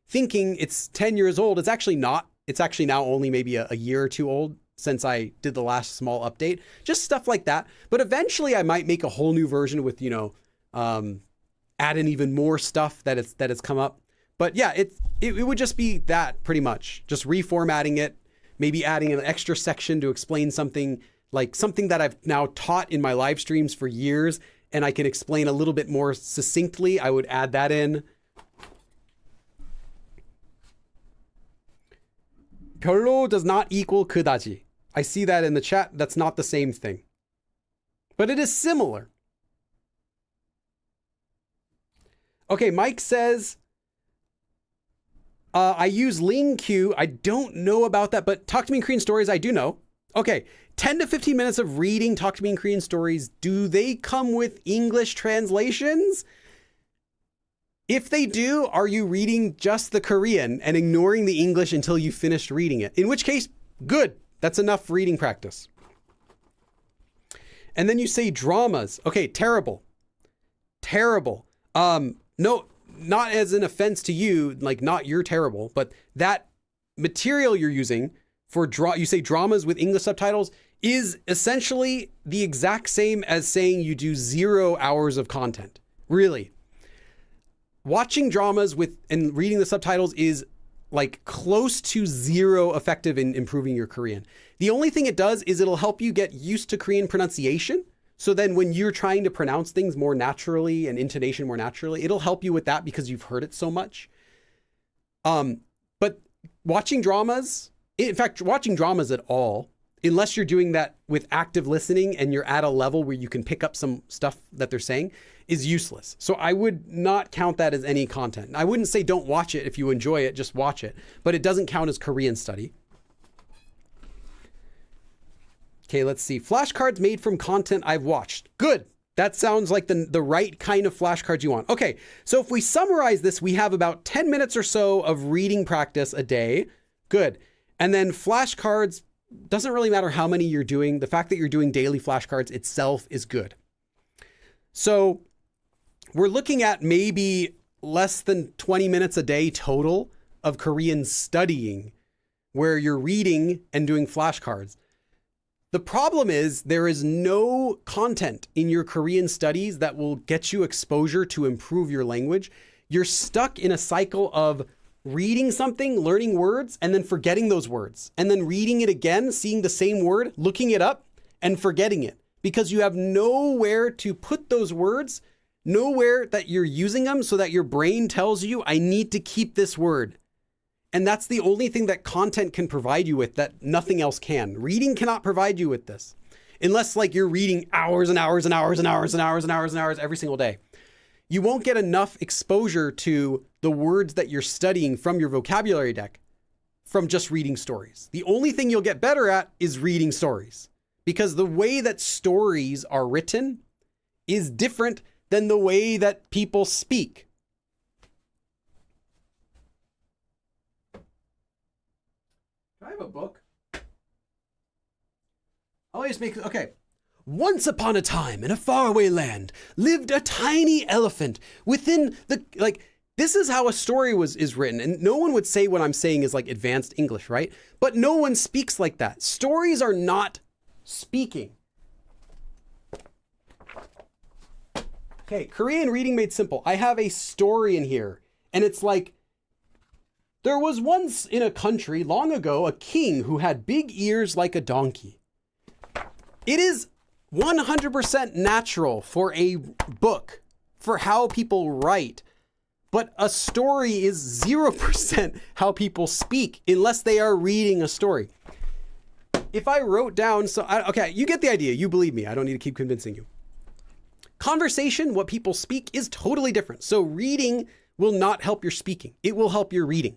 thinking it's 10 years old, it's actually not. It's actually now only maybe a year or two old since I did the last small update, just stuff like that. But eventually I might make a whole new version with, add in even more stuff that it's come up. But yeah, it would just be that pretty much, just reformatting it, maybe adding an extra section to explain something like something that I've now taught in my live streams for years, and I can explain a little bit more succinctly. I would add that in. 별로 does not equal 그다지. I see that in the chat. That's not the same thing, but it is similar. Okay, Mike says, I use LingQ. I don't know about that, but Talk to Me in Korean Stories, I do know. Okay, 10 to 15 minutes of reading Talk to Me in Korean Stories. Do they come with English translations? If they do, are you reading just the Korean and ignoring the English until you finished reading it? In which case, good. That's enough reading practice. And then you say dramas. Okay, terrible. Terrible. No, not as an offense to you, like not you're terrible, but that material you're using for you say dramas with English subtitles is essentially the exact same as saying you do 0 hours of content. Really. Watching dramas and reading the subtitles is like close to zero effective in improving your Korean. The only thing it does is it'll help you get used to Korean pronunciation. So then when you're trying to pronounce things more naturally and intonation more naturally, it'll help you with that because you've heard it so much. But watching dramas, in fact, watching dramas at all, unless you're doing that with active listening and you're at a level where you can pick up some stuff that they're saying, is useless. So I would not count that as any content. I wouldn't say don't watch it if you enjoy it, just watch it. But it doesn't count as Korean study. Okay, let's see. Flashcards made from content I've watched. Good. That sounds like the right kind of flashcards you want. Okay, so if we summarize this, we have about 10 minutes or so of reading practice a day. Good. And then flashcards, doesn't really matter how many you're doing. The fact that you're doing daily flashcards itself is good. So we're looking at maybe less than 20 minutes a day total of Korean studying where you're reading and doing flashcards. The problem is there is no content in your Korean studies that will get you exposure to improve your language. You're stuck in a cycle of reading something, learning words, and then forgetting those words, and then reading it again, seeing the same word, looking it up, and forgetting it because you have nowhere to put those words, nowhere that you're using them so that your brain tells you, I need to keep this word. And that's the only thing that content can provide you with that nothing else can. Reading cannot provide you with this unless like you're reading hours and hours and hours and hours and hours and hours and hours every single day. You won't get enough exposure to the words that you're studying from your vocabulary deck from just reading stories. The only thing you'll get better at is reading stories because the way that stories are written is different than the way that people speak. I have a book. Okay. Once upon a time in a faraway land lived a tiny elephant within the, this is how a story is written. And no one would say what I'm saying is like advanced English, right? But no one speaks like that. Stories are not speaking. Okay, Korean reading made simple. I have a story in here, and it's like, there was once in a country long ago a king who had big ears like a donkey. It is 100% natural for a book, for how people write, but a story is 0% how people speak unless they are reading a story. If I wrote down, okay, you get the idea. You believe me. I don't need to keep convincing you. Conversation, what people speak, is totally different. So reading will not help your speaking. It will help your reading.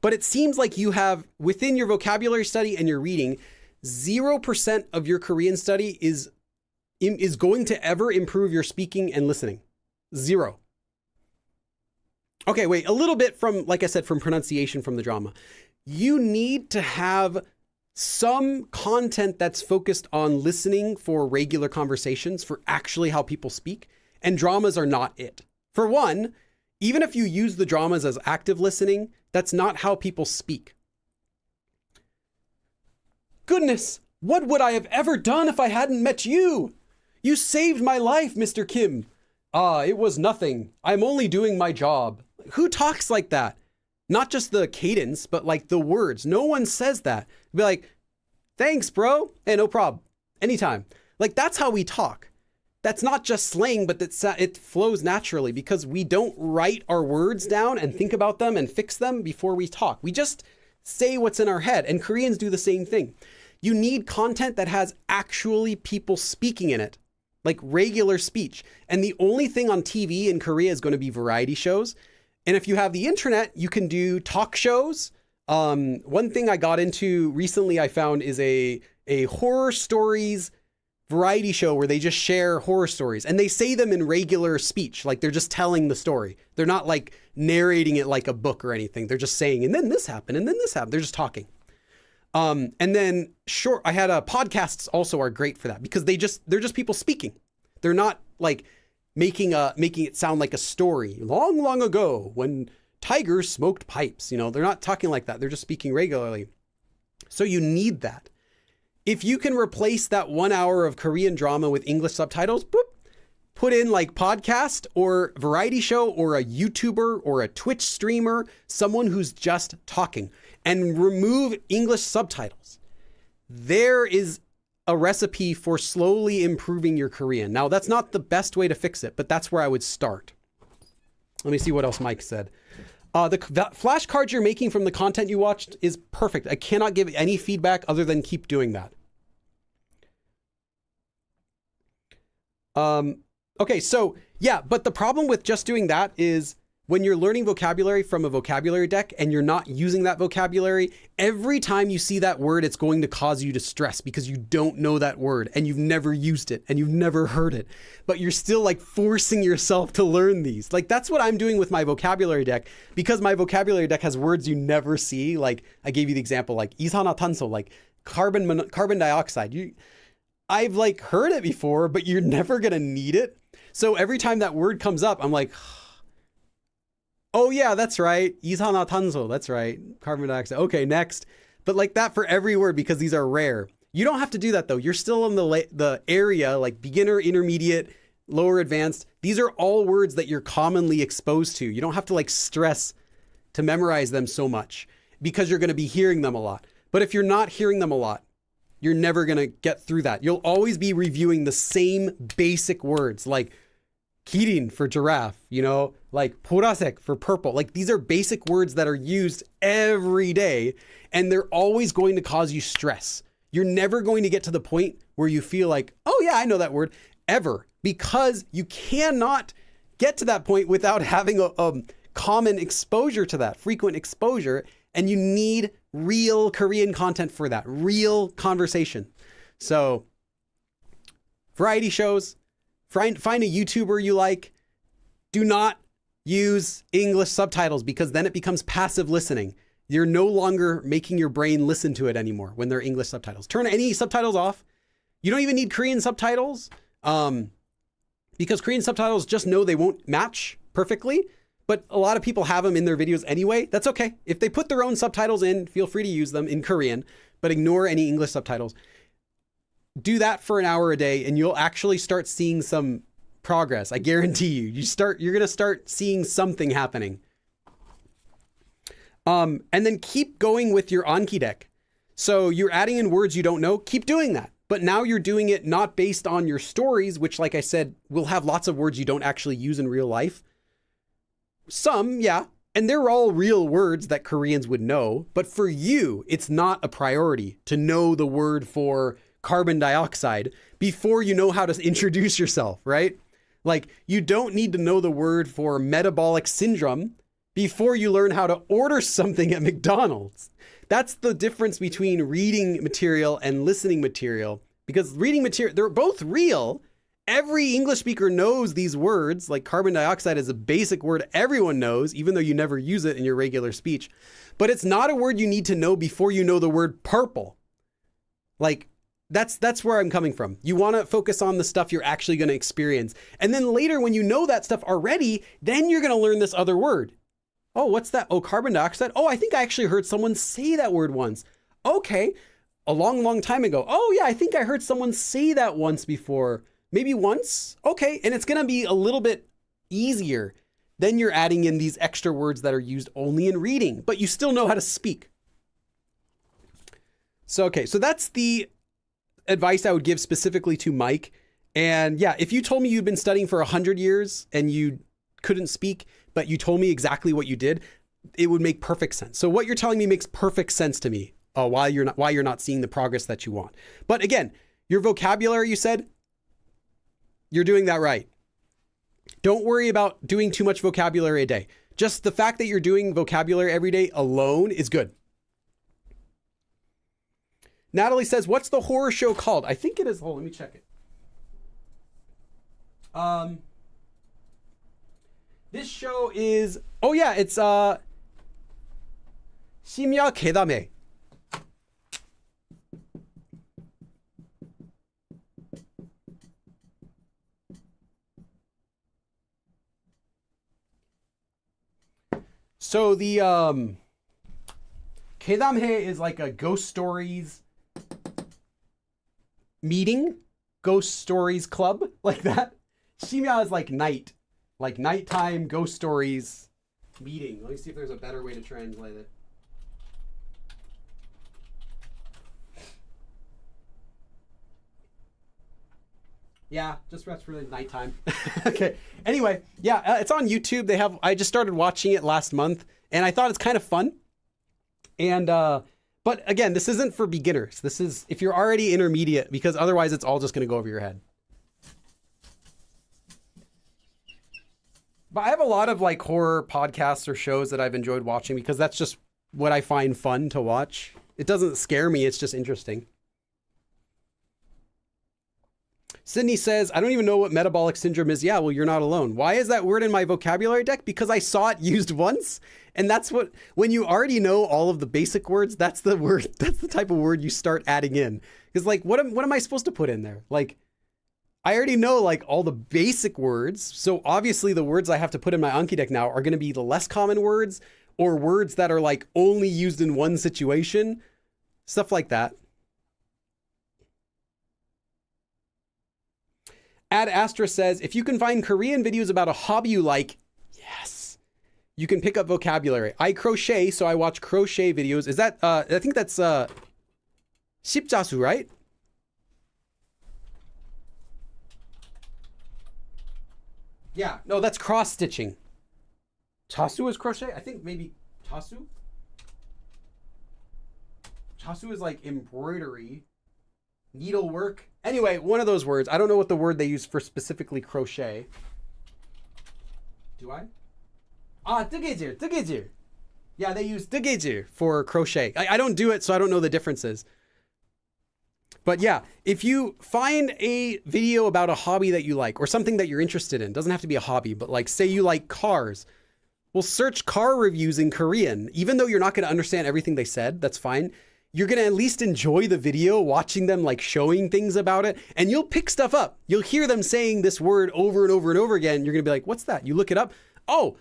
But it seems like you have, within your vocabulary study and your reading, 0% of your Korean study is going to ever improve your speaking and listening. 0. Okay, wait, a little bit from, like I said, from pronunciation from the drama. You need to have some content that's focused on listening for regular conversations, for actually how people speak, and dramas are not it. For one, even if you use the dramas as active listening, that's not how people speak. Goodness, what would I have ever done if I hadn't met you? You saved my life, Mr. Kim. It was nothing. I'm only doing my job. Who talks like that? Not just the cadence, but like the words. No one says that. Be like, thanks, bro. Hey, no problem. Anytime. Like, that's how we talk. That's not just slang, but it flows naturally because we don't write our words down and think about them and fix them before we talk. We just say what's in our head, and Koreans do the same thing. You need content that has actually people speaking in it, like regular speech. And the only thing on TV in Korea is going to be variety shows. And if you have the internet, you can do talk shows. One thing I got into recently, I found, is a horror stories variety show where they just share horror stories and they say them in regular speech. Like, they're just telling the story. They're not like narrating it like a book or anything. They're just saying, and then this happened, and then this happened. They're just talking. And then I had podcasts also are great for that because they're just people speaking. They're not like making it sound like a story. Long, long ago when tigers smoked pipes, they're not talking like that. They're just speaking regularly. So you need that. If you can replace that 1 hour of Korean drama with English subtitles, put in like podcast or variety show or a YouTuber or a Twitch streamer, someone who's just talking, and remove English subtitles. There is a recipe for slowly improving your Korean. Now, that's not the best way to fix it, but that's where I would start. Let me see what else Mike said. The flashcards you're making from the content you watched is perfect. I cannot give any feedback other than keep doing that. Okay, so yeah, but the problem with just doing that is when you're learning vocabulary from a vocabulary deck and you're not using that vocabulary, every time you see that word, it's going to cause you to stress because you don't know that word and you've never used it and you've never heard it, but you're still like forcing yourself to learn these. Like, that's what I'm doing with my vocabulary deck, because my vocabulary deck has words you never see. Like, I gave you the example, like i산화탄소, like carbon dioxide. I've like heard it before, but you're never going to need it. So every time that word comes up, I'm like, oh yeah, that's right. 이산화탄소, that's right. Carbon dioxide. Okay, next. But like that for every word, because these are rare. You don't have to do that though. You're still in the area like beginner, intermediate, lower advanced. These are all words that you're commonly exposed to. You don't have to like stress to memorize them so much because you're going to be hearing them a lot. But if you're not hearing them a lot, you're never going to get through that. You'll always be reviewing the same basic words like kirin for giraffe, like 보라색 for purple. Like, these are basic words that are used every day, and they're always going to cause you stress. You're never going to get to the point where you feel like, oh yeah, I know that word, ever, because you cannot get to that point without having a common exposure to that, frequent exposure, and you need real Korean content for that, real conversation. So variety shows, Find a YouTuber you like. Do not use English subtitles because then it becomes passive listening. You're no longer making your brain listen to it anymore when they're English subtitles. Turn any subtitles off. You don't even need Korean subtitles because Korean subtitles just know they won't match perfectly. But a lot of people have them in their videos anyway. That's okay. If they put their own subtitles in, feel free to use them in Korean, but ignore any English subtitles. Do that for an hour a day and you'll actually start seeing some progress. I guarantee you. You're going to start seeing something happening. And then keep going with your Anki deck. So you're adding in words you don't know. Keep doing that. But now you're doing it not based on your stories, which, like I said, will have lots of words you don't actually use in real life. Some, yeah. And they're all real words that Koreans would know. But for you, it's not a priority to know the word for carbon dioxide before you know how to introduce yourself, right? Like, you don't need to know the word for metabolic syndrome before you learn how to order something at McDonald's. That's the difference between reading material and listening material, because reading material, they're both real. Every English speaker knows these words, like carbon dioxide is a basic word everyone knows, even though you never use it in your regular speech. But it's not a word you need to know before you know the word purple. Like, that's where I'm coming from. You want to focus on the stuff you're actually going to experience. And then later, when you know that stuff already, then you're going to learn this other word. Oh, what's that? Oh, carbon dioxide. Oh, I think I actually heard someone say that word once. Okay. A long, long time ago. Oh yeah, I think I heard someone say that once before. Maybe once. Okay. And it's going to be a little bit easier. Then you're adding in these extra words that are used only in reading, but you still know how to speak. So, okay. So that's the advice I would give specifically to Mike. And yeah, if you told me you'd been studying for 100 years and you couldn't speak, but you told me exactly what you did, it would make perfect sense. So what you're telling me makes perfect sense to me. Why you're not seeing the progress that you want. But again, your vocabulary, you said, you're doing that right. Don't worry about doing too much vocabulary a day. Just the fact that you're doing vocabulary every day alone is good. Natalie says, what's the horror show called? I think it is, hold on, let me check it. This show is, oh yeah, it's 심야 괴담회. So the 괴담회 is like a ghost stories meeting, ghost stories club, like that. 심야 is like night. Like nighttime ghost stories meeting. Let me see if there's a better way to translate it. Yeah, just that's really nighttime. Okay. Anyway, yeah, it's on YouTube. I just started watching it last month and I thought it's kind of fun. And, but again, this isn't for beginners. This is if you're already intermediate, because otherwise it's all just going to go over your head. But I have a lot of like horror podcasts or shows that I've enjoyed watching because that's just what I find fun to watch. It doesn't scare me. It's just interesting. Sydney says, I don't even know what metabolic syndrome is. Yeah, well, you're not alone. Why is that word in my vocabulary deck? Because I saw it used once. And that's when you already know all of the basic words, that's the word, that's the type of word you start adding in. Because like, what am I supposed to put in there? Like, I already know like all the basic words. So obviously the words I have to put in my Anki deck now are going to be the less common words or words that are like only used in one situation, stuff like that. Ad Astra says, if you can find Korean videos about a hobby you like, yes, you can pick up vocabulary. I crochet, so I watch crochet videos. Is that, I think that's 십자수, right? Yeah, no, that's cross stitching. Chasu is crochet? I think maybe chasu? Chasu is like embroidery, needlework. Anyway, one of those words. I don't know what the word they use for specifically crochet. Do I? 뜨개질, 뜨개질. Yeah, they use 뜨개질 for crochet. I don't do it, so I don't know the differences. But yeah, if you find a video about a hobby that you like or something that you're interested in, doesn't have to be a hobby, but like say you like cars, well, search car reviews in Korean. Even though you're not going to understand everything they said, that's fine. You're going to at least enjoy the video, watching them like showing things about it, and you'll pick stuff up. You'll hear them saying this word over and over and over again. You're going to be like, what's that? You look it up. Oh,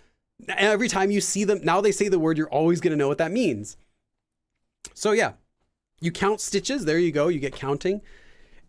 every time you see them, now they say the word, you're always going to know what that means. So yeah, you count stitches. There you go. You get counting.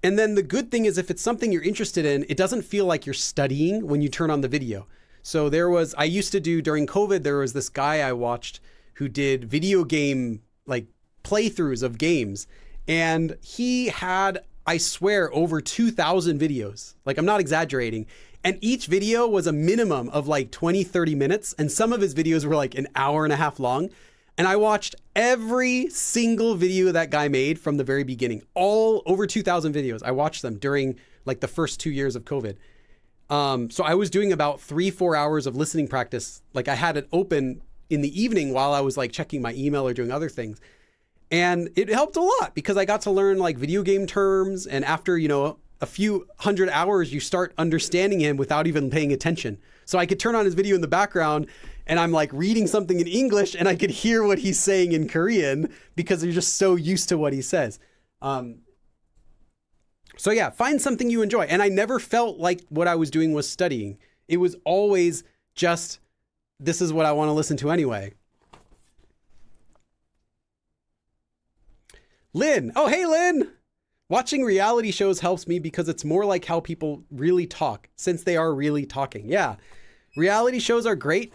And then the good thing is if it's something you're interested in, it doesn't feel like you're studying when you turn on the video. So I used to do during COVID, there was this guy I watched who did video game, like playthroughs of games. And he had, I swear, over 2,000 videos. Like, I'm not exaggerating. And each video was a minimum of like 20, 30 minutes. And some of his videos were like an hour and a half long. And I watched every single video that guy made from the very beginning, all over 2,000 videos. I watched them during like the first 2 years of COVID. So I was doing about 3-4 hours of listening practice. Like I had it open in the evening while I was like checking my email or doing other things. And it helped a lot because I got to learn like video game terms. And after, a few hundred hours, you start understanding him without even paying attention. So I could turn on his video in the background and I'm like reading something in English and I could hear what he's saying in Korean because you're just so used to what he says. So yeah, find something you enjoy. And I never felt like what I was doing was studying. It was always just, this is what I want to listen to anyway. Lynn. Oh, hey, Lynn. Watching reality shows helps me because it's more like how people really talk, since they are really talking. Yeah, reality shows are great.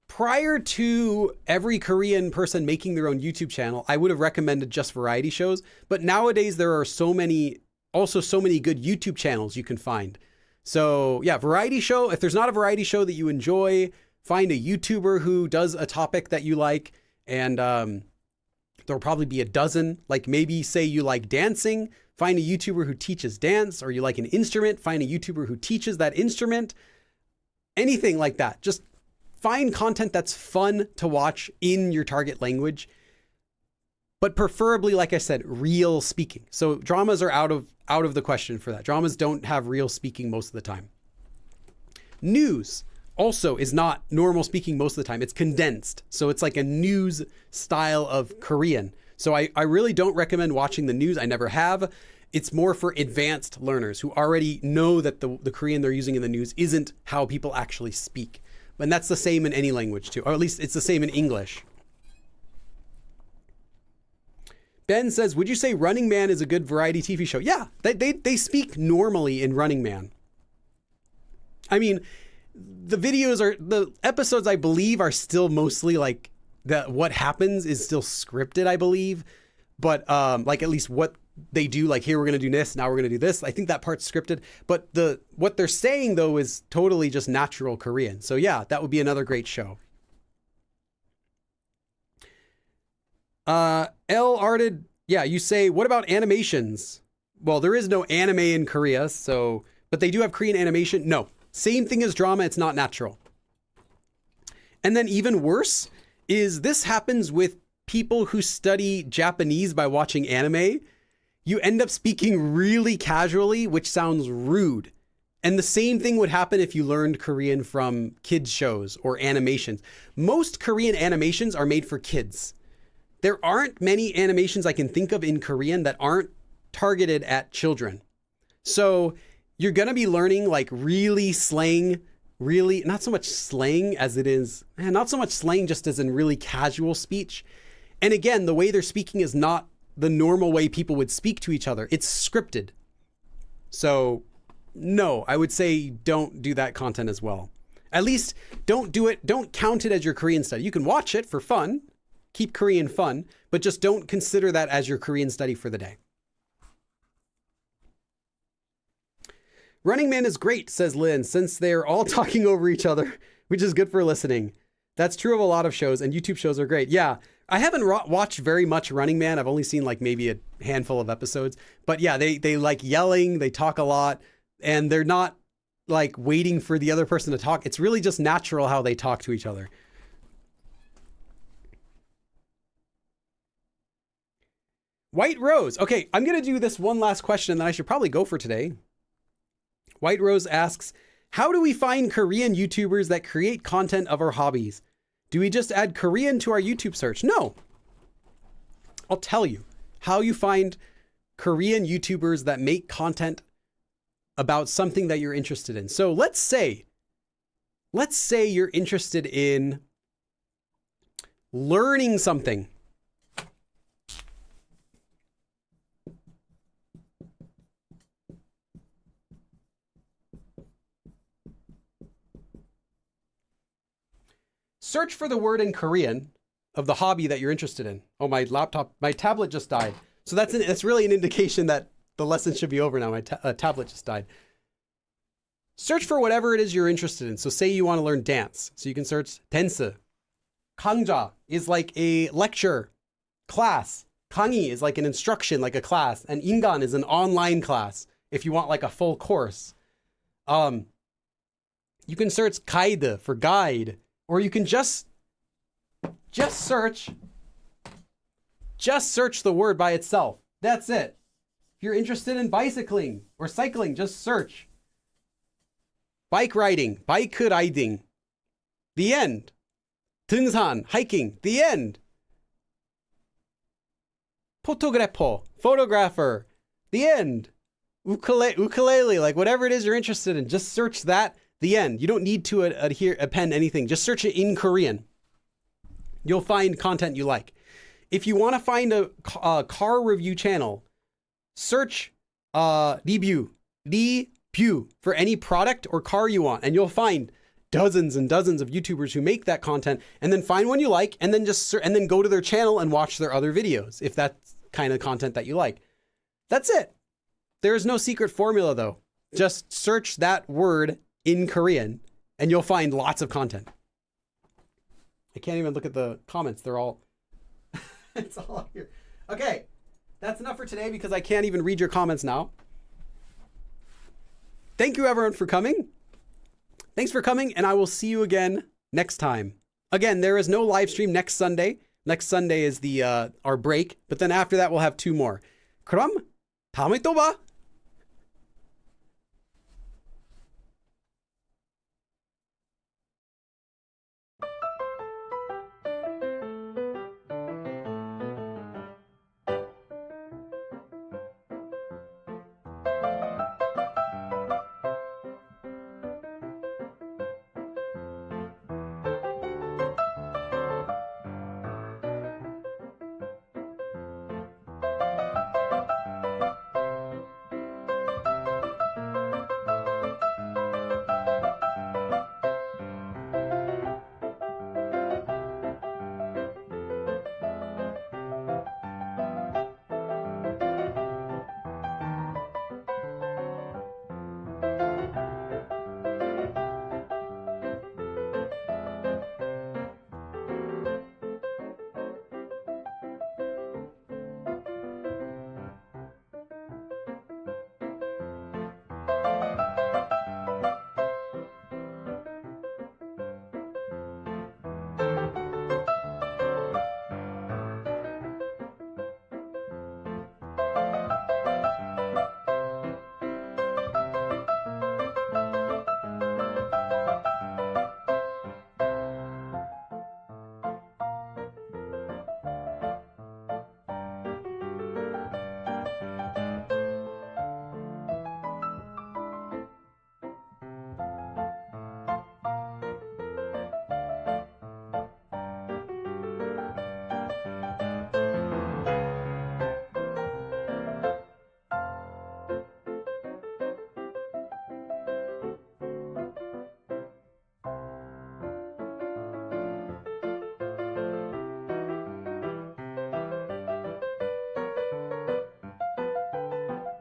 Prior to every Korean person making their own YouTube channel, I would have recommended just variety shows. But nowadays, there are so many good YouTube channels you can find. So yeah, variety show. If there's not a variety show that you enjoy, find a YouTuber who does a topic that you like. And there'll probably be a dozen. Like maybe say you like dancing, find a YouTuber who teaches dance, or you like an instrument, find a YouTuber who teaches that instrument. Anything like that. Just find content that's fun to watch in your target language. But preferably, like I said, real speaking. So dramas are out of the question for that. Dramas don't have real speaking most of the time. News also is not normal speaking most of the time. It's condensed. So it's like a news style of Korean. So I really don't recommend watching the news. I never have. It's more for advanced learners who already know that the Korean they're using in the news isn't how people actually speak. And that's the same in any language too, or at least it's the same in English. Ben says, would you say Running Man is a good variety TV show? Yeah, they speak normally in Running Man. I mean, the episodes, I believe, are still mostly like what happens is still scripted, I believe. But like at least what they do, like here we're going to do this, now we're going to do this. I think that part's scripted. But what they're saying, though, is totally just natural Korean. So yeah, that would be another great show. L-Arted, yeah, you say, what about animations? Well, there is no anime in Korea, but they do have Korean animation. No, same thing as drama, it's not natural. And then even worse is this happens with people who study Japanese by watching anime. You end up speaking really casually, which sounds rude. And the same thing would happen if you learned Korean from kids shows or animations. Most Korean animations are made for kids. There aren't many animations I can think of in Korean that aren't targeted at children. So you're going to be learning like really slang, really not so much slang as it is, not so much slang just as in really casual speech. And again, the way they're speaking is not the normal way people would speak to each other. It's scripted. So no, I would say don't do that content as well. At least don't do it. Don't count it as your Korean study. You can watch it for fun. Keep Korean fun, but just don't consider that as your Korean study for the day. Running Man is great, says Lynn, since they're all talking over each other, which is good for listening. That's true of a lot of shows, and YouTube shows are great. Yeah, I haven't watched very much Running Man. I've only seen like maybe a handful of episodes. But yeah, they like yelling, they talk a lot, and they're not like waiting for the other person to talk. It's really just natural how they talk to each other. White Rose. Okay, I'm going to do this one last question, and then I should probably go for today. White Rose asks, how do we find Korean YouTubers that create content of our hobbies? Do we just add Korean to our YouTube search? No. I'll tell you how you find Korean YouTubers that make content about something that you're interested in. So let's say you're interested in learning something. Search for the word in Korean of the hobby that you're interested in. Oh, my tablet just died. So that's really an indication that the lesson should be over now. My tablet just died. Search for whatever it is you're interested in. So say you want to learn dance. So you can search dance. 강좌 is like a lecture, class. 강의 is like an instruction, like a class. And 인간 is an online class if you want like a full course. You can search 가이드 for guide. Or you can just search the word by itself. That's it. If you're interested in bicycling or cycling, just search. Bike riding, bike riding. The end. 등산, hiking, the end. photographer, the end. Ukulele, like whatever it is you're interested in, just search that. The end. You don't need to append anything. Just search it in Korean. You'll find content you like. If you want to find a car review channel, search review for any product or car you want, and you'll find dozens and dozens of YouTubers who make that content. And then find one you like, and then and then go to their channel and watch their other videos if that's kind of content that you like. That's it. There is no secret formula though. Just search that word in Korean, and you'll find lots of content. I can't even look at the comments. They're all, it's all here. Okay, that's enough for today because I can't even read your comments now. Thank you everyone for coming. Thanks for coming, and I will see you again next time. Again, there is no live stream next Sunday. Next Sunday is our break, but then after that we'll have 2 more. 그럼 다음에 또 봐.